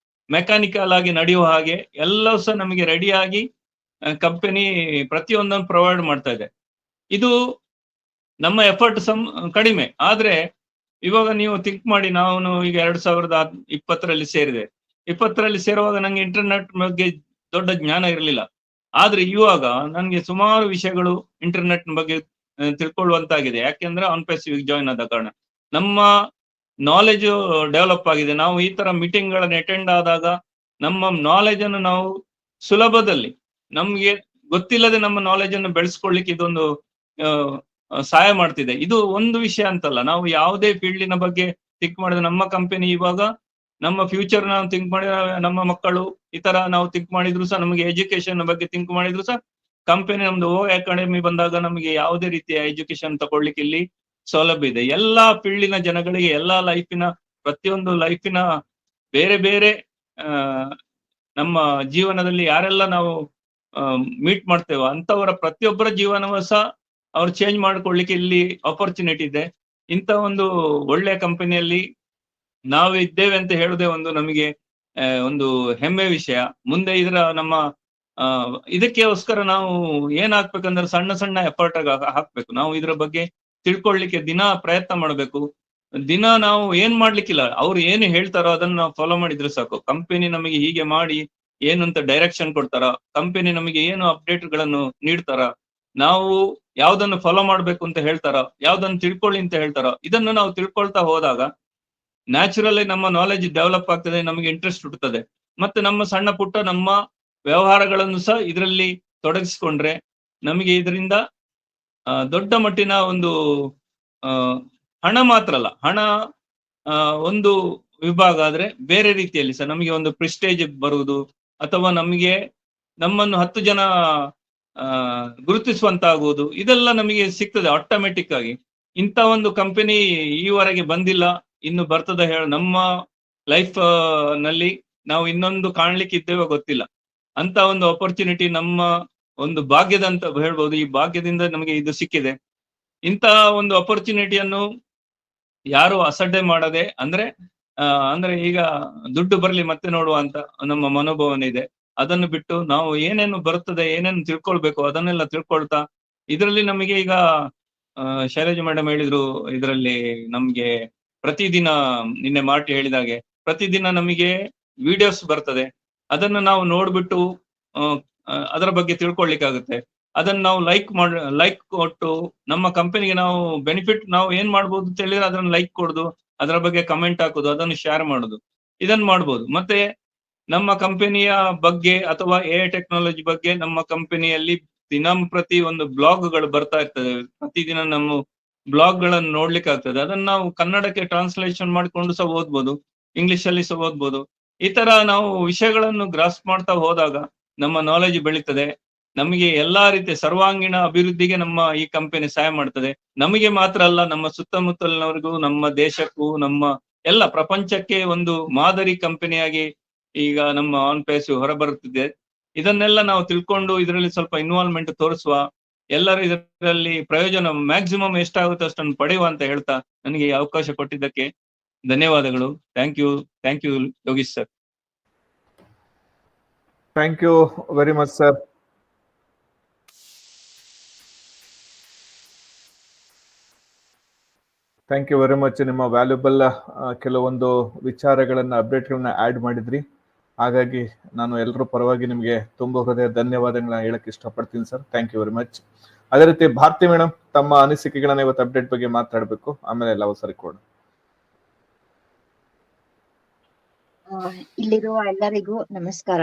ಮೆಕ್ಯಾನಿಕಲ್ ಆಗಿ ನಡೆಯುವ ಹಾಗೆ ಎಲ್ಲ ಸಹ ನಮಗೆ ರೆಡಿಯಾಗಿ ಕಂಪನಿ ಪ್ರತಿಯೊಂದನ್ನು ಪ್ರೊವೈಡ್ ಮಾಡ್ತಾ ಇದೆ. ಇದು ನಮ್ಮ ಎಫರ್ಟ್ ಕಡಿಮೆ. ಆದ್ರೆ ಇವಾಗ ನೀವು ಥಿಂಕ್ ಮಾಡಿ, ನಾನು ಈಗ 2020ರಲ್ಲಿ ಸೇರಿದೆ. 20ರಲ್ಲಿ ಸೇರುವಾಗ ನಂಗೆ ಇಂಟರ್ನೆಟ್ ಬಗ್ಗೆ ದೊಡ್ಡ ಜ್ಞಾನ ಇರಲಿಲ್ಲ. ಆದ್ರೆ ಇವಾಗ ನನ್ಗೆ ಸುಮಾರು ವಿಷಯಗಳು ಇಂಟರ್ನೆಟ್ ಬಗ್ಗೆ ತಿಳ್ಕೊಳ್ಳುವಂತಾಗಿದೆ. ಯಾಕೆಂದ್ರೆ ಆನ್ ಪ್ಯಾಸಿವ್ ಜಾಯಿನ್ ಆದ ಕಾರಣ ನಮ್ಮ ನಾಲೆಜ್ ಡೆವಲಪ್ ಆಗಿದೆ. ನಾವು ಈ ತರ ಮೀಟಿಂಗ್ ಗಳನ್ನು ಅಟೆಂಡ್ ಆದಾಗ ನಮ್ಮ ನಾಲೆಜ್ ಅನ್ನು ನಾವು ಸುಲಭದಲ್ಲಿ, ನಮ್ಗೆ ಗೊತ್ತಿಲ್ಲದೆ ನಮ್ಮ ನಾಲೆಜ್ ಅನ್ನು ಬೆಳೆಸ್ಕೊಳ್ಳಿಕ್ಕೆ ಇದೊಂದು ಸಹಾಯ ಮಾಡ್ತಿದೆ. ಇದು ಒಂದು ವಿಷಯ ಅಂತಲ್ಲ, ನಾವು ಯಾವುದೇ ಫೀಲ್ಡಿನ ಬಗ್ಗೆ ಥಿಂಕ್ ಮಾಡಿದ್ರೆ ನಮ್ಮ ಕಂಪನಿ ಇವಾಗ ನಮ್ಮ ಫ್ಯೂಚರ್ ನಾವು ಥಿಂಕ್ ಮಾಡಿದ್ರೆ, ನಮ್ಮ ಮಕ್ಕಳು ಈ ತರ ನಾವು ಥಿಂಕ್ ಮಾಡಿದ್ರು ಸಹ, ನಮಗೆ ಎಜುಕೇಶನ್ ಬಗ್ಗೆ ಥಿಂಕ್ ಮಾಡಿದ್ರು ಸಹ, ಕಂಪನಿ ನಮ್ದು ಅಕಾಡೆಮಿ ಬಂದಾಗ ನಮಗೆ ಯಾವುದೇ ರೀತಿಯ ಎಜುಕೇಶನ್ ತಗೊಳ್ಳಿಕ್ಕೆ ಇಲ್ಲಿ ಸೌಲಭ್ಯ ಇದೆ. ಎಲ್ಲಾ ಫೀಲ್ಡಿನ ಜನಗಳಿಗೆ, ಎಲ್ಲಾ ಲೈಫಿನ, ಪ್ರತಿಯೊಂದು ಲೈಫಿನ ಬೇರೆ ಬೇರೆ ನಮ್ಮ ಜೀವನದಲ್ಲಿ ಯಾರೆಲ್ಲ ನಾವು ಮೀಟ್ ಮಾಡ್ತೇವೋ ಅಂತವರ ಪ್ರತಿಯೊಬ್ಬರ ಜೀವನವೂ ಸಹ ಅವ್ರು ಚೇಂಜ್ ಮಾಡ್ಕೊಳ್ಳಿಕ್ಕೆ ಇಲ್ಲಿ ಆಪರ್ಚುನಿಟಿ ಇದೆ. ಇಂಥ ಒಂದು ಒಳ್ಳೆಯ ಕಂಪನಿಯಲ್ಲಿ ನಾವು ಇದ್ದೇವೆ ಅಂತ ಹೇಳುದೇ ಒಂದು ನಮಗೆ ಒಂದು ಹೆಮ್ಮೆ ವಿಷಯ. ಮುಂದೆ ಇದರ ನಮ್ಮ ಇದಕ್ಕೋಸ್ಕರ ನಾವು ಏನ್ ಹಾಕ್ಬೇಕಂದ್ರೆ ಸಣ್ಣ ಸಣ್ಣ ಎಫರ್ಟ್ ಹಾಕ್ಬೇಕು. ನಾವು ಇದರ ಬಗ್ಗೆ ತಿಳ್ಕೊಳ್ಳಿಕ್ಕೆ ದಿನ ಪ್ರಯತ್ನ ಮಾಡಬೇಕು. ದಿನ ನಾವು ಏನ್ ಮಾಡ್ಲಿಕ್ಕಿಲ್ಲ, ಅವ್ರು ಏನು ಹೇಳ್ತಾರೋ ಅದನ್ನ ನಾವು ಫಾಲೋ ಮಾಡಿದ್ರೆ ಸಾಕು. ಕಂಪನಿ ನಮಗೆ ಹೀಗೆ ಮಾಡಿ ಏನಂತ ಡೈರೆಕ್ಷನ್ ಕೊಡ್ತಾರ, ಕಂಪನಿ ನಮಗೆ ಏನು ಅಪ್ಡೇಟ್ ಗಳನ್ನು ನೀಡ್ತಾರ, ನಾವು ಯಾವ್ದನ್ನು ಫಾಲೋ ಮಾಡ್ಬೇಕು ಅಂತ ಹೇಳ್ತಾರ, ಯಾವ್ದನ್ನು ತಿಳ್ಕೊಳ್ಳಿ ಅಂತ ಹೇಳ್ತಾರ, ಇದನ್ನು ನಾವು ತಿಳ್ಕೊಳ್ತಾ ಹೋದಾಗ ನ್ಯಾಚುರಲಿ ನಮ್ಮ ನಾಲೆಜ್ ಡೆವಲಪ್ ಆಗ್ತದೆ, ನಮಗೆ ಇಂಟ್ರೆಸ್ಟ್ ಹುಟ್ಟುತ್ತದೆ. ಮತ್ತೆ ನಮ್ಮ ಸಣ್ಣ ಪುಟ್ಟ ನಮ್ಮ ವ್ಯವಹಾರಗಳನ್ನು ಸಹ ಇದರಲ್ಲಿ ತೊಡಗಿಸಿಕೊಂಡ್ರೆ ನಮಗೆ ಇದರಿಂದ ದೊಡ್ಡ ಮಟ್ಟಿನ ಒಂದು ಹಣ ಮಾತ್ರ ಅಲ್ಲ, ಹಣ ಒಂದು ವಿಭಾಗ ಆದ್ರೆ ಬೇರೆ ರೀತಿಯಲ್ಲಿ ಸಹ ನಮಗೆ ಒಂದು ಪ್ರಿಸ್ಟೇಜ್ ಬರುವುದು, ಅಥವಾ ನಮಗೆ ನಮ್ಮನ್ನು 10 ಜನ ಗುರುತಿಸುವಂತಾಗುವುದು, ಇದೆಲ್ಲ ನಮಗೆ ಸಿಗ್ತದೆ ಆಟೋಮೆಟಿಕ್ ಆಗಿ. ಇಂಥ ಒಂದು ಕಂಪನಿ ಈವರೆಗೆ ಬಂದಿಲ್ಲ, ಇನ್ನು ಬರ್ತದ ನಮ್ಮ ಲೈಫ್ ನಲ್ಲಿ ನಾವು ಇನ್ನೊಂದು ಕಾಣ್ಲಿಕ್ಕೆ ಇದ್ದೇವೆ ಗೊತ್ತಿಲ್ಲ. ಅಂತ ಒಂದು ಅಪರ್ಚುನಿಟಿ ನಮ್ಮ ಒಂದು ಭಾಗ್ಯದಂತ ಹೇಳ್ಬೋದು. ಈ ಭಾಗ್ಯದಿಂದ ನಮಗೆ ಇದು ಸಿಕ್ಕಿದೆ. ಇಂತಹ ಒಂದು ಅಪರ್ಚುನಿಟಿಯನ್ನು ಯಾರು ಅಸಡ್ಡೆ ಮಾಡದೆ, ಅಂದ್ರೆ ಈಗ ದುಡ್ಡು ಬರ್ಲಿ ಮತ್ತೆ ನೋಡುವ ಅಂತ ನಮ್ಮ ಮನೋಭಾವನೆ ಇದೆ. ಅದನ್ನು ಬಿಟ್ಟು ನಾವು ಏನೇನು ಬರುತ್ತದೆ, ಏನೇನು ತಿಳ್ಕೊಳ್ಬೇಕು ಅದನ್ನೆಲ್ಲ ತಿಳ್ಕೊಳ್ತಾ, ಇದರಲ್ಲಿ ನಮಗೆ ಈಗ ಶೈಲಜಾ ಮೇಡಮ್ ಹೇಳಿದ್ರು, ಇದರಲ್ಲಿ ನಮ್ಗೆ ಪ್ರತಿದಿನ ನಿನ್ನೆ ಮಾರ್ಟಿ ಹೇಳಿದಾಗೆ ಪ್ರತಿದಿನ ನಮಗೆ ವಿಡಿಯೋಸ್ ಬರ್ತದೆ. ಅದನ್ನು ನಾವು ನೋಡ್ಬಿಟ್ಟು ಅದರ ಬಗ್ಗೆ ತಿಳ್ಕೊಳ್ಲಿಕ್ಕಾಗುತ್ತೆ. ಅದನ್ನು ನಾವು ಲೈಕ್ ಕೊಟ್ಟು ನಮ್ಮ ಕಂಪನಿಗೆ ನಾವು ಬೆನಿಫಿಟ್ ನಾವು ಏನ್ ಮಾಡ್ಬೋದು ಅಂತ ಹೇಳಿದ್ರೆ ಅದನ್ನ ಲೈಕ್ ಕೊಡುದು, ಅದರ ಬಗ್ಗೆ ಕಮೆಂಟ್ ಹಾಕುದು, ಅದನ್ನು ಶೇರ್ ಮಾಡುದು, ಇದನ್ನ ಮಾಡ್ಬೋದು. ಮತ್ತೆ ನಮ್ಮ ಕಂಪನಿಯ ಬಗ್ಗೆ ಅಥವಾ AI ಟೆಕ್ನಾಲಜಿ ಬಗ್ಗೆ ನಮ್ಮ ಕಂಪನಿಯಲ್ಲಿ ದಿನಂಪ್ರತಿ ಒಂದು ಬ್ಲಾಗ್ಗಳು ಬರ್ತಾ ಇರ್ತದೆ. ಪ್ರತಿದಿನ ನಮ್ಮ ಬ್ಲಾಗ್ ಗಳನ್ನು ನೋಡ್ಲಿಕ್ಕೆ ಆಗ್ತದೆ. ಅದನ್ನ ನಾವು ಕನ್ನಡಕ್ಕೆ ಟ್ರಾನ್ಸ್ಲೇಷನ್ ಮಾಡಿಕೊಂಡು ಸಹ ಓದ್ಬೋದು, ಇಂಗ್ಲಿಷ್ ಅಲ್ಲಿ ಸಹ ಓದ್ಬೋದು. ಈ ತರ ನಾವು ವಿಷಯಗಳನ್ನು ಗ್ರಾಸ್ ಮಾಡ್ತಾ ಹೋದಾಗ ನಮ್ಮ ನಾಲೆಜ್ ಬೆಳೀತದೆ. ನಮಗೆ ಎಲ್ಲಾ ರೀತಿಯ ಸರ್ವಾಂಗೀಣ ಅಭಿವೃದ್ಧಿಗೆ ನಮ್ಮ ಈ ಕಂಪನಿ ಸಹಾಯ ಮಾಡ್ತದೆ. ನಮಗೆ ಮಾತ್ರ ಅಲ್ಲ, ನಮ್ಮ ಸುತ್ತಮುತ್ತಲಿನವರಿಗೂ, ನಮ್ಮ ದೇಶಕ್ಕೂ, ನಮ್ಮ ಎಲ್ಲ ಪ್ರಪಂಚಕ್ಕೆ ಒಂದು ಮಾದರಿ ಕಂಪನಿಯಾಗಿ ಈಗ ನಮ್ಮ ಆನ್ಪೇಸ್ ಹೊರಬರುತ್ತಿದೆ. ಇದನ್ನೆಲ್ಲ ನಾವು ತಿಳ್ಕೊಂಡು ಇದರಲ್ಲಿ ಸ್ವಲ್ಪ ಇನ್ವಾಲ್ವ್ಮೆಂಟ್ ತೋರಿಸುವ, ಎಲ್ಲರೂ ಇದರಲ್ಲಿ ಪ್ರಯೋಜನ ಮ್ಯಾಕ್ಸಿಮಮ್ ಎಷ್ಟಾಗುತ್ತೆ ಅಷ್ಟನ್ನು ಪಡೆಯುವ ಅಂತ ಹೇಳ್ತಾ ನನಗೆ ಈ ಅವಕಾಶ ಕೊಟ್ಟಿದ್ದಕ್ಕೆ ಧನ್ಯವಾದಗಳು. Thank you Yogish sir. Thank you very much sir. Thank you very much. ನಿಮ್ಮ ವ್ಯಾಲ್ಯೂಬಲ್ ಕೆಲವೊಂದು ವಿಚಾರಗಳನ್ನ ಅಪ್ಡೇಟ್ಗಳನ್ನ ಆ್ಯಡ್ ಮಾಡಿದ್ರಿ. ಹಾಗಾಗಿ ನಾನು ಎಲ್ಲರ ಪರವಾಗಿ ನಿಮಗೆ ತುಂಬ ಹೃದಯ ಧನ್ಯವಾದಗಳನ್ನ ಹೇಳಕ್ ಇಷ್ಟಪಡ್ತೀನಿ sir. Thank you very much. ಅದೇ ರೀತಿ ಭಾರತಿ ಮೇಡಮ್, ತಮ್ಮ ಅನಿಸಿಕೆಗಳನ್ನ ಇವತ್ತು ಅಪ್ಡೇಟ್ ಬಗ್ಗೆ ಮಾತಾಡಬೇಕು, ಆಮೇಲೆ ಎಲ್ಲ ಅವಸರ ಕೊಡ. ಇಲ್ಲಿರುವ ಎಲ್ಲರಿಗೂ ನಮಸ್ಕಾರ.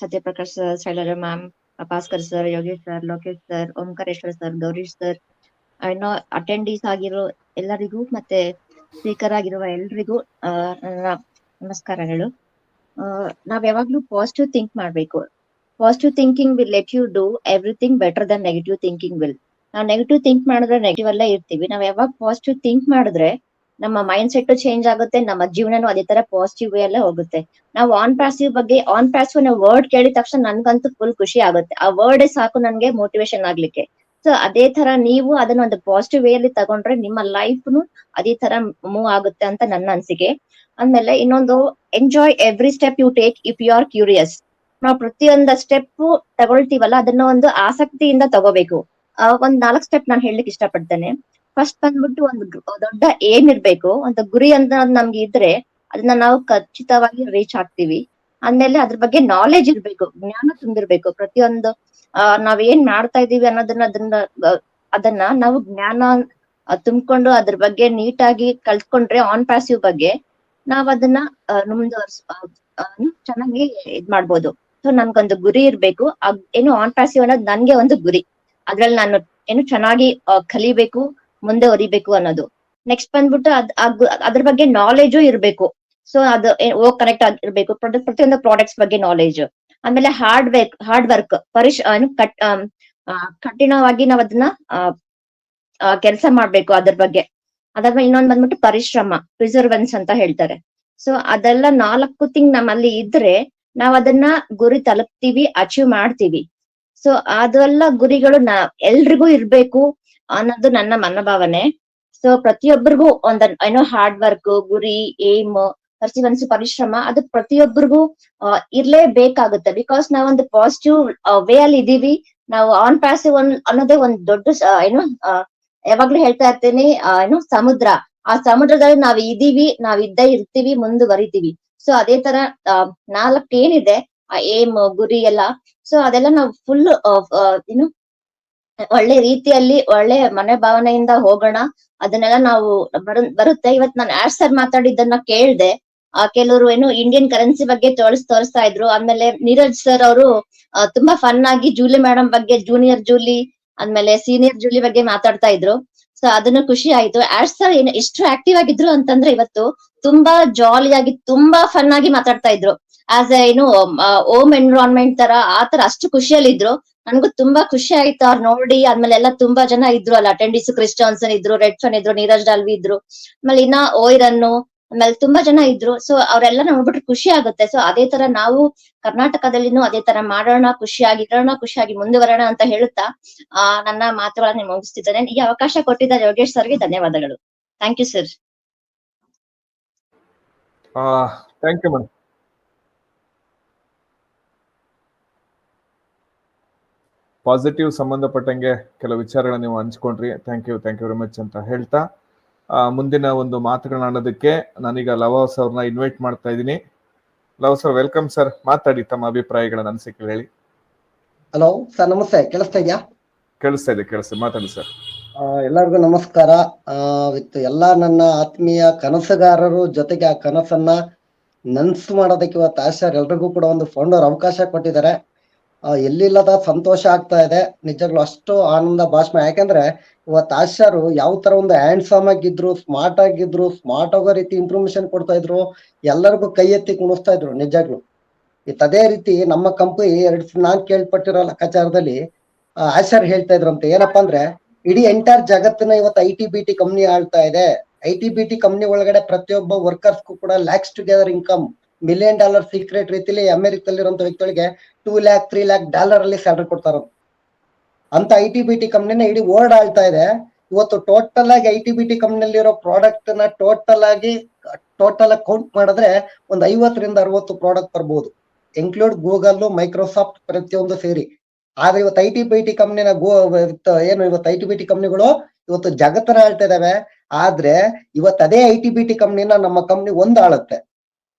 Satyaprakash sir, Shailaja ma'am, Bhaskar sir, Yogesh sir, Lokesh sir, Omkareshwar sir, Gowrish sir, ಇನ್ನೂ ಅಟೆಂಡೀಸ್ ಆಗಿರೋ ಎಲ್ಲರಿಗೂ ಮತ್ತೆ ಸ್ಪೀಕರ್ ಆಗಿರುವ ಎಲ್ರಿಗೂ ನನ್ನ ನಮಸ್ಕಾರಗಳು. ನಾವ್ ಯಾವಾಗ್ಲೂ ಪಾಸಿಟಿವ್ ಥಿಂಕ್ ಮಾಡ್ಬೇಕು. Positive thinking will let you do everything better than negative thinking will. ನಾವು ನೆಗೆಟಿವ್ ಥಿಂಕ್ ಮಾಡಿದ್ರೆ ನೆಗೆಟಿವ್ ಅಲ್ಲೇ ಇರ್ತೀವಿ. ನಾವ್ ಯಾವಾಗ ಪಾಸಿಟಿವ್ ಥಿಂಕ್ ಮಾಡಿದ್ರೆ ನಮ್ಮ ಮೈಂಡ್ ಸೆಟ್ ಚೇಂಜ್ ಆಗುತ್ತೆ, ನಮ್ಮ ಜೀವನನೂ ಅದೇ ತರ ಪಾಸಿಟಿವ್ ವೇ ಅಲ್ಲೇ ಹೋಗುತ್ತೆ. ನಾವು ಆನ್ ಪ್ಯಾಸಿವ್ ಅನ್ನೋ ವರ್ಡ್ ಕೇಳಿದ ತಕ್ಷಣ ನನ್ಗಂತೂ ಫುಲ್ ಖುಷಿ ಆಗುತ್ತೆ. ಆ ವರ್ಡೇ ಸಾಕು ನನ್ಗೆ ಮೋಟಿವೇಶನ್ ಆಗ್ಲಿಕ್ಕೆ. ಸೊ ಅದೇ ತರ ನೀವು ಅದನ್ನ ಒಂದು ಪಾಸಿಟಿವ್ ವೇ ಅಲ್ಲಿ ತಗೊಂಡ್ರೆ ನಿಮ್ಮ ಲೈಫ್ನು ಅದೇ ತರ ಮೂವ್ ಆಗುತ್ತೆ ಅಂತ ನನ್ನ ಅನಿಸಿಕೆ. ಆಮೇಲೆ ಇನ್ನೊಂದು, enjoy every step you take if you are curious. ನಾವು ಪ್ರತಿಯೊಂದು ಸ್ಟೆಪ್ ತಗೊಳ್ತೀವಲ್ಲ ಅದನ್ನ ಒಂದು ಆಸಕ್ತಿಯಿಂದ ತಗೋಬೇಕು. ಒಂದ್ 4 ಸ್ಟೆಪ್ ನಾನು ಹೇಳಲಿಕ್ಕೆ ಇಷ್ಟಪಡ್ತೇನೆ. ಫಸ್ಟ್ ಬಂದ್ಬಿಟ್ಟು ಒಂದು ದೊಡ್ಡ ಏಮ್ ಇರ್ಬೇಕು, ಒಂದು ಗುರಿ ಅಂತ ನಮ್ಗೆ ಇದ್ರೆ ಅದನ್ನ ನಾವು ಖಚಿತವಾಗಿ ರೀಚ್ ಆಗ್ತೀವಿ. ಆಮೇಲೆ ಅದ್ರ ಬಗ್ಗೆ ನಾಲೆಜ್ ಇರ್ಬೇಕು, ಜ್ಞಾನ ತುಂಬಿರ್ಬೇಕು. ಪ್ರತಿಯೊಂದು ನಾವ್ ಏನ್ ಮಾಡ್ತಾ ಇದೀವಿ ಅದನ್ನ ನಾವು ಜ್ಞಾನ ತುಂಬಿಕೊಂಡು ಅದ್ರ ಬಗ್ಗೆ ನೀಟಾಗಿ ಕಲ್ತ್ಕೊಂಡ್ರೆ ಆನ್ ಪ್ಯಾಸಿವ್ ಬಗ್ಗೆ ನಾವ್ ಅದನ್ನ ಚೆನ್ನಾಗಿ ಇದ್ ಮಾಡ್ಬೋದು. ಸೊ ನನ್ಗೊಂದು ಗುರಿ ಇರ್ಬೇಕು. ಏನು ಆನ್ ಪ್ಯಾಸಿವ್ ಅನ್ನೋದು ನನ್ಗೆ ಒಂದು ಗುರಿ. ಅದ್ರಲ್ಲಿ ನಾನು ಏನು ಚೆನ್ನಾಗಿ ಕಲಿಬೇಕು, ಮುಂದೆ ಒರಿಬೇಕು ಅನ್ನೋದು. ನೆಕ್ಸ್ಟ್ ಬಂದ್ಬಿಟ್ಟು ಅದ್ರ ಬಗ್ಗೆ ನಾಲೆಜು ಇರ್ಬೇಕು. ಸೊ ಅದು ಕನೆಕ್ಟ್ ಆಗಿರ್ಬೇಕು. ಪ್ರತಿಯೊಂದು ಪ್ರಾಡಕ್ಟ್ಸ್ ಬಗ್ಗೆ ನಾಲೆಜ್. ಆಮೇಲೆ ಹಾರ್ಡ್ ವರ್ಕ್, ಕಠಿಣವಾಗಿ ನಾವ್ ಅದನ್ನ ಕೆಲಸ ಮಾಡ್ಬೇಕು ಅದ್ರ ಬಗ್ಗೆ. ಅದಾದ್ಮೇಲೆ ಇನ್ನೊಂದ್ ಬಂದ್ಬಿಟ್ಟು ಪರಿಶ್ರಮ, ಪ್ರಿಸರ್ವೆನ್ಸ್ ಅಂತ ಹೇಳ್ತಾರೆ. ಸೊ ಅದೆಲ್ಲ 4 ಥಿಂಗ್ ನಮ್ಮಲ್ಲಿ ಇದ್ರೆ ನಾವ್ ಅದನ್ನ ಗುರಿ ತಲುಪ್ತೀವಿ, ಅಚೀವ್ ಮಾಡ್ತೀವಿ. ಸೊ ಅದೆಲ್ಲ ಗುರಿಗಳು ಎಲ್ರಿಗೂ ಇರ್ಬೇಕು ಅನ್ನೋದು ನನ್ನ ಮನೋಭಾವನೆ. ಸೊ ಪ್ರತಿಯೊಬ್ಬರಿಗೂ ಏನೋ ಹಾರ್ಡ್ ವರ್ಕ್, ಗುರಿ, ಏಮ್, ಪರ್ಸಿವನ್ಸ್, ಪರಿಶ್ರಮ ಅದು ಪ್ರತಿಯೊಬ್ಬರಿಗೂ ಇರ್ಲೇಬೇಕಾಗುತ್ತೆ. ಬಿಕಾಸ್ ನಾವೊಂದು ಪಾಸಿಟಿವ್ ವೇ ಅಲ್ಲಿ ಇದೀವಿ. ನಾವು ಆನ್ ಪ್ಯಾಸಿವ್ ಅನ್ನೋದೇ ಒಂದು ದೊಡ್ಡ ಯಾವಾಗ್ಲೂ ಹೇಳ್ತಾ ಇರ್ತೀನಿ, ಸಮುದ್ರ. ಆ ಸಮುದ್ರದಲ್ಲಿ ನಾವ್ ಇದೀವಿ, ನಾವ್ ಇದ್ದೇ ಇರ್ತೀವಿ, ಮುಂದುವರಿತೀವಿ. ಸೊ ಅದೇ ತರ 4 ಏನಿದೆ, ಆ ಏಮ್, ಗುರಿ ಎಲ್ಲ, ಸೊ ಅದೆಲ್ಲ ನಾವು ಫುಲ್ ಒಳ್ಳೆ ರೀತಿಯಲ್ಲಿ ಒಳ್ಳೆ ಮನೋಭಾವನೆಯಿಂದ ಹೋಗೋಣ. ಅದನ್ನೆಲ್ಲ ನಾವು ಬರುತ್ತೆ. ಇವತ್ ನಾನು ಸರ್ ಮಾತಾಡಿದ್ದನ್ನ ಕೇಳ್ದೆ. ಕೆಲವರು ಇಂಡಿಯನ್ ಕರೆನ್ಸಿ ಬಗ್ಗೆ ತೋರಿಸ್ತಾ ಇದ್ರು. ಆಮೇಲೆ ನೀರಜ್ ಸರ್ ಅವರು ತುಂಬಾ ಫನ್ ಆಗಿ ಜೂಲಿ ಮೇಡಮ್ ಬಗ್ಗೆ, ಜೂನಿಯರ್ ಜೂಲಿ ಆದ್ಮೇಲೆ ಸೀನಿಯರ್ ಜೂಲಿ ಬಗ್ಗೆ ಮಾತಾಡ್ತಾ ಇದ್ರು. ಸೊ ಅದನ್ನು ಖುಷಿ ಆಯ್ತು. ಸರ್ ಎಷ್ಟು ಆಕ್ಟಿವ್ ಆಗಿದ್ರು ಅಂತಂದ್ರೆ ಇವತ್ತು ತುಂಬಾ ಜಾಲಿಯಾಗಿ, ತುಂಬಾ ಫನ್ ಆಗಿ ಮಾತಾಡ್ತಾ ಇದ್ರು. ಆಸ್ ಏನು ಓಮ್ ಎನ್ವಿರಾನ್ಮೆಂಟ್ ತರ ಆತರ ಅಷ್ಟು ಖುಷಿಯಲ್ಲಿದ್ರು. ನನ್ಗೂ ತುಂಬಾ ಖುಷಿ ಆಯ್ತು ಅವ್ರು ನೋಡಿ. ಆದ್ಮೇಲೆ ಎಲ್ಲ ತುಂಬಾ ಜನ ಇದ್ರು ಅಲ್ಲಿ ಅಟೆಂಡೀಸ್. ಕ್ರಿಸ್ ಜಾನ್ಸನ್ ಇದ್ರು, ರೆಡ್ ಫನ್ ಇದ್ರು, ನೀರಜ್ ಡಾಲ್ವಿ ಇದ್ರು, ಆಮೇಲೆ ಇನ್ನ ಓಯ್ರನ್ನು, ಆಮೇಲೆ ತುಂಬಾ ಜನ ಇದ್ರು. ಸೊ ಅವರೆಲ್ಲ ನೋಡ್ಬಿಟ್ರೆ ಖುಷಿ ಆಗುತ್ತೆ. ಸೊ ಅದೇ ತರ ನಾವು ಕರ್ನಾಟಕದಲ್ಲಿನೂ ಅದೇ ತರ ಮಾಡೋಣ, ಖುಷಿಯಾಗಿ ಮುಂದುವರೋಣ ಅಂತ ಹೇಳುತ್ತಾ ನನ್ನ ಮಾತುಗಳನ್ನ ಮುಗಿಸ್ತಿದ್ದೇನೆ. ಈ ಅವಕಾಶ ಕೊಟ್ಟಿದ್ದ ಯೋಗೇಶ್ ಸರ್ಗೆ ಧನ್ಯವಾದಗಳು. Thank you sir. Thank you madam. Positive ಸಂಬಂಧಪಟ್ಟಂಗೆ ಕೆಲವು ವಿಚಾರಗಳನ್ನ ನೀವು ಹಂಚ್ಕೊಂಡ್ರಿ. ಥ್ಯಾಂಕ್ ಯು ವೆರಿ ಮಚ್ ಅಂತ ಹೇಳ್ತಾ ಮುಂದಿನ ಒಂದು ಮಾತುಗಳನ್ನಾಡೋದಕ್ಕೆ ನಾನೀಗ ಲವಾಸ್ ಅವ್ರನ್ನ ಇನ್ವೈಟ್ ಮಾಡ್ತಾ ಇದ್ದೀನಿ. Love sir, welcome sir. ಮಾತಾಡಿ, ತಮ್ಮ ಅಭಿಪ್ರಾಯಗಳನ್ನ ಅನಿಸಿಕೆ ಹೇಳಿ. ಹಲೋ ಸರ್, ನಮಸ್ತೆ. ಕೇಳಿಸ್ತಾ ಇದೆಯಾ? ಕೇಳಿಸ್ತಾ ಇದೆ, ಮಾತಾಡಿ ಸರ್. ಎಲ್ಲರಿಗೂ ನಮಸ್ಕಾರ. ವಿತ್ ಎಲ್ಲಾ ನನ್ನ ಆತ್ಮೀಯ ಕನಸುಗಾರರು ಜೊತೆಗೆ ಆ ಕನಸನ್ನ ನನ್ಸು ಮಾಡೋದಕ್ಕೆ ಇವತ್ತು ಆಶಾರ್ ಎಲ್ರಿಗೂ ಕೂಡ ಒಂದು ಫೌಂಡರ್ ಅವಕಾಶ ಕೊಟ್ಟಿದ್ದಾರೆ. ಎಲ್ಲಿಲ್ಲದ ಸಂತೋಷ ಆಗ್ತಾ ಇದೆ ನಿಜವಾಗ್ಲು. ಅಷ್ಟು ಆನಂದ ಭಾಷ್ಮ. ಯಾಕಂದ್ರೆ ಇವತ್ತು ಆಶಾರು ಯಾವ ತರ ಒಂದು ಹ್ಯಾಂಡ್ಸಮ್ ಆಗಿದ್ರು, ಸ್ಮಾರ್ಟ್ ಆಗಿದ್ರು, ಸ್ಮಾರ್ಟ್ ಆಗೋ ರೀತಿ ಇನ್ಫಾರ್ಮೇಶನ್ ಕೊಡ್ತಾ ಇದ್ರು, ಎಲ್ಲರಿಗೂ ಕೈ ಎತ್ತಿ ಕುಣಿಸ್ತಾ ಇದ್ರು ನಿಜಾಗ್ಲು. ಅದೇ ರೀತಿ ನಮ್ಮ ಕಂಪನಿ ನಾನ್ ಕೇಳ್ಪಟ್ಟಿರೋ ಲೆಕ್ಕಾಚಾರದಲ್ಲಿ ಆಶಾರ್ ಹೇಳ್ತಾ ಇದ್ರಂತೆ ಏನಪ್ಪಾ ಅಂದ್ರೆ, ಇಡೀ ಎಂಟೈರ್ ಜಗತ್ತಿನ ಇವತ್ತು IT-BT ಕಂಪ್ನಿ ಆಳ್ತಾ ಇದೆ. IT-BT ಕಂಪ್ನಿ ಒಳಗಡೆ ಪ್ರತಿಯೊಬ್ಬ ವರ್ಕರ್ಸ್ಗೂ ಕೂಡ lakhs together income, $1 million secret ರೀತಿಲಿ ಅಮೆರಿಕದಲ್ಲಿರುವಂತ ವ್ಯಕ್ತಿಗಳಿಗೆ $2 lakh $3 lakh ಅಲ್ಲಿ ಸ್ಯಾಲರಿ ಕೊಡ್ತಾರ ಅಂತ IT-BT ಕಂಪ್ನಿನ ಇಡೀ ವರ್ಲ್ಡ್ ಆಳ್ತಾ ಇದೆ. ಇವತ್ತು ಟೋಟಲ್ ಆಗಿ IT-BT ಕಂಪ್ನಿಯಲ್ಲಿರೋ ಪ್ರಾಡಕ್ಟ್ ನ ಟೋಟಲ್ ಆಗಿ ಕೌಂಟ್ ಮಾಡಿದ್ರೆ ಒಂದು 50 ರಿಂದ 60 ಪ್ರಾಡಕ್ಟ್ ಬರ್ಬೋದು, ಇನ್ಕ್ಲೂಡ್ ಗೂಗಲ್, ಮೈಕ್ರೋಸಾಫ್ಟ್ ಪ್ರತಿಯೊಂದು ಸೇರಿ. ಆದ್ರೆ ಇವತ್ತು IT-BT ಕಂಪ್ನಿನ ಇವತ್ತು IT-BT ಕಂಪ್ನಿಗಳು ಇವತ್ತು ಜಗತ್ತನ್ನ ಆಳ್ತಾ ಇದಾವೆ. ಆದ್ರೆ ಇವತ್ತು ಅದೇ IT-BT ಕಂಪ್ನಿನ ನಮ್ಮ ಕಂಪ್ನಿ ಒಂದು ಆಳುತ್ತೆ.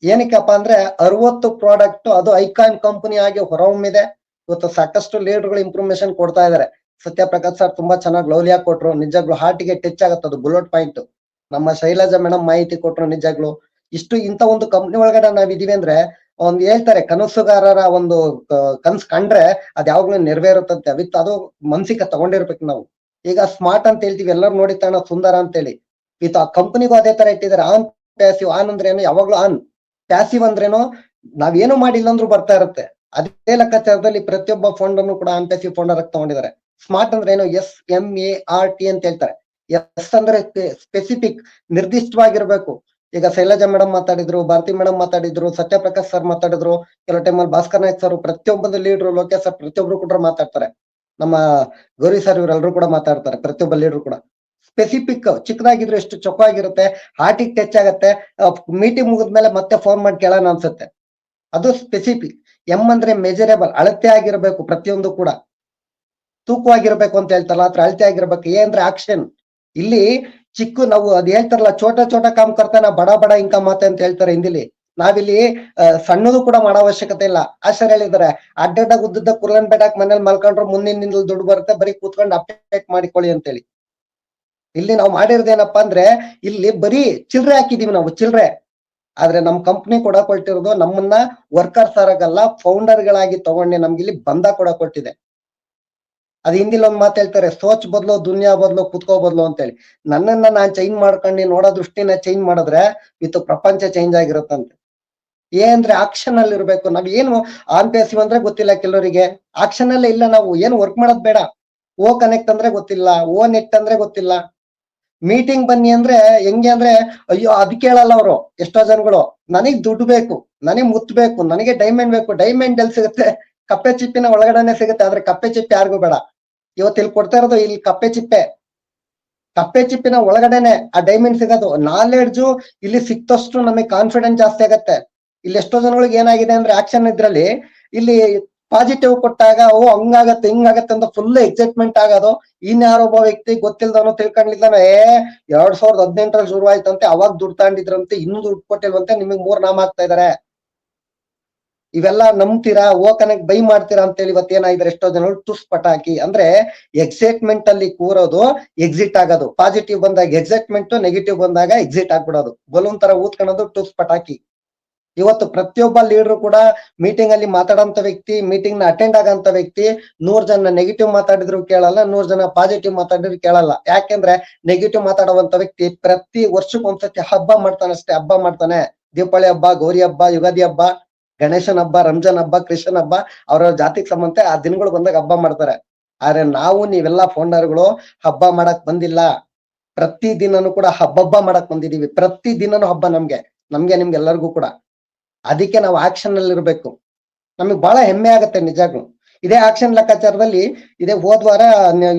ಏನಕ್ಕಪ್ಪ ಅಂದ್ರೆ 60 ಪ್ರಾಡಕ್ಟ್ ಅದು ಐಕಾನ್ ಕಂಪನಿ ಆಗಿ ಹೊರಹೊಮ್ಮಿದೆ. ಇವತ್ತು ಸಾಕಷ್ಟು ಲೀಡರ್ಗಳು ಇನ್ಫಾರ್ಮೇಶನ್ ಕೊಡ್ತಾ ಇದಾರೆ. ಸತ್ಯಪ್ರಕಾಶ್ ಸರ್ ತುಂಬಾ ಚೆನ್ನಾಗಿ ಲವ್ಲಿಯಾಗಿ ಕೊಟ್ರು, ನಿಜಾಗ್ಲು ಹಾರ್ಟಿಗೆ ಟಚ್ ಆಗುತ್ತೆ ಅದು ಬುಲೆಟ್ ಪಾಯಿಂಟ್. ನಮ್ಮ ಶೈಲಜಾ ಮೇಡಮ್ ಮಾಹಿತಿ ಕೊಟ್ರು, ನಿಜಾಗ್ಲು ಇಂತ ಒಂದು ಕಂಪ್ನಿ ಒಳಗಡೆ ನಾವ್ ಇದೀವಿ ಅಂದ್ರೆ ಒಂದ್ ಹೇಳ್ತಾರೆ, ಕನಸುಗಾರರ ಒಂದು ಕನ್ಸ್ ಕಂಡ್ರೆ ಅದ್ ಯಾವಾಗ್ಲೂ ನೆರವೇರುತ್ತಂತೆ. ವಿತ್ ಅದು ಮನ್ಸಿಗೆ ತಗೊಂಡಿರ್ಬೇಕು ನಾವು. ಈಗ ಸ್ಮಾರ್ಟ್ ಅಂತ ಹೇಳ್ತೀವಿ, ಎಲ್ಲರೂ ನೋಡಿ ತಾಣ ಸುಂದರ ಅಂತ ಹೇಳಿ. ವಿತ್ ಆ ಕಂಪನಿಗೂ ಅದೇ ತರ ಇಟ್ಟಿದ್ದಾರೆ. On passive. ಆನ್ ಅಂದ್ರೇನು? ಯಾವಾಗ್ಲೂ ಆನ್. ಪ್ಯಾಸಿವ್ ಅಂದ್ರೇನು? ನಾವೇನು ಮಾಡಿಲ್ಲ ಅಂದ್ರೂ ಬರ್ತಾ ಇರುತ್ತೆ. ಅದೇ ಲೆಕ್ಕಾಚಾರದಲ್ಲಿ ಪ್ರತಿಯೊಬ್ಬ ಫೌಂಡ್ ಅನ್ನು ಕೂಡ ಆನ್ ಪ್ಯಾಸಿವ್ ಫೌಂಡರ್ ಆಗಿ ತಗೊಂಡಿದ್ದಾರೆ. ಸ್ಮಾರ್ಟ್ ಅಂದ್ರೆ ಏನು? SMART ಅಂತ ಹೇಳ್ತಾರೆ. ಎಸ್ ಅಂದ್ರೆ ಸ್ಪೆಸಿಫಿಕ್, ನಿರ್ದಿಷ್ಟವಾಗಿರ್ಬೇಕು. ಈಗ ಶೈಲಜಾ ಮೇಡಮ್ ಮಾತಾಡಿದ್ರು, ಭಾರತಿ ಮೇಡಮ್ ಮಾತಾಡಿದ್ರು, ಸತ್ಯಪ್ರಕಾಶ್ ಸರ್ ಮಾತಾಡಿದ್ರು, ಕೆಲವು ಟೈಮಲ್ಲಿ ಭಾಸ್ಕರ್ ನಾಯಕ್ ಸರ್, ಪ್ರತಿಯೊಬ್ಬ ಲೀಡರ್, ಲೋಕೇಶ್ ಸರ್, ಪ್ರತಿಯೊಬ್ರು ಕೂಡ ಮಾತಾಡ್ತಾರೆ. ನಮ್ಮ ಗೌರಿ ಸರ್ ಇವರೆಲ್ಲರೂ ಕೂಡ ಮಾತಾಡ್ತಾರೆ. ಪ್ರತಿಯೊಬ್ಬ ಲೀಡರ್ ಕೂಡ ಸ್ಪೆಸಿಫಿಕ್, ಚಿಕ್ಕದಾಗಿದ್ರು ಎಷ್ಟು ಚೊಕ್ಕಾಗಿರುತ್ತೆ, ಹಾರ್ಟಿಗೆ ಟಚ್ ಆಗತ್ತೆ. ಮೀಟಿಂಗ್ ಮುಗಿದ್ಮೇಲೆ ಮತ್ತೆ ಫೋನ್ ಮಾಡಿ ಕೇಳೋಣ ಅನ್ಸುತ್ತೆ. ಅದು ಸ್ಪೆಸಿಫಿಕ್. ಅಂದ್ರೆ ಮೆಜರೇಬಲ್, ಅಳತೆ ಆಗಿರ್ಬೇಕು. ಪ್ರತಿಯೊಂದು ಕೂಡ ತೂಕವಾಗಿರ್ಬೇಕು ಅಂತ ಹೇಳ್ತಾರಲ್ಲ, ಆತರ ಅಳತೆ ಆಗಿರ್ಬೇಕು. ಅಂದ್ರೆ ಆಕ್ಷನ್. ಇಲ್ಲಿ ಚಿಕ್ಕ ನಾವು ಅದ್ ಹೇಳ್ತಾರಲ್ಲ, ಚೋಟ ಕಾಮ್ ಕರ್ತಾನ ಬಡ ಇನ್ಕಮ್ ಆತೆ ಅಂತ ಹೇಳ್ತಾರೆ ಹಿಂದಿಲಿ. ನಾವಿಲ್ಲಿ ಸಣ್ಣದು ಕೂಡ ಮಾಡೋ ಅವಶ್ಯಕತೆ ಇಲ್ಲ. ಆಶಾರ್ ಹೇಳಿದ್ದಾರೆ, ಅಡ್ಡಡ್ಡ ಉದ್ದದ ಕುರ್ಲನ್ ಬೇಡಕ್ ಮನೇಲಿ ಮಲ್ಕೊಂಡ್ರು ಮುಂದಿನ ದುಡ್ಡು ಬರುತ್ತೆ, ಬರೀ ಕೂತ್ಕೊಂಡು ಅಪ್ಡೇಟ್ ಮಾಡಿಕೊಳ್ಳಿ ಅಂತೇಳಿ. ಇಲ್ಲಿ ನಾವು ಮಾಡಿರೋದೇನಪ್ಪಾ ಅಂದ್ರೆ, ಇಲ್ಲಿ ಬರೀ ಚಿಲ್ರೆ ಹಾಕಿದೀವಿ ನಾವು, ಚಿಲ್ರೆ. ಆದ್ರೆ ನಮ್ ಕಂಪ್ನಿ ಕೊಟ್ಟಿರೋದು ನಮ್ಮನ್ನ ವರ್ಕರ್ಸ್ ಆರಾಗಲ್ಲ, ಫೌಂಡರ್ ಗಳಾಗಿ ತಗೊಂಡು ನಮ್ಗೆ ಇಲ್ಲಿ ಬಂದ ಕೊಟ್ಟಿದೆ. ಅದ್ ಹಿಂದಿಲ್ ಒಂದ್ ಮಾತು ಹೇಳ್ತಾರೆ, ಸೋಚ್ ಬದ್ಲು ದುನಿಯಾ ಬದ್ಲು ಕುತ್ಕೋ ಬದ್ಲು ಅಂತೇಳಿ. ನನ್ನನ್ನ ನಾನ್ ಚೇಂಜ್ ಮಾಡ್ಕೊಂಡು ನೋಡೋ ದೃಷ್ಟಿನ ಚೇಂಜ್ ಮಾಡಿದ್ರೆ ಇವತ್ತು ಪ್ರಪಂಚ ಚೇಂಜ್ ಆಗಿರುತ್ತಂತೆ. ಅಂದ್ರೆ ಆಕ್ಷನ್ ಅಲ್ಲಿ ಇರ್ಬೇಕು. ನಾವ್ ಏನು ಆನ್ ಪ್ಯಾಸಿವ್ ಅಂದ್ರೆ ಗೊತ್ತಿಲ್ಲ ಕೆಲವರಿಗೆ, ಆಕ್ಷನ್ ಅಲ್ಲೇ ಇಲ್ಲ. ನಾವು ಏನು ವರ್ಕ್ ಮಾಡೋದ್ ಬೇಡ. ಓ ಕನೆಕ್ಟ್ ಅಂದ್ರೆ ಗೊತ್ತಿಲ್ಲ, ಓ ನೆಟ್ ಅಂದ್ರೆ ಗೊತ್ತಿಲ್ಲ. ಮೀಟಿಂಗ್ ಬನ್ನಿ ಅಂದ್ರೆ ಹೆಂಗೆ ಅಂದ್ರೆ, ಅಯ್ಯೋ ಅದ್ ಕೇಳಲ್ಲ ಅವರು. ಎಷ್ಟೋ ಜನಗಳು, ನನಗ್ ದುಡ್ಡು ಬೇಕು, ನನಗ್ ಮುತ್ತಬೇಕು, ನನಗೆ ಡೈಮಂಡ್ ಬೇಕು. ಡೈಮಂಡ್ ಎಲ್ಲಿ ಸಿಗುತ್ತೆ? ಕಪ್ಪೆ ಚಿಪ್ಪಿನ ಒಳಗಡೆನೆ ಸಿಗುತ್ತೆ. ಆದ್ರೆ ಕಪ್ಪೆ ಚಿಪ್ಪೆ ಯಾರಿಗೂ ಬೇಡ. ಇವತ್ತು ಇಲ್ಲಿ ಕೊಡ್ತಾ ಇರೋದು ಇಲ್ಲಿ ಕಪ್ಪೆ ಚಿಪ್ಪಿನ ಒಳಗಡೆನೆ ಆ ಡೈಮಂಡ್ ಸಿಗೋದು. ನಾಲೆಡ್ಜು ಇಲ್ಲಿ ಸಿಕ್ತಷ್ಟು ನಮಗೆ ಕಾನ್ಫಿಡೆನ್ಸ್ ಜಾಸ್ತಿ ಆಗತ್ತೆ. ಇಲ್ಲಿ ಎಷ್ಟೋ ಜನಗಳಿಗೆ ಏನಾಗಿದೆ ಅಂದ್ರೆ, ಆಕ್ಷನ್ ಇದ್ರಲ್ಲಿ ಇಲ್ಲಿ ಪಾಸಿಟಿವ್ ಕೊಟ್ಟಾಗ ಓ ಹಂಗಾಗತ್ತೆ ಹಿಂಗಾಗತ್ತೆ ಅಂತ ಫುಲ್ ಎಕ್ಸೈಟ್ಮೆಂಟ್ ಆಗೋದು. ಇನ್ಯಾರೊಬ್ಬ ವ್ಯಕ್ತಿ ಗೊತ್ತಿಲ್ದವನು ತಿಳ್ಕೊಂಡಿಲ್ದಾನ 2018 ಶುರು ಆಯ್ತಂತೆ, ಅವಾಗ ದುಡ್ಡು ತಾಂಡಿದ್ರಂತೆ, ಇನ್ನೂ ದುಡ್ಡು ಕೊಟ್ಟಿಲ್ವಂತೆ, ನಿಮಗ್ 3 ನಾಮ ಆಗ್ತಾ ಇದಾರೆ. ಇವೆಲ್ಲ ನಂಬ್ತೀರಾ? ಓ ಕನೆಕ್ಟ್ ಬೈ ಮಾಡ್ತೀರಾ ಅಂತೇಳಿ ಇವತ್ತೇನಾಗಿದ್ರೆ ಎಷ್ಟೋ ಜನ ಟುಸ್ ಪಟಾಕಿ. ಅಂದ್ರೆ ಎಕ್ಸೈಟ್ಮೆಂಟ್ ಅಲ್ಲಿ ಕೂರೋದು, ಎಕ್ಸಿಟ್ ಆಗೋದು. ಪಾಸಿಟಿವ್ ಬಂದಾಗ ಎಕ್ಸೈಟ್ಮೆಂಟ್, ನೆಗೆಟಿವ್ ಬಂದಾಗ ಎಕ್ಸಿಟ್ ಆಗ್ಬಿಡೋದು. ಬಲೂನ್ ತರ ಊದ್ಕೊಳ್ಳೋದು, ಟುಸ್ ಪಟಾಕಿ. ಇವತ್ತು ಪ್ರತಿಯೊಬ್ಬ ಲೀಡರ್ ಕೂಡ ಮೀಟಿಂಗ್ ಅಲ್ಲಿ ಮಾತಾಡೋಂತ ವ್ಯಕ್ತಿ, ಮೀಟಿಂಗ್ ನ ಅಟೆಂಡ್ ಆಗಂತ ವ್ಯಕ್ತಿ 100 ಜನ ನೆಗೆಟಿವ್ ಮಾತಾಡಿದ್ರು ಕೇಳಲ್ಲ, 100 ಜನ ಪಾಸಿಟಿವ್ ಮಾತಾಡಿದ್ರು ಕೇಳಲ್ಲ. ಯಾಕೆಂದ್ರೆ ನೆಗೆಟಿವ್ ಮಾತಾಡುವಂತ ವ್ಯಕ್ತಿ ಪ್ರತಿ ವರ್ಷಕ್ಕೊಂದ್ಸತಿ ಹಬ್ಬ ಮಾಡ್ತಾನೆ ಅಷ್ಟೇ. ಹಬ್ಬ ಮಾಡ್ತಾನೆ, ದೀಪಾವಳಿ ಹಬ್ಬ, ಗೌರಿ ಹಬ್ಬ, ಯುಗಾದಿ ಹಬ್ಬ, ಗಣೇಶನ ಹಬ್ಬ, ರಂಜಾನ್ ಹಬ್ಬ, ಕ್ರಿಶ್ಚಿಯನ್ ಹಬ್ಬ, ಅವರ ಜಾತಿಗೆ ಸಂಬಂಧ ಆ ದಿನಗಳು ಬಂದಾಗ ಹಬ್ಬ ಮಾಡ್ತಾರೆ. ಆದ್ರೆ ನಾವು ನೀವೆಲ್ಲ ಫೌಂಡರ್ಗಳು ಹಬ್ಬ ಮಾಡಕ್ ಬಂದಿಲ್ಲ. ಪ್ರತಿ ದಿನನೂ ಕೂಡ ಹಬ್ಬ ಮಾಡಕ್ ಬಂದಿದೀವಿ. ಪ್ರತಿ ದಿನನೂ ಹಬ್ಬ ನಮ್ಗೆ ನಿಮ್ಗೆಲ್ಲರಿಗೂ ಕೂಡ. ಅದಕ್ಕೆ ನಾವು ಆಕ್ಷನ್ ಅಲ್ಲಿ ಇರ್ಬೇಕು. ನಮಗ್ ಬಹಳ ಹೆಮ್ಮೆ ಆಗತ್ತೆ ನಿಜಾಗ್ಲು. ಇದೇ ಆಕ್ಷನ್ ಲೆಕ್ಕಾಚಾರದಲ್ಲಿ ಇದೇ ಹೋದ್ವಾರ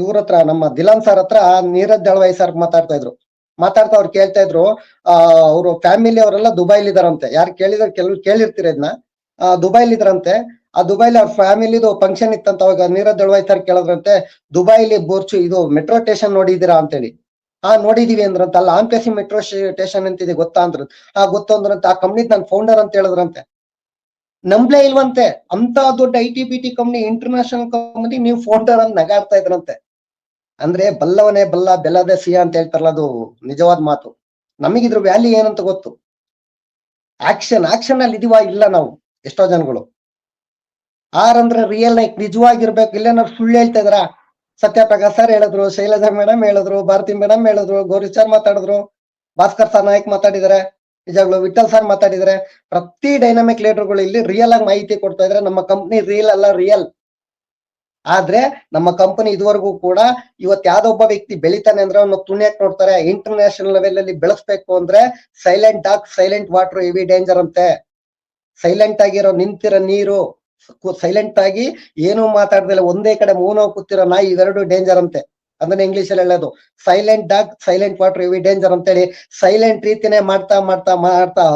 ಇವ್ರ ಹತ್ರ ನಮ್ಮ ದಿಲಾನ್ ಸರ್ ಹತ್ರ ನೀರಜ್ ದಳವಾಯಿ ಸರ್ ಮಾತಾಡ್ತಾ ಅವ್ರು ಕೇಳ್ತಾ ಇದ್ರು, ಅವ್ರು ಫ್ಯಾಮಿಲಿ ಅವರೆಲ್ಲ ದುಬೈಲಿ ಇದಾರಂತೆ. ಯಾರು ಕೇಳಿದ್ರೆ ಕೆಲವ್ರು ಕೇಳಿರ್ತೀರ ಇದನ್ನ. ದುಬೈಲಿ ಇದ್ರಂತೆ. ಆ ದುಬೈಲಿ ಅವ್ರ ಫ್ಯಾಮಿಲಿದು ಫಂಕ್ಷನ್ ಇತ್ತಂತ. ಅವಾಗ ನೀರಜ್ ದಳವಾಯಿ ಸರ್ ಕೇಳಿದ್ರಂತೆ, ದುಬೈಲಿ ಬೋರ್ಚು ಇದು ಮೆಟ್ರೋ ಸ್ಟೇಷನ್ ನೋಡಿದೀರಾ ಅಂತೇಳಿ. ನೋಡಿದೀವಿ ಅಂದ್ರಂತ. ಅಲ್ಲ ಆಂಪೇಸಿ ಮೆಟ್ರೋ ಸ್ಟೇಷನ್ ಅಂತಿದೆ ಗೊತ್ತಾ ಅಂದ್ರ. ಗೊತ್ತು ಅಂದ್ರಂತೆ. ಆ ಕಂಪ್ನಿ ನಾನು ಫೌಂಡರ್ ಅಂತ ಹೇಳಿದ್ರಂತೆ. ನಂಬ್ಲೇ ಇಲ್ವಂತೆ. ಅಂತ ದೊಡ್ಡ IT-BT ಕಂಪ್ನಿ, ಇಂಟರ್ನ್ಯಾಷನಲ್ ಕಂಪ್ನಿ, ನೀವು ಫೌಂಡರ್ ಅಂತ ನಗಾಡ್ತಾ ಇದ್ರಂತೆ. ಅಂದ್ರೆ ಬಲ್ಲವನೇ ಬಲ್ಲ ಬೆಲ್ಲದೆ ಸಿಹಿಯ ಅಂತ ಹೇಳ್ತಾರಲ್ಲ, ಅದು ನಿಜವಾದ ಮಾತು. ನಮಗಿದ್ರ ವ್ಯಾಲ್ಯೂ ಏನಂತ ಗೊತ್ತು. ಆಕ್ಷನ್ ಅಲ್ಲಿ ಇದೀವ ಇಲ್ಲ ನಾವು ಎಷ್ಟೋ ಜನಗಳು. ಅಂದ್ರೆ ರಿಯಲ್ ಲೈಫ್ ನಿಜವಾಗಿರ್ಬೇಕು. ಇಲ್ಲೇನಾದ್ರು ಸುಳ್ಳು ಹೇಳ್ತಾ ಇದ್ರ? ಸತ್ಯಪ್ರಕಾಶ್ ಸರ್ ಹೇಳಿದ್ರು, ಶೈಲಜಾ ಮೇಡಮ್ ಹೇಳಿದ್ರು, ಭಾರತಿ ಮೇಡಮ್ ಹೇಳಿದ್ರು, ಗೌರಿ ಸರ್ ಮಾತಾಡಿದ್ರು, ಭಾಸ್ಕರ್ ಸರ್ ನಾಯಕ್ ಮಾತಾಡಿದಾರೆ, ನಿಜಾಗ್ಲು ವಿಠಲ್ ಸರ್ ಮಾತಾಡಿದಾರೆ. ಪ್ರತಿ ಡೈನಾಮಿಕ್ ಲೀಡರ್ಗಳು ಇಲ್ಲಿ ರಿಯಲ್ ಆಗಿ ಮಾಹಿತಿ ಕೊಡ್ತಾ ಇದ್ರೆ ನಮ್ಮ ಕಂಪ್ನಿ ರೀಲ್ ಅಲ್ಲ, ರಿಯಲ್. ಆದ್ರೆ ನಮ್ಮ ಕಂಪನಿ ಇದುವರೆಗೂ ಕೂಡ ಇವತ್ತು ಯಾವ್ದೋ ಒಬ್ಬ ವ್ಯಕ್ತಿ ಬೆಳಿತಾನೆ ಅಂದ್ರೆ ಅವ್ನ ತುಣ್ಯಕ್ ನೋಡ್ತಾರೆ. ಇಂಟರ್ನ್ಯಾಷನಲ್ ಲೆವೆಲ್ ಅಲ್ಲಿ ಬೆಳೆಸ್ಬೇಕು ಅಂದ್ರೆ silent dog, silent water, heavy danger ಅಂತೆ. ಸೈಲೆಂಟ್ ಆಗಿರೋ ನಿಂತಿರೋ ನೀರು, ಸೈಲೆಂಟ್ ಆಗಿ ಏನು ಮಾತಾಡ್ದಿಲ್ಲ ಒಂದೇ ಕಡೆ ಮೌನ ಕೂತಿರೋ ನಾಯಿ, ಇವೆರಡು ಡೇಂಜರ್ ಅಂತೆ. ಅದನ್ನ ಇಂಗ್ಲಿಷ್ ಅಲ್ಲಿ ಹೇಳೋದು silent dog, silent water, heavy danger ಅಂತೇಳಿ. ಸೈಲೆಂಟ್ ರೀತಿನೇ ಮಾಡ್ತಾ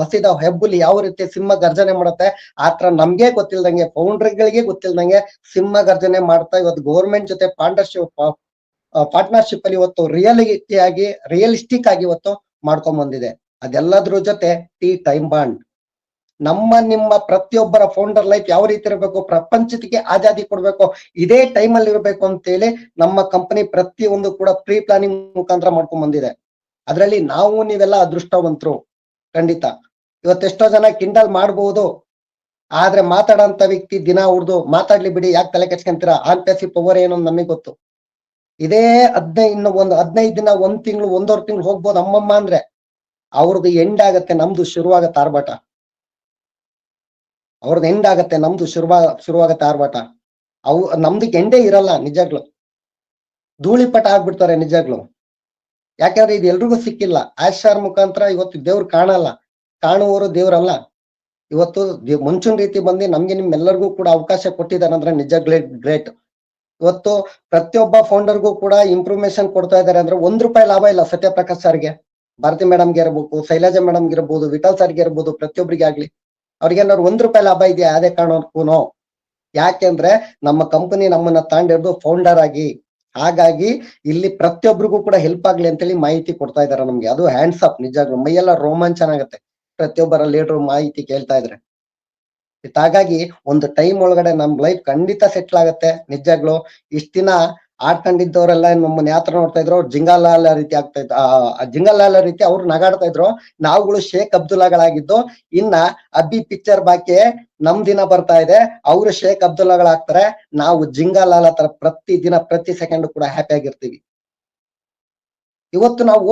ಹಸಿದ ಹೆಬ್ಬುಲಿ ಯಾವ ರೀತಿ ಸಿಂಹ ಗರ್ಜನೆ ಮಾಡುತ್ತೆ, ಆತರ ನಮ್ಗೆ ಗೊತ್ತಿಲ್ದಂಗೆ, ಫೌಂಡರ್ಗಳಿಗೆ ಗೊತ್ತಿಲ್ದಂಗೆ ಸಿಂಹ ಗರ್ಜನೆ ಮಾಡ್ತಾ ಇವತ್ತು ಗೌರ್ಮೆಂಟ್ ಜೊತೆ ಪಾರ್ಟ್ನರ್ಶಿಪ್ ಅಲ್ಲಿ ಇವತ್ತು ರಿಯಲಿಸ್ಟಿಕ್ ಆಗಿ ಇವತ್ತು ಮಾಡ್ಕೊಂಡ್ ಬಂದಿದೆ. ಅದೆಲ್ಲದ್ರ ಜೊತೆ ಟೈಮ್ ಬಾಂಡ್. ನಿಮ್ಮ ಪ್ರತಿಯೊಬ್ಬರ ಫೌಂಡರ್ ಲೈಫ್ ಯಾವ ರೀತಿ ಇರಬೇಕು, ಪ್ರಪಂಚಕ್ಕೆ ಆಜಾದಿ ಕೊಡ್ಬೇಕು, ಇದೇ ಟೈಮ್ ಅಲ್ಲಿ ಇರಬೇಕು ಅಂತೇಳಿ ನಮ್ಮ ಕಂಪನಿ ಪ್ರತಿಯೊಂದು ಕೂಡ ಪ್ರೀ ಪ್ಲಾನಿಂಗ್ ಮುಖಾಂತರ ಮಾಡ್ಕೊಂಡ್ ಬಂದಿದೆ. ಅದ್ರಲ್ಲಿ ನಾವು ನೀವೆಲ್ಲ ಅದೃಷ್ಟವಂತರು ಖಂಡಿತ. ಇವತ್ತೆಷ್ಟೋ ಜನ ಕಿಂಡಲ್ ಮಾಡ್ಬೋದು, ಆದ್ರೆ ಮಾತಾಡೋಂತ ವ್ಯಕ್ತಿ ದಿನ ಉಡ್ದು ಮಾತಾಡ್ಲಿ ಬಿಡಿ, ಯಾಕೆ ತಲೆ ಕೆಡ್ಸ್ಕೊಂತೀರಾ, ಆನ್ಪೇಸಿ ಪವರ್ ಏನು ನಮಗೆ ಗೊತ್ತು. ಇದೇ 15 ದಿನ, 1 ತಿಂಗಳು, 1.5 ತಿಂಗಳು ಹೋಗ್ಬೋದು ಅಮ್ಮಮ್ಮ ಅಂದ್ರೆ, ಅವ್ರದ್ದು ಎಂಡ್ ಆಗತ್ತೆ, ನಮ್ದು ಶುರುವಾಗತ್ತೆ ಆರ್ಭಟ. ಅವ್ರದ್ದು ಎಂಡ್ ಆಗತ್ತೆ, ನಮ್ದು ಶುರುವಾಗತ್ತೆ ಆರ್ಭಟ. ನಮ್ದಕ್ಕೆ ಎಂಡೇ ಇರಲ್ಲ ನಿಜಾಗ್ಲು. ಧೂಳಿಪಟ ಆಗ್ಬಿಡ್ತಾರೆ ನಿಜಾಗ್ಲು. ಯಾಕಂದ್ರೆ ಇದು ಎಲ್ರಿಗೂ ಸಿಕ್ಕಿಲ್ಲ. ಆಶಾರ್ ಮುಖಾಂತರ ಇವತ್ತು ದೇವ್ರು ಕಾಣುವವರು ದೇವ್ರಲ್ಲ. ಇವತ್ತು ಮುಂಚಿನ ರೀತಿ ಬಂದು ನಮ್ಗೆ ನಿಮ್ಮೆಲ್ಲರಿಗೂ ಕೂಡ ಅವಕಾಶ ಕೊಟ್ಟಿದ್ದಾರೆ ಅಂದ್ರೆ ನಿಜ ಗ್ರೇಟ್. ಇವತ್ತು ಪ್ರತಿಯೊಬ್ಬ ಫೌಂಡರ್ಗೂ ಕೂಡ ಇಂಪ್ರೂವ್ಮೇಷನ್ ಕೊಡ್ತಾ ಇದ್ದಾರೆ ಅಂದ್ರೆ ₹1 ಲಾಭ ಇಲ್ಲ. ಸತ್ಯಪ್ರಕಾಶ್ ಸರ್ಗೆ, ಭಾರತಿ ಮೇಡಮ್ಗೆ ಇರಬೇಕು, ಶೈಲಜಾ ಮೇಡಮ್ಗೆ ಇರ್ಬೋದು, ವಿಠಲ್ ಸರ್ಗೆ ಇರ್ಬೋದು, ಪ್ರತಿಯೊಬ್ಬರಿಗೆ ಆಗ್ಲಿ ಅವ್ರಿಗೇನಾದ್ರು ₹1 ಲಾಭ ಇದೆಯಾ? ಅದೇ ಕಾರಣಕ್ಕೂ. ಯಾಕೆಂದ್ರೆ ನಮ್ಮ ಕಂಪನಿ ನಮ್ಮನ್ನ ತಾಂಡಿರೋದು ಫೌಂಡರ್ ಆಗಿ. ಹಾಗಾಗಿ ಇಲ್ಲಿ ಪ್ರತಿಯೊಬ್ಬರಿಗೂ ಕೂಡ ಹೆಲ್ಪ್ ಆಗ್ಲಿ ಅಂತೇಳಿ ಮಾಹಿತಿ ಕೊಡ್ತಾ ಇದಾರೆ ನಮ್ಗೆ. ಅದು ಹ್ಯಾಂಡ್ಸ್ ಅಪ್. ನಿಜಾಗ್ಲು ಮೈಯೆಲ್ಲ ರೋಮಾಂಚನ ಆಗತ್ತೆ ಪ್ರತಿಯೊಬ್ಬರ ಲೀಡರ್ ಮಾಹಿತಿ ಕೇಳ್ತಾ ಇದ್ರೆ. ಹಾಗಾಗಿ ಒಂದು ಟೈಮ್ ಒಳಗಡೆ ನಮ್ ಲೈಫ್ ಖಂಡಿತ ಸೆಟ್ಲ್ ಆಗತ್ತೆ ನಿಜಾಗ್ಲು. ಇಷ್ಟ ದಿನ ಆಡ್ಕೊಂಡಿದ್ದವರೆಲ್ಲ ನಮ್ಮನ್ನ ಯಾತ್ರ ನೋಡ್ತಾ ಇದ್ರು, ಜಿಂಗಾಲಾಲ ರೀತಿ ಆಗ್ತಾ ಇದ್ರು. ಜಿಂಗಾಲಾಲ ರೀತಿ ಅವ್ರು ನಗಾಡ್ತಾ ಇದ್ರು. ನಾವುಗಳು ಶೇಖ್ ಅಬ್ದುಲ್ಲಾಗಳಾಗಿದ್ದು, ಇನ್ನ ಅಬ್ಬಿ ಪಿಕ್ಚರ್ ಬಾಕಿ ನಮ್ ದಿನ ಬರ್ತಾ ಇದೆ. ಅವರು ಶೇಖ್ ಅಬ್ದುಲ್ಲಾಗಳಾಗ್ತಾರೆ, ನಾವು ಜಿಂಗಾಲಾಲ ತರ ಪ್ರತಿ ದಿನ ಪ್ರತಿ ಸೆಕೆಂಡ್ ಕೂಡ ಹ್ಯಾಪಿ ಆಗಿರ್ತೀವಿ. ಇವತ್ತು ನಾವು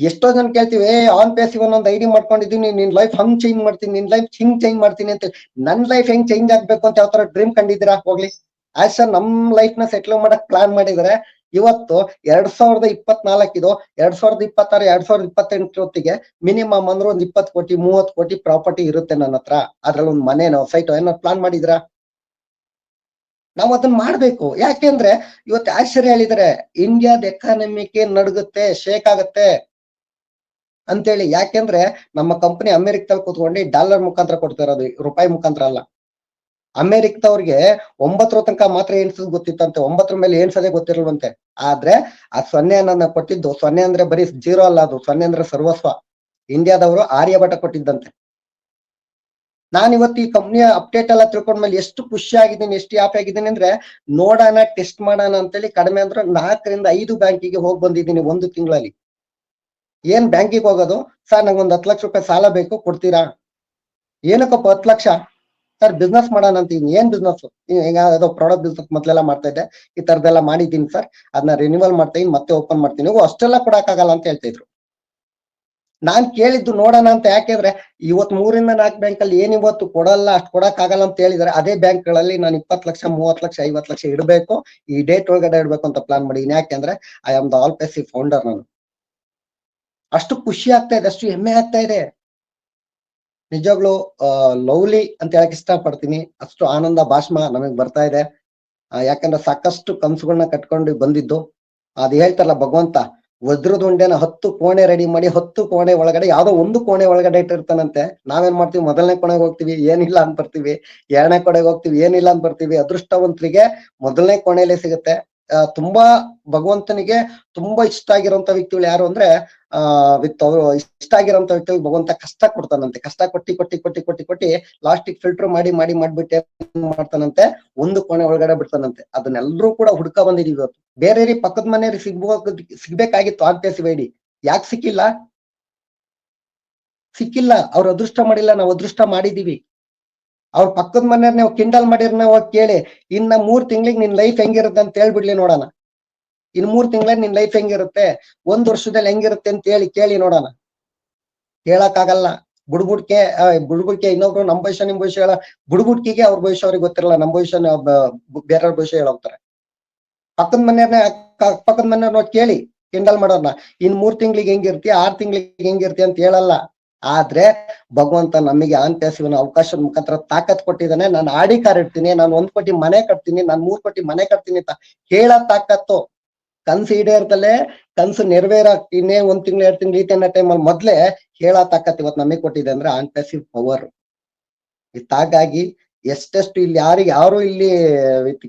ಎಷ್ಟೋ ಜನ ಕೇಳ್ತೀವಿ, ಆನ್ ಪೇಸ್ ಒಂದೊಂದು ಐಡಿ ಮಾಡ್ಕೊಂಡಿದೀನಿ, ನಿನ್ ಲೈಫ್ ಹಂಗ್ ಚೇಂಜ್ ಮಾಡ್ತೀನಿ, ನಿನ್ ಲೈಫ್ ಹಿಂಗ್ ಚೇಂಜ್ ಮಾಡ್ತೀನಿ ಅಂತ. ನನ್ ಲೈಫ್ ಹೆಂಗ್ ಚೇಂಜ್ ಆಗ್ಬೇಕು ಅಂತ ಯಾವ ತರ ಡ್ರೀಮ್ ಕಂಡಿದ್ದೀರಾ? ಹೋಗ್ಲಿ. ಆಶಾ ನಮ್ ಲೈಫ್ ನ ಸೆಟ್ಲ್ ಮಾಡಕ್ ಪ್ಲಾನ್ ಮಾಡಿದ್ರೆ ಇವತ್ತು 2024 ಇದು 2026, 2028 ಹೊತ್ತಿಗೆ ಮಿನಿಮಮ್ ಅಂದ್ರೆ ಒಂದು 20 ಕೋಟಿ 30 ಕೋಟಿ ಪ್ರಾಪರ್ಟಿ ಇರುತ್ತೆ ನನ್ನ ಹತ್ರ. ಅದ್ರಲ್ಲಿ ಒಂದು ಮನೆನೋ ಸೈಟೋ ಏನೋ ಪ್ಲಾನ್ ಮಾಡಿದ್ರಾ? ನಾವು ಅದನ್ನ ಮಾಡ್ಬೇಕು. ಯಾಕೆಂದ್ರೆ ಇವತ್ತು ಆಶ್ಚರ್ಯ ಹೇಳಿದರೆ ಇಂಡಿಯಾದ ಎಕಾನಮಿಗೆ ನಡುಗುತ್ತೆ, ಶೇಕ್ ಆಗತ್ತೆ ಅಂತೇಳಿ. ಯಾಕೆಂದ್ರೆ ನಮ್ಮ ಕಂಪನಿ ಅಮೆರಿಕದಲ್ಲಿ ಕೂತ್ಕೊಂಡು ಡಾಲರ್ ಮುಖಾಂತರ ಕೊಡ್ತಾ ಇರೋದು, ರೂಪಾಯಿ ಮುಖಾಂತರ ಅಲ್ಲ. ಅಮೆರಿಕದವ್ರಿಗೆ 9 ತನಕ ಮಾತ್ರ ಎಣಿಸೋದು ಗೊತ್ತಿತ್ತಂತೆ, 9 ಮೇಲೆ ಎಣಿಸೋದೇ ಗೊತ್ತಿರಲ್ವಂತೆ. ಆದ್ರೆ ಆ 0 ಅನ್ನೋದನ್ನ ಕೊಟ್ಟಿದ್ದು, 0 ಅಂದ್ರೆ ಬರೀ 0 ಅಲ್ಲ, ಅದು 0 ಅಂದ್ರೆ ಸರ್ವಸ್ವ. ಇಂಡಿಯಾದವರು ಆರ್ಯಭಟ ಕೊಟ್ಟಿದ್ದಂತೆ. ನಾನು ಇವತ್ತು ಈ ಕಂಪ್ನಿಯ ಅಪ್ಡೇಟ್ ಎಲ್ಲ ತಿಳ್ಕೊಂಡ್ಮೇಲೆ ಎಷ್ಟು ಖುಷಿ ಆಗಿದ್ದೀನಿ, ಎಷ್ಟು ಹ್ಯಾಪಿ ಆಗಿದ್ದೀನಿ ಅಂದ್ರೆ, ನೋಡೋಣ ಟೆಸ್ಟ್ ಮಾಡೋಣ ಅಂತೇಳಿ ಕಡಿಮೆ ಅಂದ್ರೆ 4 ರಿಂದ 5 ಬ್ಯಾಂಕಿಗೆ ಹೋಗಿ ಬಂದಿದ್ದೀನಿ 1 ತಿಂಗಳಲ್ಲಿ. ಏನ್ ಬ್ಯಾಂಕಿಗೆ ಹೋಗೋದು? ಸರ್ ನಂಗೆ ಒಂದು 10 ಲಕ್ಷ ರೂಪಾಯಿ ಸಾಲ ಬೇಕು, ಕೊಡ್ತೀರಾ? ಏನಕ್ಕಪ್ಪ 10 ಲಕ್ಷ? ಸರ್ ಬಿಸ್ನೆಸ್ ಮಾಡೋಣ ಅಂತೀನಿ. ಏನ್ ಬಿಸ್ನೆಸ್? ಈಗ ಯಾವುದೋ ಪ್ರಾಡಕ್ಟ್ ಬಿಸ್ನೆಸ್ ಮೊದಲೆಲ್ಲ ಮಾಡ್ತಾ ಇದ್ದೆ, ಈ ತರದೆಲ್ಲ ಮಾಡಿದ್ದೀನಿ ಸರ್, ಅದನ್ನ ರಿನ್ಯೂವಲ್ ಮಾಡ್ತೀನಿ, ಮತ್ತೆ ಓಪನ್ ಮಾಡ್ತೀನಿ. ಅಷ್ಟೆಲ್ಲ ಕೊಡಕ್ಕಾಗಲ್ಲ ಅಂತ ಹೇಳ್ತಾ ಇದ್ರು. ನಾನ್ ಕೇಳಿದ್ದು ನೋಡೋಣ ಅಂತ. ಯಾಕೆಂದ್ರೆ ಇವತ್ತು 3-4 ಬ್ಯಾಂಕ್ ಅಲ್ಲಿ ಏನ್ ಇವತ್ತು ಕೊಡಲ್ಲ, ಅಷ್ಟು ಕೊಡಕ್ ಆಗಲ್ಲ ಅಂತ ಹೇಳಿದ್ರೆ, ಅದೇ ಬ್ಯಾಂಕ್ ಗಳಲ್ಲಿ ನಾನು 20 ಲಕ್ಷ 30 ಲಕ್ಷ 50 ಲಕ್ಷ ಇಡಬೇಕು, ಈ ಡೇಟ್ ಒಳಗಡೆ ಇಡ್ಬೇಕು ಅಂತ ಪ್ಲಾನ್ ಮಾಡಿದೀನಿ. ಯಾಕೆಂದ್ರೆ I am the all passive founder. ನಾನು ಅಷ್ಟು ಖುಷಿ ಆಗ್ತಾ ಇದೆ, ಅಷ್ಟು ಹೆಮ್ಮೆ ಆಗ್ತಾ ಇದೆ. ನಿಜವಾಗ್ಲು ಲವ್ಲಿ ಅಂತ ಹೇಳಕ್ ಇಷ್ಟಪಡ್ತೀನಿ. ಅಷ್ಟು ಆನಂದ ಭಾಷ್ಮ ನಮಗ್ ಬರ್ತಾ ಇದೆ. ಯಾಕಂದ್ರೆ ಸಾಕಷ್ಟು ಕನ್ಸುಗಳನ್ನ ಕಟ್ಕೊಂಡು ಬಂದಿದ್ದು. ಅದ್ ಹೇಳ್ತಾರಲ್ಲ ಭಗವಂತ, ವಜ್ರದ ಉಂಡೆನ 10 ಕೋಣೆ ರೆಡಿ ಮಾಡಿ 10 ಕೋಣೆ ಒಳಗಡೆ ಯಾವ್ದೋ ಒಂದು ಕೋಣೆ ಒಳಗಡೆ ಇಟ್ಟಿರ್ತಾನಂತೆ. ನಾವೇನ್ ಮಾಡ್ತೀವಿ, ಮೊದಲನೇ ಕೋಣೆಗೆ ಹೋಗ್ತೀವಿ, ಏನಿಲ್ಲ ಅಂತ ಬರ್ತೀವಿ. 2ನೇ ಕೋಣೆಗೆ ಹೋಗ್ತೀವಿ, ಏನಿಲ್ಲ ಅಂತ ಬರ್ತೀವಿ. ಅದೃಷ್ಟವಂತರಿಗೆ ಮೊದಲನೇ ಕೋಣೆಯಲ್ಲೇ ಸಿಗುತ್ತೆ. ತುಂಬಾ ಭಗವಂತನಿಗೆ ತುಂಬಾ ಇಷ್ಟ ಆಗಿರೋಂತ ವ್ಯಕ್ತಿಗಳು ಯಾರು ಅಂದ್ರೆ ಅವರು ಇಷ್ಟ ಆಗಿರೋಂತ ವ್ಯಕ್ತಿಗಳು ಭಗವಂತ ಕಷ್ಟ ಕೊಡ್ತಾನಂತೆ. ಕಷ್ಟ ಕೊಟ್ಟಿ ಲಾಸ್ಟಿಗೆ ಫಿಲ್ಟರ್ ಮಾಡಿಬಿಟ್ಟೆ ಮಾಡ್ತಾನಂತೆ, ಒಂದು ಕೋಣೆ ಒಳಗಡೆ ಬಿಡ್ತಾನಂತೆ. ಅದನ್ನೆಲ್ಲರೂ ಕೂಡ ಹುಡ್ಕ ಬಂದಿದೀವಿ ಇವತ್ತು. ಬೇರೆ ಪಕ್ಕದ ಮನೆಯವ್ರಿಗೆ ಸಿಗ್ಬೇಕಾಗಿತ್ತು ಆಗ್ತೇಸಿಬೇಡಿ, ಯಾಕೆ ಸಿಕ್ಕಿಲ್ಲ. ಅವ್ರ ಅದೃಷ್ಟ ಮಾಡಿಲ್ಲ, ನಾವು ಅದೃಷ್ಟ ಮಾಡಿದೀವಿ. ಅವ್ರ ಪಕ್ಕದ ಮನೆಯವ್ರ ನಾವು ಕಿಂಡಲ್ ಮಾಡಿರ್ನ ಹೋಗಿ ಕೇಳಿ, ಇನ್ನ 3 ತಿಂಗಳಿಗೆ ನಿನ್ ಲೈಫ್ ಹೆಂಗಿರುತ್ತೆ ಅಂತ ಹೇಳ್ಬಿಡ್ಲಿ ನೋಡೋಣ. ಇನ್ 3 ತಿಂಗಳಲ್ಲಿ ನಿನ್ ಲೈಫ್ ಹೆಂಗಿರುತ್ತೆ, 1 ವರ್ಷದಲ್ಲಿ ಹೆಂಗಿರುತ್ತೆ ಅಂತ ಕೇಳಿ ನೋಡೋಣ. ಹೇಳಕ್ಕಾಗಲ್ಲ. ಬುಡ್ಬುಡ್ಕೆ ಇನ್ನೊಬ್ರು ನಮ್ ಭವಿಷ್ಯ ನಿಮ್ ಭವಿಷ್ಯ ಹೇಳ, ಬುಡ್ಬುಡ್ಕಿಗೆ ಅವ್ರ ಭವಿಷ್ಯ ಅವ್ರಿಗೆ ಗೊತ್ತಿರಲ್ಲ, ನಮ್ ಭವಿಷ್ಯ ಬೇರೆಯವ್ರ ಭವಿಷ್ಯ ಹೇಳೋಗ್ತಾರೆ. ಪಕ್ಕದ ಮನೆಯವ್ರನ್ನ ನೋಡಿ ಕೇಳಿ, ಕಿಂಡಲ್ ಮಾಡೋರ್ನ, ಇನ್ 3 ತಿಂಗಳಿಗೆ ಹೆಂಗಿರ್ತೀಯ 6 ತಿಂಗಳಿಗೆ ಹೆಂಗಿರ್ತೀಯ ಅಂತ ಹೇಳಲ್ಲ. ಆದ್ರೆ ಭಗವಂತ ನಮಗೆ ಆಂತ್ಯಸಿವನ ಅವಕಾಶದ ಮುಖಾಂತರ ತಾಕತ್ ಕೊಟ್ಟಿದ್ದಾನೆ. ನಾನು ಆಡಿ ಕಾರ್ ಇಡ್ತೀನಿ, ನಾನು 1 ಕೋಟಿ ಮನೆ ಕಟ್ತೀನಿ, ನಾನು 3 ಕೋಟಿ ಮನೆ ಕಟ್ತೀನಿ ಅಂತ ಹೇಳ ತಾಕತ್ತು. ಕನ್ಸು ಈಡೇರ್ತಲೆ, ಕನ್ಸು ನೆರವೇರ ಇನ್ನೇ 1 ತಿಂಗಳು 2 ತಿಂಗಳು ಈ ಟೈಮಲ್ಲಿ ಮೊದ್ಲೇ ಹೇಳ ತಾಕತ್ ಇವತ್ತು ನಮಗೆ ಕೊಟ್ಟಿದೆ ಅಂದ್ರೆ ಆಂಟ್ಯಾಸಿವ್ ಪವರ್. ಹಾಗಾಗಿ ಎಷ್ಟೆಷ್ಟು ಇಲ್ಲಿ ಯಾರು ಇಲ್ಲಿ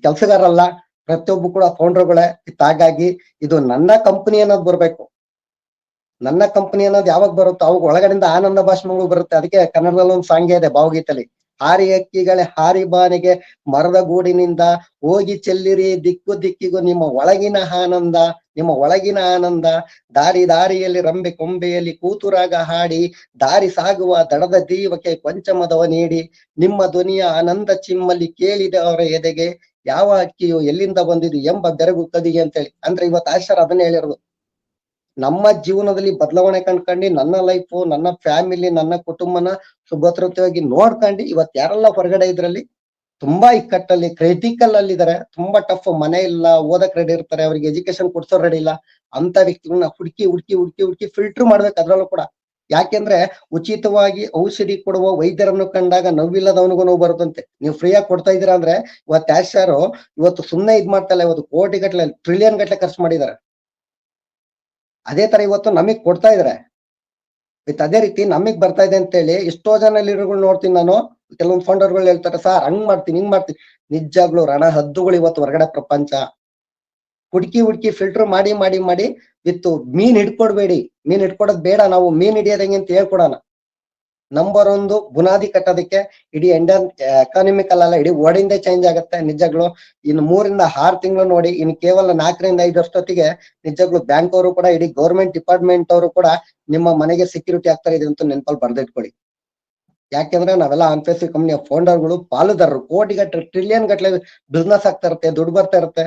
ಕೆಲಸಗಾರಲ್ಲ, ಪ್ರತಿಯೊಬ್ಬರು ಕೂಡ ಫೌಂಡರ್ಗಳೇ. ಹಾಗಾಗಿ ಇದು ನನ್ನ ಕಂಪನಿ ಅನ್ನೋದು ಬರ್ಬೇಕು. ನನ್ನ ಕಂಪನಿ ಅನ್ನೋದು ಯಾವಾಗ ಬರುತ್ತೋ ಅವಾಗ ಒಳಗಡೆಯಿಂದ ಆನಂದ ಭಾಷಣಗಳು ಬರುತ್ತೆ. ಅದಕ್ಕೆ ಕನ್ನಡದಲ್ಲಿ ಒಂದು ಸಾಂಗ್ ಇದೆ ಭಾವಗೀತಲ್ಲಿ, ಹಾರಿ ಹಕ್ಕಿಗಳೇ ಹಾರಿ ಬಾನಿಗೆ ಮರದ ಗೂಡಿನಿಂದ ಹೋಗಿ ಚೆಲ್ಲಿರಿ ದಿಕ್ಕಿಗೂ ನಿಮ್ಮ ಒಳಗಿನ ಆನಂದ, ದಾರಿಯಲ್ಲಿ ರಂಬೆ ಕೊಂಬೆಯಲ್ಲಿ ಕೂತುರಾಗ ಹಾಡಿ, ದಾರಿ ಸಾಗುವ ದಡದ ದೀವಕ್ಕೆ ಕೊಂಚಮದವ ನೀಡಿ, ನಿಮ್ಮ ಧ್ವನಿಯ ಆನಂದ ಚಿಮ್ಮಲ್ಲಿ ಕೇಳಿದೆ ಅವರ ಎದೆಗೆ, ಯಾವ ಹಕ್ಕಿಯು ಎಲ್ಲಿಂದ ಬಂದಿದ್ದು ಎಂಬ ಬೆರಗು ಕದಿಗೆ ಅಂತೇಳಿ. ಅಂದ್ರೆ ಇವತ್ತು ಆಶ್ಚರ್ಯ ಅದನ್ನೇ ಹೇಳಿರೋದು. ನಮ್ಮ ಜೀವನದಲ್ಲಿ ಬದಲಾವಣೆ ಕಂಡ್ಕೊಂಡು ನನ್ನ ಲೈಫು, ನನ್ನ ಫ್ಯಾಮಿಲಿ, ನನ್ನ ಕುಟುಂಬನ ಸುಭದ್ರತೆಯಾಗಿ ನೋಡ್ಕೊಂಡು ಇವತ್ತು ಯಾರೆಲ್ಲ ಹೊರಗಡೆ ಇದ್ರಲ್ಲಿ ತುಂಬಾ ಇಕ್ಕಟ್ಟಲ್ಲಿ ಕ್ರಿಟಿಕಲ್ ಅಲ್ಲಿ ಇದಾರೆ, ತುಂಬಾ ಟಫ್, ಮನೆ ಇಲ್ಲ, ಓದಕ್ ರೆಡಿ ಇರ್ತಾರೆ, ಅವ್ರಿಗೆ ಎಜುಕೇಶನ್ ಕೊಡ್ಸೋ ರೆಡಿ ಇಲ್ಲ, ಅಂತ ವ್ಯಕ್ತಿಗಳನ್ನ ಹುಡುಕಿ ಫಿಲ್ಟರ್ ಮಾಡ್ಬೇಕು. ಅದ್ರಲ್ಲೂ ಕೂಡ ಯಾಕೆಂದ್ರೆ ಉಚಿತವಾಗಿ ಔಷಧಿ ಕೊಡುವ ವೈದ್ಯರನ್ನು ಕಂಡಾಗ ನೋವಿಲ್ಲದವನಿಗೂ ನೋವು ಬರುತ್ತಂತೆ. ನೀವು ಫ್ರೀಯಾಗಿ ಕೊಡ್ತಾ ಇದೀರಾ ಅಂದ್ರೆ ಇವತ್ತು ಯಾರು ಇವತ್ತು ಸುಮ್ಮನೆ ಮಾಡ್ತಾ ಇಲ್ಲ, ಇವತ್ತು ಕೋಟಿ ಗಟ್ಟಲೆ ಟ್ರಿಲಿಯನ್ ಗಟ್ಟಲೆ ಖರ್ಚು ಮಾಡಿದ್ದಾರೆ. ಅದೇ ತರ ಇವತ್ತು ನಮಗ್ ಕೊಡ್ತಾ ಇದಾರೆ. ಅದೇ ರೀತಿ ನಮಗ್ ಬರ್ತಾ ಇದೆ ಅಂತೇಳಿ ಎಷ್ಟೋ ಜನ ಲೀಡರ್ಗಳು ನೋಡ್ತೀನಿ ನಾನು. ಕೆಲವೊಂದು ಫೌಂಡರ್ಗಳು ಹೇಳ್ತಾರೆ, ಸರ್ ಹಂಗ್ ಮಾಡ್ತೀನಿ ಹಿಂಗ್ ಮಾಡ್ತೀನಿ. ನಿಜಾಗ್ಲು ರಣ ಹದ್ದುಗಳು ಇವತ್ತು ಹೊರಗಡೆ ಪ್ರಪಂಚ. ಹುಡುಕಿ ಫಿಲ್ಟರ್ ಮಾಡಿ ವಿತ್ತು ಮೀನ್ ಹಿಡ್ಕೊಡ್ಬೇಡಿ. ಮೀನ್ ಹಿಡ್ಕೊಡೋದ್ ಬೇಡ, ನಾವು ಮೀನ್ ಹಿಡಿಯೋದ್ ಹೆಂಗೆ ಅಂತ ಹೇಳ್ಕೊಡೋಣ. ನಂಬರ್ 1 ಬುನಾದಿ ಕಟ್ಟೋದಕ್ಕೆ ಇಡೀ ಇಂಡಿಯನ್ ಎಕಾನಮಿಕಲ್ ಅಲ್ಲ, ಇಡೀ ವರ್ಲ್ಡ್ ಚೇಂಜ್ ಆಗುತ್ತೆ. ನಿಜಾಗ್ಲು ಇನ್ನು 3-6 ತಿಂಗಳು ನೋಡಿ, ಇನ್ನು ಕೇವಲ 4-5 ವರ್ಷದೊತ್ತಿಗೆ ನಿಜಾಗ್ಲು ಬ್ಯಾಂಕ್ ಅವರು ಕೂಡ, ಇಡೀ ಗೌರ್ಮೆಂಟ್ ಡಿಪಾರ್ಟ್ಮೆಂಟ್ ಅವರು ಕೂಡ ನಿಮ್ಮ ಮನೆಗೆ ಸೆಕ್ಯೂರಿಟಿ ಆಗ್ತಾರೆ. ಇದೆ ಅಂತ ನೆನಪಲ್ಲಿ ಬರ್ದಿಟ್ಕೊಳ್ಳಿ. ಯಾಕೆಂದ್ರೆ ನಾವೆಲ್ಲ ಆನ್ಫೇಸಿವ್ ಕಂಪನಿಯ ಫೌಂಡರ್ಗಳು, ಪಾಲುದಾರರು, ಕೋಟಿ ಗಟ್ಟಲೆ ಟ್ರಿಲಿಯನ್ ಗಟ್ಟಲೆ ಬಿಸ್ನೆಸ್ ಆಗ್ತಾ ಇರುತ್ತೆ, ದುಡ್ಡು ಬರ್ತಾ ಇರುತ್ತೆ.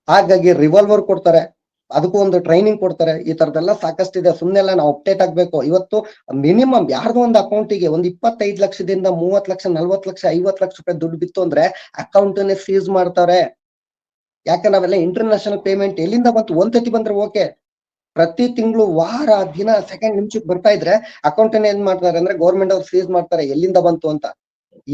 ಹಾಗಾಗಿ ರಿವಾಲ್ವರ್ ಕೊಡ್ತಾರೆ, ಅದಕ್ಕೂ ಒಂದು ಟ್ರೈನಿಂಗ್ ಕೊಡ್ತಾರೆ. ಈ ತರದೆಲ್ಲ ಸಾಕಷ್ಟಿದೆ. ಸುಮ್ಮನೆಲ್ಲ ನಾವು ಅಪ್ಡೇಟ್ ಆಗ್ಬೇಕು. ಇವತ್ತು ಮಿನಿಮಮ್ ಯಾರ್ದೋ ಒಂದು ಅಕೌಂಟಿಗೆ ಒಂದು 25 ಲಕ್ಷದಿಂದ 30 ಲಕ್ಷ 40 ಲಕ್ಷ 50 ಲಕ್ಷ ರೂಪಾಯಿ ದುಡ್ಡು ಬಿತ್ತು ಅಂದ್ರೆ ಅಕೌಂಟನ್ನೇ ಸೀಸ್ ಮಾಡ್ತಾರೆ. ಯಾಕೆ ನಾವೆಲ್ಲ ಇಂಟರ್ನ್ಯಾಷನಲ್ ಪೇಮೆಂಟ್ ಎಲ್ಲಿಂದ ಬಂತು, 1 ಸತಿ ಬಂದ್ರೆ ಓಕೆ, ಪ್ರತಿ ತಿಂಗಳು ವಾರ ದಿನ ಸೆಕೆಂಡ್ ನಿಮಿಷಕ್ಕೆ ಬರ್ತಾ ಇದ್ರೆ ಅಕೌಂಟನ್ನ ಏನ್ ಮಾಡ್ತಾರೆ ಅಂದ್ರೆ ಗೌರ್ಮೆಂಟ್ ಅವ್ರು ಸೀಸ್ ಮಾಡ್ತಾರೆ, ಎಲ್ಲಿಂದ ಬಂತು ಅಂತ.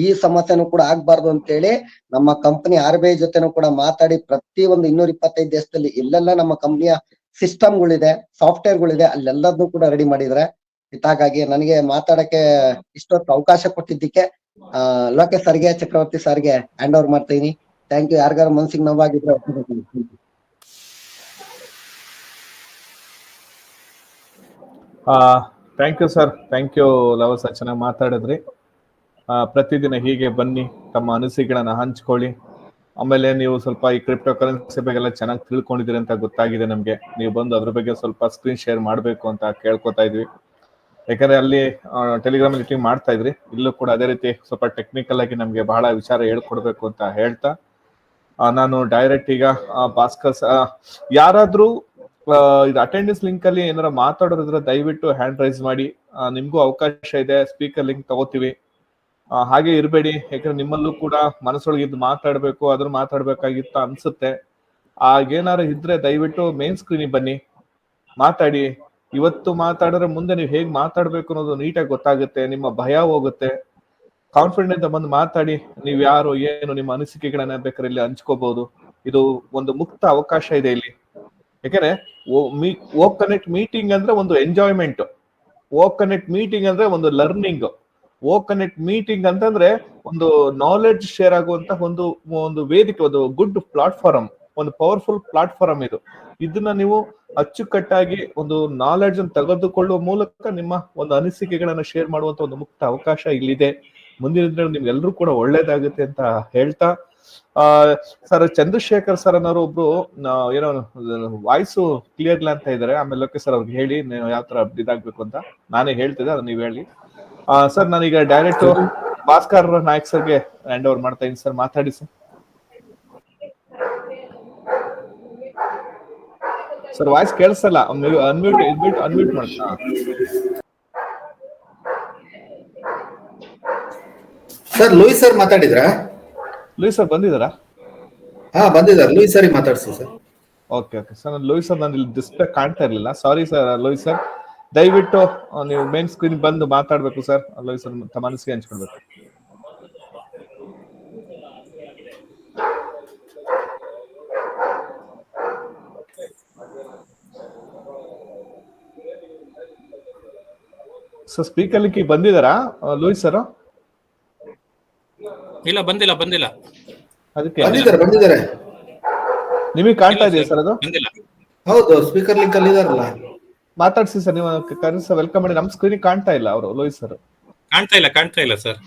ಈ ಸಮಸ್ಯೆನೂ ಕೂಡ ಆಗ್ಬಾರ್ದು ಅಂತೇಳಿ ನಮ್ಮ ಕಂಪನಿ RBI ಜೊತೆನೂ ಕೂಡ ಮಾತಾಡಿ ಪ್ರತಿ ಒಂದು 225 ದೇಶದಲ್ಲಿ ಎಲ್ಲೆಲ್ಲ ನಮ್ಮ ಕಂಪನಿಯ ಸಿಸ್ಟಮ್ಗಳಿದೆ, ಸಾಫ್ಟ್ವೇರ್ಗಳಿದೆ, ಅಲ್ಲೆಲ್ಲದನ್ನು ಕೂಡ ರೆಡಿ ಮಾಡಿದ್ರೆ. ಹಾಗಾಗಿ ನನಗೆ ಮಾತಾಡಕ್ಕೆ ಇಷ್ಟೊತ್ತು ಅವಕಾಶ ಕೊಟ್ಟಿದ್ದಕ್ಕೆ ಲೋಕೇಶ್ ಸರ್ಗೆ, ಚಕ್ರವರ್ತಿ ಸರ್ಗೆ ಹ್ಯಾಂಡ್ ಓವರ್ ಮಾಡ್ತೀನಿ. Thank you. ಯಾರಿಗಾರು ಮನ್ಸಿಗೆ ನೋವಾಗಿದ್ರೆ thank you sir, thank you Lava sir, ಚೆನ್ನಾಗಿ ಮಾತಾಡಿದ್ರಿ. ಪ್ರತಿದಿನ ಹೀಗೆ ಬನ್ನಿ, ತಮ್ಮ ಅನಿಸಿಕೆಗಳನ್ನ ಹಂಚ್ಕೊಳ್ಳಿ. ಆಮೇಲೆ ನೀವು ಸ್ವಲ್ಪ ಈ ಕ್ರಿಪ್ಟೋ ಕರೆನ್ಸಿ ಬಗ್ಗೆ ಎಲ್ಲ ಚೆನ್ನಾಗಿ ತಿಳ್ಕೊಂಡಿದ್ದೀರಿ ಅಂತ ಗೊತ್ತಾಗಿದೆ ನಮಗೆ. ನೀವು ಬಂದು ಅದ್ರ ಬಗ್ಗೆ ಸ್ವಲ್ಪ ಸ್ಕ್ರೀನ್ ಶೇರ್ ಮಾಡಬೇಕು ಅಂತ ಕೇಳ್ಕೊತಾ ಇದ್ವಿ. ಯಾಕಂದ್ರೆ ಅಲ್ಲಿ ಟೆಲಿಗ್ರಾಮ್ ಮೀಟಿಂಗ್ ಮಾಡ್ತಾ ಇದ್ರಿ, ಇಲ್ಲೂ ಕೂಡ ಅದೇ ರೀತಿ ಸ್ವಲ್ಪ ಟೆಕ್ನಿಕಲ್ ಆಗಿ ನಮಗೆ ಬಹಳ ವಿಚಾರ ಹೇಳ್ಕೊಡ್ಬೇಕು ಅಂತ ಹೇಳ್ತಾ ನಾನು ಡೈರೆಕ್ಟ್ ಈಗ ಭಾಸ್ಕರ್ ಯಾರಾದ್ರೂ ಇದು ಅಟೆಂಡೆನ್ಸ್ ಲಿಂಕ್ ಅಲ್ಲಿ ಏನಾರ ಮಾತಾಡೋದಿದ್ರೆ ದಯವಿಟ್ಟು ಹ್ಯಾಂಡ್ ರೈಸ್ ಮಾಡಿ. ನಿಮ್ಗೂ ಅವಕಾಶ ಇದೆ, ಸ್ಪೀಕರ್ ಲಿಂಕ್ ತಗೋತೀವಿ. ಹಾಗೆ ಇರಬೇಡಿ, ಯಾಕಂದ್ರೆ ನಿಮ್ಮಲ್ಲೂ ಕೂಡ ಮನಸ್ಸೊಳಗೆ ಇದ್ದು ಮಾತಾಡ್ಬೇಕು, ಅದ್ರ ಮಾತಾಡ್ಬೇಕಾಗಿತ್ತು ಅನ್ಸುತ್ತೆ. ಆಗೇನಾರು ಇದ್ರೆ ದಯವಿಟ್ಟು ಮೇನ್ ಸ್ಕ್ರೀನಿಗೆ ಬನ್ನಿ, ಮಾತಾಡಿ. ಇವತ್ತು ಮಾತಾಡಿದ್ರೆ ಮುಂದೆ ನೀವು ಹೇಗ್ ಮಾತಾಡ್ಬೇಕು ಅನ್ನೋದು ನೀಟಾಗಿ ಗೊತ್ತಾಗುತ್ತೆ, ನಿಮ್ಮ ಭಯ ಹೋಗುತ್ತೆ. ಕಾನ್ಫಿಡೆಂಟ್ ಬಂದು ಮಾತಾಡಿ. ನೀವ್ ಯಾರು ಏನು ನಿಮ್ಮ ಅನಿಸಿಕೆಗಳನ್ನ ಬೇಕಾದ್ರೆ ಇಲ್ಲಿ ಹಂಚ್ಕೋಬಹುದು. ಇದು ಒಂದು ಮುಕ್ತ ಅವಕಾಶ ಇದೆ ಇಲ್ಲಿ. ಯಾಕಂದ್ರೆ ಓ ಕನೆಕ್ಟ್ ಮೀಟಿಂಗ್ ಅಂದ್ರೆ ಒಂದು ಎಂಜಾಯ್ಮೆಂಟ್, ಓ ಕನೆಕ್ಟ್ ಮೀಟಿಂಗ್ ಅಂದ್ರೆ ಒಂದು ಲರ್ನಿಂಗ್, ಓ ಕನೆಕ್ಟ್ ಮೀಟಿಂಗ್ ಅಂತಂದ್ರೆ ಒಂದು ನಾಲೆಡ್ಜ್ ಶೇರ್ ಆಗುವಂತ ಒಂದು ವೇದಿಕೆ, ಒಂದು ಗುಡ್ ಪ್ಲಾಟ್ಫಾರ್ಮ್, ಒಂದು ಪವರ್ಫುಲ್ ಪ್ಲಾಟ್ಫಾರ್ಮ್ ಇದು. ಇದನ್ನ ನೀವು ಅಚ್ಚುಕಟ್ಟಾಗಿ ಒಂದು ನಾಲೆಡ್ಜ್ ಅನ್ನು ತೆಗೆದುಕೊಳ್ಳುವ ಮೂಲಕ ನಿಮ್ಮ ಒಂದು ಅನಿಸಿಕೆಗಳನ್ನ ಶೇರ್ ಮಾಡುವಂತ ಒಂದು ಮುಕ್ತ ಅವಕಾಶ ಇಲ್ಲಿದೆ. ಮುಂದಿನ ದಿನ ನಿಮ್ಗೆಲ್ರೂ ಕೂಡ ಒಳ್ಳೇದಾಗುತ್ತೆ ಅಂತ ಹೇಳ್ತಾ, ಸರ್ ಚಂದ್ರಶೇಖರ್ ಸರ್ ಅನ್ನೋರು ಒಬ್ರು ಏನೋ ವಾಯ್ಸು ಕ್ಲಿಯರ್ ಇಲ್ಲ ಅಂತ ಇದಾರೆ. ಆಮೇಲೆ ಲೋಕೇಶ್ ಸರ್ ಅವ್ರಿಗೆ ಹೇಳಿ ನೀವು ಯಾವ ತರ ಇದಾಗ್ಬೇಕು ಅಂತ. ನಾನೇ ಹೇಳ್ತಿದ್ದೆ, ಅದನ್ನ ನೀವು ಹೇಳಿ. ಸರ್ ನಾನೀಗ ಡೈರೆಕ್ಟ್ ಭಾಸ್ಕರ್ ನಾಯಕ್ ಸರ್ಗೆ ಹ್ಯಾಂಡ್ ಓವರ್ ಮಾಡ್ತಾ ಇದ್ದೀನಿ. ಸರ್ ಮಾತಾಡಿ ಸರ್. ಸರ್ ವಾಯ್ಸ್ ಕೇಳಿಸಲ್ಲ, ಅನ್ಮ್ಯೂಟ್ ಮಾಡಿ. ಸರ್ ಲೂಯಿಸ್ ಸರ್ ಮಾತಾಡಿದ್ರಾ? ಲೂಯಿಸ್ ಸರ್ ಬಂದಿದ್ದಾರಾ? ಹಾ ಬಂದಿದ್ದಾರೆ, ಲೂಯಿಸ್ ಸರ್ ಮಾತಾಡ್ಸಿ ಸರ್. ಓಕೆ ಸರ್, ಲೂಯಿಸ್ ಸರ್ ನಾನು ಇಲ್ಲಿ ಡಿಸ್ಪ್ಲೇ ಕಾಣ್ತಾ ಇರ್ಲಿಲ್ಲ, ಸಾರಿ ಸರ್. ಲೂಯಿಸ್ ಸರ್ ದಯವಿಟ್ಟು ನೀವು ಮೇನ್ ಸ್ಕ್ರೀನ್ ಬಂದು ಮಾತಾಡ್ಬೇಕು ಸರ್. ಲೂಯಿಸ್ ಸರ್ ತಮ್ಮ ಅನಿಸಿಕೆ ಹಂಚ್ಕೊಳ್ಬೇಕು. ಸರ್ ಸ್ಪೀಕರ್ ಲಿಂಕ್ ಬಂದಿದ್ದಾರಾ ಲೂಯಿಸ್ ಸರ್? ಇಲ್ಲ, ಬಂದಿಲ್ಲ. ಅದಕ್ಕೆ ಬಂದಿದ್ದಾರೆ. ನಿಮಗೆ ಕಾಣ್ತಾ ಇದೆಯಾ ಸರ್ ಅದು? ಬಂದಿಲ್ಲ. ಹೌದು, ಸ್ಪೀಕರ್ ಲಿಂಕ್ ಅಲ್ಲಿ ಇದಾರಲ್ಲ, ಮಾತಾಡ್ಸಿ ಸರ್. ನೀವು ಕರೆನ್ಸ್ ವೆಲ್ಕಮ್ ಮಾಡಿ. ನಮ್ ಸ್ಕ್ರೀನ್ ಕಾಣ್ತಾ ಇಲ್ಲ ಅವರು ಲೂಯಿಸ್ ಸರ್. ಕಾಣ್ತಾ ಇಲ್ಲ ಸರ್.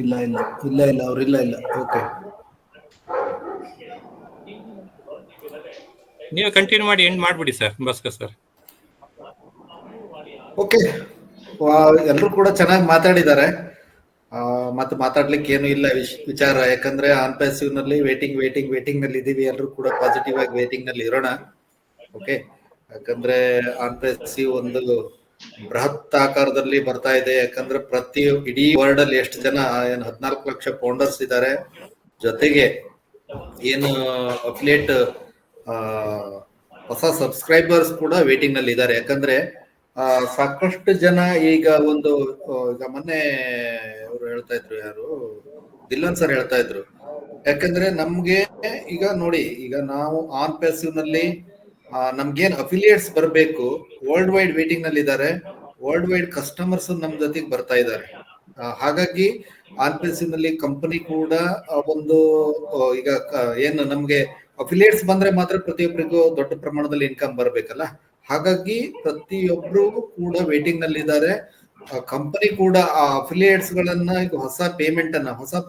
ಇಲ್ಲ ಅವ್ರು ಇಲ್ಲ. ಓಕೆ, ನೀವು ಕಂಟಿನ್ಯೂ ಮಾಡಿ, ಎಂಡ್ ಮಾಡ್ಬಿಡಿ ಸರ್ ಭಾಸ್ಕರ್ ಸರ್. ಓಕೆ. ಎಲ್ಲರೂ ಕೂಡ ಚೆನ್ನಾಗಿ ಮಾತಾಡಿದ್ದಾರೆ. ಮತ್ತೆ ಮಾತಾಡ್ಲಿಕ್ಕೆ ಏನು ಇಲ್ಲ ವಿಚಾರ. ಯಾಕಂದ್ರೆ ಆನ್ ಪ್ಯಾಸಿವ್ ನಲ್ಲಿ ವೇಟಿಂಗ್ ನಲ್ಲಿ ಇದೀವಿ. ಎಲ್ಲರೂ ಕೂಡ ಪಾಸಿಟಿವ್ ಆಗಿ ವೇಟಿಂಗ್ ನಲ್ಲಿ ಇರೋಣ. ಓಕೆ, ಯಾಕಂದ್ರೆ ಆನ್ ಪ್ಯಾಸಿವ್ ಒಂದು ಬೃಹತ್ ಆಕಾರದಲ್ಲಿ ಬರ್ತಾ ಇದೆ. ಯಾಕಂದ್ರೆ ಇಡೀ ವರ್ಲ್ಡ್ ಅಲ್ಲಿ ಎಷ್ಟು ಜನ, 14 ಲಕ್ಷ ಫೌಂಡರ್ಸ್ ಇದ್ದಾರೆ. ಜೊತೆಗೆ ಏನು ಅಫಿಲಿಯೇಟ್ ಹೊಸ ಸಬ್ಸ್ಕ್ರೈಬರ್ಸ್ ಕೂಡ ವೇಟಿಂಗ್ ನಲ್ಲಿ ಇದ್ದಾರೆ. ಯಾಕಂದ್ರೆ ಸಾಕಷ್ಟು ಜನ ಈಗ ಮೊನ್ನೆ ಅವರು ಹೇಳ್ತಾ ಇದ್ರು, ಯಾರು ದಿಲ್ಲನ್ ಸರ್ ಹೇಳ್ತಾ ಇದ್ರು. ಯಾಕಂದ್ರೆ ನಮ್ಗೆ ಈಗ ನೋಡಿ, ಈಗ ನಾವು ಆನ್ ಪ್ಯಾಸಿವ್ ನಲ್ಲಿ ನಮ್ಗೇನ್ ಅಫಿಲಿಯೇಟ್ಸ್ ಬರಬೇಕು, ವರ್ಲ್ಡ್ ವೈಡ್ ವೇಟಿಂಗ್ ನಲ್ಲಿ ಇದ್ದಾರೆ. ವರ್ಲ್ಡ್ ವೈಡ್ ಕಸ್ಟಮರ್ಸ್ ನಮ್ ಜೊತೆಗೆ ಬರ್ತಾ ಇದ್ದಾರೆ. ಹಾಗಾಗಿ ಆನ್ ಪ್ಯಾಸಿವ್ ನಲ್ಲಿ ಕಂಪನಿ ಕೂಡ ಈಗ ಏನು ನಮ್ಗೆ ಅಫಿಲಿಯೇಟ್ಸ್ ಬಂದ್ರೆ ಮಾತ್ರ ಪ್ರತಿಯೊಬ್ಬರಿಗೂ ದೊಡ್ಡ ಪ್ರಮಾಣದಲ್ಲಿ ಇನ್ಕಮ್ ಬರ್ಬೇಕಲ್ಲ. ಹಾಗಾಗಿ ಪ್ರತಿಯೊಬ್ರು ಕೂಡ ವೇಟಿಂಗ್ ನಲ್ಲಿ ಇದ್ದಾರೆ. ಕಂಪನಿ ಕೂಡ ಆ ಅಫಿಲಿಯೇಟ್ಸ್ ಗಳನ್ನ ಈಗ ಹೊಸ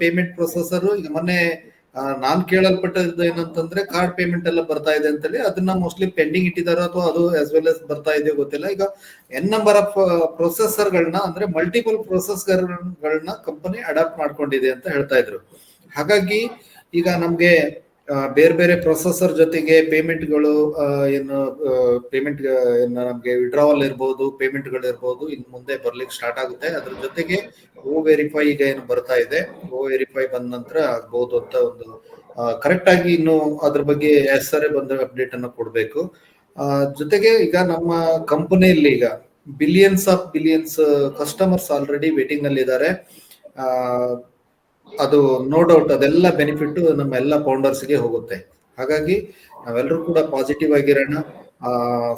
ಪೇಮೆಂಟ್ ಪ್ರೊಸೆಸರ್ ಈಗ ಮೊನ್ನೆ ನಾನ್ ಕೇಳಲ್ಪಟ್ಟದ್ದು ಏನಂತಂದ್ರೆ ಕಾರ್ಡ್ ಪೇಮೆಂಟ್ ಎಲ್ಲ ಬರ್ತಾ ಇದೆ ಅಂತೇಳಿ, ಅದನ್ನ ಮೋಸ್ಟ್ಲಿ ಪೆಂಡಿಂಗ್ ಇಟ್ಟಿದಾರೋ ಅಥವಾ ಅದು ಆಸ್ ವೆಲ್ ಎಸ್ ಬರ್ತಾ ಇದೆಯೋ ಗೊತ್ತಿಲ್ಲ. ಈಗ ಎನ್ ನಂಬರ್ ಆಫ್ ಪ್ರೊಸೆಸರ್ ಗಳನ್ನ, ಅಂದ್ರೆ ಮಲ್ಟಿಪಲ್ ಪ್ರೊಸೆಸರ್ಗಳನ್ನ ಕಂಪನಿ ಅಡಾಪ್ಟ್ ಮಾಡ್ಕೊಂಡಿದೆ ಅಂತ ಹೇಳ್ತಾ ಇದ್ರು. ಹಾಗಾಗಿ ಈಗ ನಮ್ಗೆ ಬೇರೆ ಪ್ರೊಸೆಸರ್ ಜೊತೆಗೆ ಪೇಮೆಂಟ್ಗಳು ನಮ್ಗೆ ವಿಡ್ರಾವಲ್ ಇರ್ಬೋದು, ಪೇಮೆಂಟ್ಗಳು ಇರ್ಬೋದು, ಇನ್ನು ಮುಂದೆ ಬರ್ಲಿಕ್ಕೆ ಸ್ಟಾರ್ಟ್ ಆಗುತ್ತೆ. ಅದ್ರ ಜೊತೆಗೆ ಓ ವೆರಿಫೈ ಈಗ ಏನು ಬರ್ತಾ ಇದೆ, ಓ ವೆರಿಫೈ ಬಂದ ನಂತರ ಆಗ್ಬಹುದು ಅಂತ ಒಂದು ಕರೆಕ್ಟ್ ಆಗಿ ಇನ್ನು ಅದ್ರ ಬಗ್ಗೆ ಸರಿ ಬಂದ ಅಪ್ಡೇಟ್ ಅನ್ನು ಕೊಡ್ಬೇಕು. ಜೊತೆಗೆ ಈಗ ನಮ್ಮ ಕಂಪನಿಯಲ್ಲಿ ಈಗ ಬಿಲಿಯನ್ಸ್ ಕಸ್ಟಮರ್ಸ್ ಆಲ್ರೆಡಿ ವೇಟಿಂಗ್ ನಲ್ಲಿ ಇದ್ದಾರೆ. ಅದು ನೋ ಡೌಟ್ ಅದೆಲ್ಲ ಬೆನಿಫಿಟ್ ನಮ್ಮ ಎಲ್ಲ ಫೌಂಡರ್ಸ್ಗೆ ಹೋಗುತ್ತೆ. ಹಾಗಾಗಿ ನಾವೆಲ್ಲರೂ ಕೂಡ ಪಾಸಿಟಿವ್ ಆಗಿರೋಣ.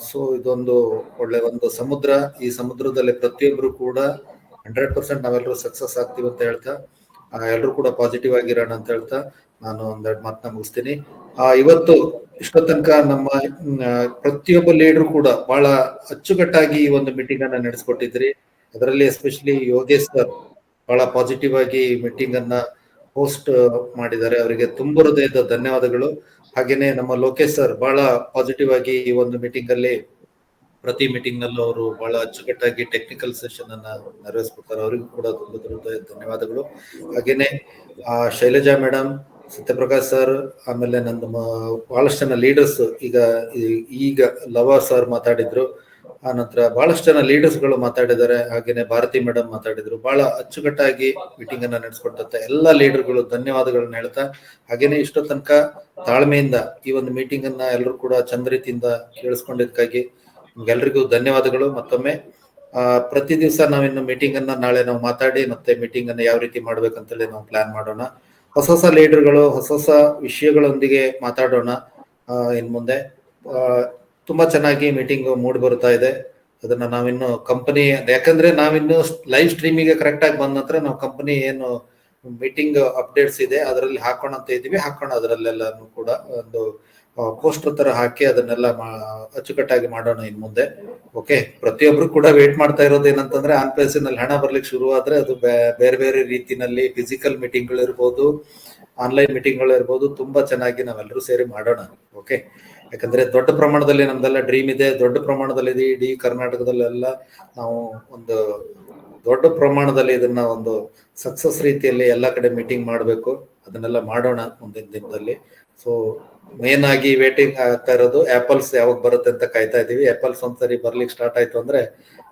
ಸೊ ಇದೊಂದು ಒಳ್ಳೆ ಒಂದು ಸಮುದ್ರ. ಈ ಸಮುದ್ರದಲ್ಲಿ ಪ್ರತಿಯೊಬ್ರು ಕೂಡ 100% ನಾವೆಲ್ಲರೂ ಸಕ್ಸಸ್ ಆಗ್ತೀವಿ ಅಂತ ಹೇಳ್ತಾ, ಎಲ್ಲರೂ ಕೂಡ ಪಾಸಿಟಿವ್ ಆಗಿರೋಣ ಅಂತ ಹೇಳ್ತಾ ನಾನು ಒಂದೆರಡು ಮಾತನ್ನ ಮುಗಿಸ್ತೀನಿ. ಇವತ್ತು ಇಷ್ಟೋ ತನಕ ನಮ್ಮ ಪ್ರತಿಯೊಬ್ಬ ಲೀಡರ್ ಕೂಡ ಬಹಳ ಅಚ್ಚುಕಟ್ಟಾಗಿ ಈ ಒಂದು ಮೀಟಿಂಗ್ ಅನ್ನ ನಡೆಸ್ಕೊಟ್ಟಿದ್ರಿ. ಅದರಲ್ಲಿ ಎಸ್ಪೆಷಲಿ ಯೋಗೇಶ್ ಸರ್ ಬಹಳ ಪಾಸಿಟಿವ್ ಆಗಿ ಮೀಟಿಂಗ್ ಅನ್ನ ಹೋಸ್ಟ್ ಮಾಡಿದ್ದಾರೆ. ಅವರಿಗೆ ತುಂಬ ಹೃದಯದ ಧನ್ಯವಾದಗಳು. ಹಾಗೇನೆ ನಮ್ಮ ಲೋಕೇಶ್ ಸರ್ ಬಹಳ ಪಾಸಿಟಿವ್ ಆಗಿ ಈ ಒಂದು ಮೀಟಿಂಗ್ ಅಲ್ಲಿ ಪ್ರತಿ ಮೀಟಿಂಗ್ ನಲ್ಲೂ ಅವರು ಬಹಳ ಅಚ್ಚುಕಟ್ಟಾಗಿ ಟೆಕ್ನಿಕಲ್ ಸೆಷನ್ ಅನ್ನ ನೆರವೇರಿಸ್ಕೊಡ್ತಾರೆ. ಅವರಿಗೂ ಕೂಡ ತುಂಬ ಹೃದಯದ ಧನ್ಯವಾದಗಳು. ಹಾಗೇನೆ ಶೈಲಜಾ ಮೇಡಮ್, ಸತ್ಯಪ್ರಕಾಶ್ ಸರ್, ಆಮೇಲೆ ನನ್ನ ಬಹಳಷ್ಟು ಜನ ಲೀಡರ್ಸ್ ಈಗ ಲವ ಸರ್ ಮಾತಾಡಿದ್ರು, ಆ ನಂತರ ಬಹಳಷ್ಟು ಜನ ಲೀಡರ್ಸ್ಗಳು ಮಾತಾಡಿದ್ದಾರೆ. ಹಾಗೇನೆ ಭಾರತಿ ಮೇಡಮ್ ಮಾತಾಡಿದ್ರು. ಬಹಳ ಅಚ್ಚುಕಟ್ಟಾಗಿ ಮೀಟಿಂಗ್ ಅನ್ನ ನಡೆಸ್ಕೊಟ್ಟಂತ ಎಲ್ಲ ಲೀಡರ್ಗಳು ಧನ್ಯವಾದಗಳನ್ನ ಹೇಳ್ತಾ, ಹಾಗೇನೆ ಇಷ್ಟೋ ತನಕ ತಾಳ್ಮೆಯಿಂದ ಈ ಒಂದು ಮೀಟಿಂಗ್ ಅನ್ನ ಎಲ್ಲರೂ ಕೂಡ ಚಂದ ರೀತಿಯಿಂದ ಕೇಳಿಸ್ಕೊಂಡಿದ್ದಕ್ಕಾಗಿ ನಿಮ್ಗೆಲ್ರಿಗೂ ಧನ್ಯವಾದಗಳು ಮತ್ತೊಮ್ಮೆ. ಪ್ರತಿ ದಿವಸ ನಾವಿನ್ನು ಮೀಟಿಂಗ್ ಅನ್ನ ನಾಳೆ ನಾವು ಮಾತಾಡಿ ಮತ್ತೆ ಮೀಟಿಂಗ್ ಅನ್ನ ಯಾವ ರೀತಿ ಮಾಡ್ಬೇಕಂತೇಳಿ ನಾವು ಪ್ಲಾನ್ ಮಾಡೋಣ. ಹೊಸ ಲೀಡರ್ಗಳು ಹೊಸ ವಿಷಯಗಳೊಂದಿಗೆ ಮಾತಾಡೋಣ. ಇನ್ ಮುಂದೆ ತುಂಬಾ ಚೆನ್ನಾಗಿ ಮೀಟಿಂಗ್ ಮೂಡ್ ಬರ್ತಾ ಇದೆ. ಅದನ್ನ ನಾವಿನ್ನು ಕಂಪನಿ, ಯಾಕಂದ್ರೆ ನಾವಿನ್ನು ಲೈವ್ ಸ್ಟ್ರೀಮಿಗೆ ಕರೆಕ್ಟ್ ಆಗಿ ಬಂದ ನಂತರ ನಾವು ಕಂಪನಿ ಏನು ಮೀಟಿಂಗ್ ಅಪ್ಡೇಟ್ಸ್ ಇದೆ ಅದರಲ್ಲಿ ಹಾಕೋಣ ಅಂತ ಇದೀವಿ. ಹಾಕೋಣ, ಅದರಲ್ಲೆಲ್ಲಾನು ಕೂಡ ಒಂದು ಪೋಸ್ಟರ್ ತರ ಹಾಕಿ ಅದನ್ನೆಲ್ಲ ಅಚ್ಚುಕಟ್ಟಾಗಿ ಮಾಡೋಣ ಇನ್ ಮುಂದೆ. ಓಕೆ, ಪ್ರತಿಯೊಬ್ರು ಕೂಡ ವೇಟ್ ಮಾಡ್ತಾ ಇರೋದು ಏನಂತಂದ್ರೆ ಆನ್ ಪ್ಲೇಸಿನಲ್ಲಿ ಹಣ ಬರ್ಲಿಕ್ಕೆ ಶುರು ಆದ್ರೆ ಅದು ಬೇರೆ ಬೇರೆ ರೀತಿನಲ್ಲಿ ಫಿಸಿಕಲ್ ಮೀಟಿಂಗ್ಗಳು ಇರ್ಬೋದು, ಆನ್ಲೈನ್ ಮೀಟಿಂಗ್ಗಳು ಇರ್ಬೋದು, ತುಂಬಾ ಚೆನ್ನಾಗಿ ನಾವೆಲ್ಲರೂ ಸೇರಿ ಮಾಡೋಣ. ಓಕೆ, ಯಾಕಂದ್ರೆ ದೊಡ್ಡ ಪ್ರಮಾಣದಲ್ಲಿ ನಮ್ದೆಲ್ಲ ಡ್ರೀಮ್ ಇದೆ, ದೊಡ್ಡ ಪ್ರಮಾಣದಲ್ಲಿ ಇಡೀ ಕರ್ನಾಟಕದಲ್ಲೆಲ್ಲ ನಾವು ಒಂದು ದೊಡ್ಡ ಪ್ರಮಾಣದಲ್ಲಿ ಇದನ್ನ ಒಂದು ಸಕ್ಸಸ್ ರೀತಿಯಲ್ಲಿ ಎಲ್ಲ ಕಡೆ ಮೀಟಿಂಗ್ ಮಾಡಬೇಕು. ಅದನ್ನೆಲ್ಲ ಮಾಡೋಣ ಮುಂದಿನ ದಿನದಲ್ಲಿ. ಸೊ ಮೇನ್ ಆಗಿ ವೇಟಿಂಗ್ ಆಗ್ತಾ ಇರೋದು ಆಪಲ್ಸ್ ಯಾವಾಗ ಬರುತ್ತೆ ಅಂತ ಕಾಯ್ತಾ ಇದೀವಿ. ಆಪಲ್ಸ್ ಒಂದ್ಸರಿ ಬರ್ಲಿಕ್ಕೆ ಸ್ಟಾರ್ಟ್ ಆಯ್ತು ಅಂದ್ರೆ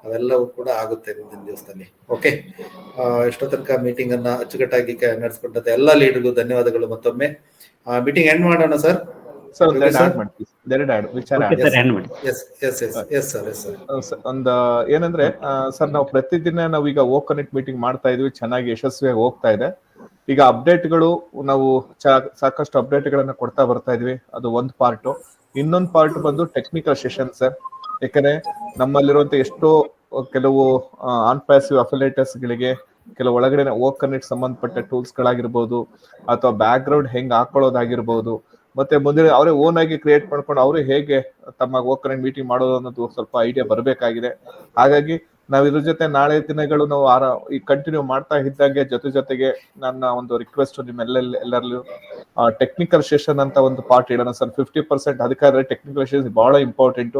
ಅವೆಲ್ಲವೂ ಕೂಡ ಆಗುತ್ತೆ ಮುಂದಿನ ದಿವಸದಲ್ಲಿ. ಓಕೆ, ಎಷ್ಟೋ ತನಕ ಮೀಟಿಂಗ್ ಅನ್ನ ಅಚ್ಚುಕಟ್ಟಾಗಿ ನಡೆಸ್ಕೊಟ್ಟಂತೆ ಎಲ್ಲ ಲೀಡರ್ಗೂ ಧನ್ಯವಾದಗಳು ಮತ್ತೊಮ್ಮೆ. ಮೀಟಿಂಗ್ ಎಂಡ್ ಮಾಡೋಣ ಸರ್. ಒಂದು ಏನಂದ್ರೆ ಸರ್, ನಾವು ಪ್ರತಿದಿನ ನಾವೀಗ ಓ ಕನೆಕ್ಟ್ ಮೀಟಿಂಗ್ ಮಾಡ್ತಾ ಇದೀವಿ, ಚೆನ್ನಾಗಿ ಯಶಸ್ವಿಯಾಗಿ ಹೋಗ್ತಾ ಇದೆ. ಈಗ ಅಪ್ಡೇಟ್ಗಳು ನಾವು ಸಾಕಷ್ಟು ಅಪ್ಡೇಟ್ಗಳನ್ನ ಕೊಡ್ತಾ ಬರ್ತಾ ಇದೀವಿ, ಅದು ಒಂದು ಪಾರ್ಟ್. ಇನ್ನೊಂದು ಪಾರ್ಟ್ ಬಂದು ಟೆಕ್ನಿಕಲ್ ಸೆಷನ್ ಸರ್. ಯಾಕಂದ್ರೆ ನಮ್ಮಲ್ಲಿರುವಂತ ಎಷ್ಟೋ ಕೆಲವು ಆನ್ ಪ್ಯಾಸಿವ್ ಅಫಿಲೇಟರ್ಸ್ ಗಳಿಗೆ ಕೆಲವು ಒಳಗಡೆ ಓ ಕನೆಕ್ಟ್ ಸಂಬಂಧಪಟ್ಟ ಟೂಲ್ಸ್ ಗಳಾಗಿರ್ಬೋದು, ಅಥವಾ ಬ್ಯಾಕ್ ಗ್ರೌಂಡ್ ಹೆಂಗ್ ಹಾಕೊಳ್ಳೋದಾಗಿರ್ಬೋದು, ಮತ್ತೆ ಮುಂದೆ ಅವರೇ ಓನ್ ಆಗಿ ಕ್ರಿಯೇಟ್ ಮಾಡ್ಕೊಂಡು ಅವರೇ ಹೇಗೆ ತಮ್ಮ ಓ ಕನೆಕ್ಟ್ ಮೀಟಿಂಗ್ ಮಾಡೋದು ಅನ್ನೋದು ಸ್ವಲ್ಪ ಐಡಿಯಾ ಬರಬೇಕಾಗಿದೆ. ಹಾಗಾಗಿ ನಾವ್ ಇದ್ರ ಜೊತೆ ನಾಳೆ ದಿನಗಳು ನಾವು ಈ ಕಂಟಿನ್ಯೂ ಮಾಡ್ತಾ ಇದ್ದಂಗೆ ಜೊತೆಗೆ ನನ್ನ ಒಂದು ರಿಕ್ವೆಸ್ಟ್ ಎಲ್ಲರಲ್ಲೂ ಟೆಕ್ನಿಕಲ್ ಸೆಷನ್ ಅಂತ ಒಂದು ಪಾರ್ಟ್ ಇಡೋಣ ಸರ್. 50% ಅದಕ್ಕಾದ್ರೆ ಟೆಕ್ನಿಕಲ್ ಸೆಷನ್ ಬಹಳ ಇಂಪಾರ್ಟೆಂಟ್.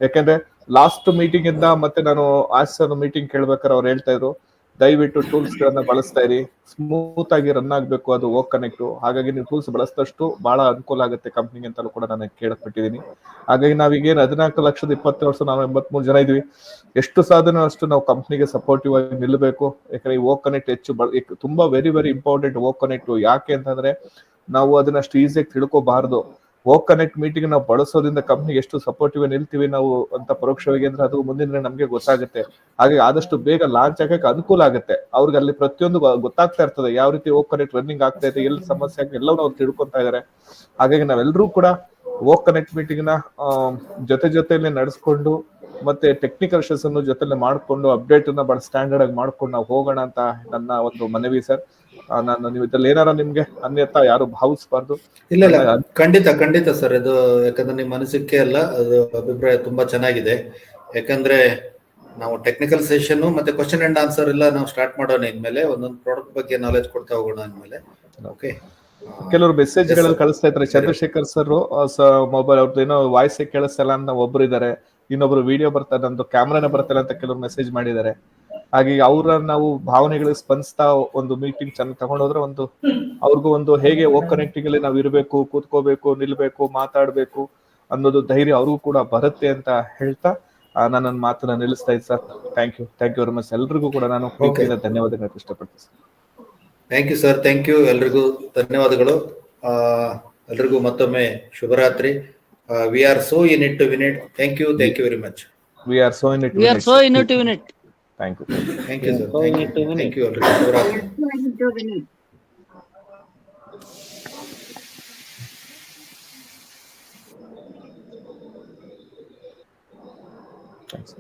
ಯಾಕಂದ್ರೆ ಲಾಸ್ಟ್ ಮೀಟಿಂಗ್ ಇಂದ ಮತ್ತೆ ನಾನು ಮೀಟಿಂಗ್ ಕೇಳ್ಬೇಕಾದ್ರೆ ಅವ್ರು ಹೇಳ್ತಾ ಇದ್ರು, ದಯವಿಟ್ಟು ಟೂಲ್ಸ್ ಗಳನ್ನ ಬಳಸ್ತಾ ಇರಿ, ಸ್ಮೂತ್ ಆಗಿ ರನ್ ಆಗ್ಬೇಕು ಅದು ಓ ಕನೆಕ್ಟ್. ಹಾಗಾಗಿ ನೀವು ಟೂಲ್ಸ್ ಬಳಸಿದಷ್ಟು ಬಹಳ ಅನುಕೂಲ ಆಗುತ್ತೆ ಕಂಪ್ನಿಗೆ ಅಂತಲೂ ಕೂಡ ನಾನು ಕೇಳಪಟ್ಟಿದ್ದೀನಿ. ಹಾಗಾಗಿ ನಾವೀಗೇನು 14,20,000 ನಾವು 83 ಜನ ಇದೀವಿ. ಎಷ್ಟು ಸಾಧನ ಅಷ್ಟು ನಾವು ಕಂಪ್ನಿಗೆ ಸಪೋರ್ಟಿವ್ ಆಗಿ ನಿಲ್ಲಬೇಕು. ಯಾಕಂದ್ರೆ ಈ ಓ ಕನೆಕ್ಟ್ ಹೆಚ್ಚು ತುಂಬಾ ವೆರಿ ಇಂಪಾರ್ಟೆಂಟ್ ಓ ಕನೆಕ್ಟ್. ಯಾಕೆ ಅಂತಂದ್ರೆ ನಾವು ಅದನ್ನ ಅಷ್ಟು ಈಸಿಯಾಗಿ ತಿಳ್ಕೋಬಾರ್ದು. ಓ ಕನೆಕ್ಟ್ ಮೀಟಿಂಗ್ ನಾವು ಬಳಸೋದ್ರಿಂದ ಕಂಪ್ನಿಗೆ ಎಷ್ಟು ಸಪೋರ್ಟಿವ್ ನಿಲ್ತೀವಿ ನಾವು ಅಂತ ಪರೋಕ್ಷವಾಗಿ ಅಂದ್ರೆ ಅದು ಮುಂದಿನ ನಮ್ಗೆ ಗೊತ್ತಾಗುತ್ತೆ. ಹಾಗೆ ಆದಷ್ಟು ಬೇಗ ಲಾಂಚ್ ಆಗಕ್ಕೆ ಅನುಕೂಲ ಆಗುತ್ತೆ. ಅವ್ರಿಗೆ ಅಲ್ಲಿ ಪ್ರತಿಯೊಂದು ಗೊತ್ತಾಗ್ತಾ ಇರ್ತದೆ, ಯಾವ ರೀತಿ ಓ ಕನೆಕ್ಟ್ ರನ್ನಿಂಗ್ ಆಗ್ತಾ ಇದೆ, ಎಲ್ಲಿ ಸಮಸ್ಯೆ ಆಗಿ ಎಲ್ಲವೂ ಅವ್ರು ತಿಳ್ಕೊತಾ ಇದಾರೆ. ಹಾಗಾಗಿ ನಾವೆಲ್ಲರೂ ಕೂಡ ಓ ಕನೆಕ್ಟ್ ಮೀಟಿಂಗ್ ನ ಜೊತೆಯಲ್ಲಿ ನಡೆಸ್ಕೊಂಡು ಮತ್ತೆ ಟೆಕ್ನಿಕಲ್ ಸೆಷನ್ ಜೊತೆಲೆ ಮಾಡ್ಕೊಂಡು ಅಪ್ಡೇಟ್ ನ ಬಹಳ ಸ್ಟ್ಯಾಂಡರ್ಡ್ ಆಗಿ ಮಾಡ್ಕೊಂಡು ನಾವು ಹೋಗೋಣ ಅಂತ ನನ್ನ ಒಂದು ಮನವಿ ಸರ್. ನೀವು ಇದ್ರಲ್ಲಿ ಏನಾರ ನಿಮ್ಗೆ ಅನ್ಯತಾ ಯಾರು ಭಾವಿಸಬಾರ್ದು. ಇಲ್ಲ, ಖಂಡಿತ ಸರ್. ಇದು ಯಾಕಂದ್ರೆ ನಿಮ್ಮ ಮನಸ್ಸಿಗೆ ಅಲ್ಲ, ಅದು ಅಭಿಪ್ರಾಯ ತುಂಬಾ ಚೆನ್ನಾಗಿದೆ. ಯಾಕಂದ್ರೆ ನಾವು ಟೆಕ್ನಿಕಲ್ ಸೆಷನ್ ಮತ್ತೆ ಕ್ವಶನ್ ಅಂಡ್ ಆನ್ಸರ್ ಎಲ್ಲ ನಾವು ಸ್ಟಾರ್ಟ್ ಮಾಡೋಣ ಇನ್ಮೇಲೆ. ಒಂದೊಂದು ಪ್ರಾಡಕ್ಟ್ ಬಗ್ಗೆ ನಾಲೆಜ್ ಕೊಡ್ತಾ ಹೋಗೋಣ ಇನ್ಮೇಲೆ. ಓಕೆ, ಕೆಲವರು ಮೆಸೇಜ್ ಗಳಲ್ಲಿ ಕಳಿಸ್ತಾ ಇದ್ದಾರೆ. ಚಂದ್ರಶೇಖರ್ ಸರ್ ಮೊಬೈಲ್ ಅವ್ರದ್ದು ಏನೋ ವಾಯ್ಸ್ ಕೇಳಿಸ್ತಲ್ಲ ಅಂತ ಒಬ್ರು ಇದ್ದಾರೆ, ಇನ್ನೊಬ್ರು ವಿಡಿಯೋ ಬರ್ತಾರೆ, ನಮ್ದು ಕ್ಯಾಮ್ರಾನೇ ಬರ್ತಾರೆ ಅಂತ ಕೆಲವರು ಮೆಸೇಜ್ ಮಾಡಿದ್ದಾರೆ. ಹಾಗೆ ಅವರ ನಾವು ಭಾವನೆಗಳಿಗೆ ಸ್ಪಂದಿಸ್ತಾ ಒಂದು ಮೀಟಿಂಗ್ ಚೆನ್ನಾಗಿ ತಗೊಂಡೋದ್ರೆ ಒಂದು ಅವ್ರಿಗೂ ಒಂದು ಹೇಗೆ ಓ ಕನೆಕ್ಟಿಂಗ್ ಅಲ್ಲಿ ನಾವು ಇರಬೇಕು, ಕೂತ್ಕೋಬೇಕು, ನಿಲ್ಬೇಕು, ಮಾತಾಡ್ಬೇಕು ಅನ್ನೋದು ಧೈರ್ಯ ಅವ್ರಿಗೂ ಕೂಡ ಬರುತ್ತೆ ಅಂತ ಹೇಳ್ತಾ ನನ್ನ ಮಾತನ್ನ ನಿಲ್ಲಿಸ್ತಾ ಇದ್ದೆ sir. Thank you very much. ಎಲ್ರಿಗೂ ಕೂಡ ನಾನು ಪ್ರೀತಿಯಿಂದ ಧನ್ಯವಾದಗಳು ಇಷ್ಟಪಡ್ತೀನಿ sir. Thank you sir. Thank you, ಎಲ್ರಿಗೂ ಧನ್ಯವಾದಗಳು. ಎಲ್ರಿಗೂ ಮತ್ತೊಮ್ಮೆ ಶುಭರಾತ್ರಿ. We are so in it to win it. Thank you very much. We are so in it to win it. Thank you sir. Thank you ಎಲ್ರಿಗೂ. ಶುಭರಾತ್ರಿ. Thanks.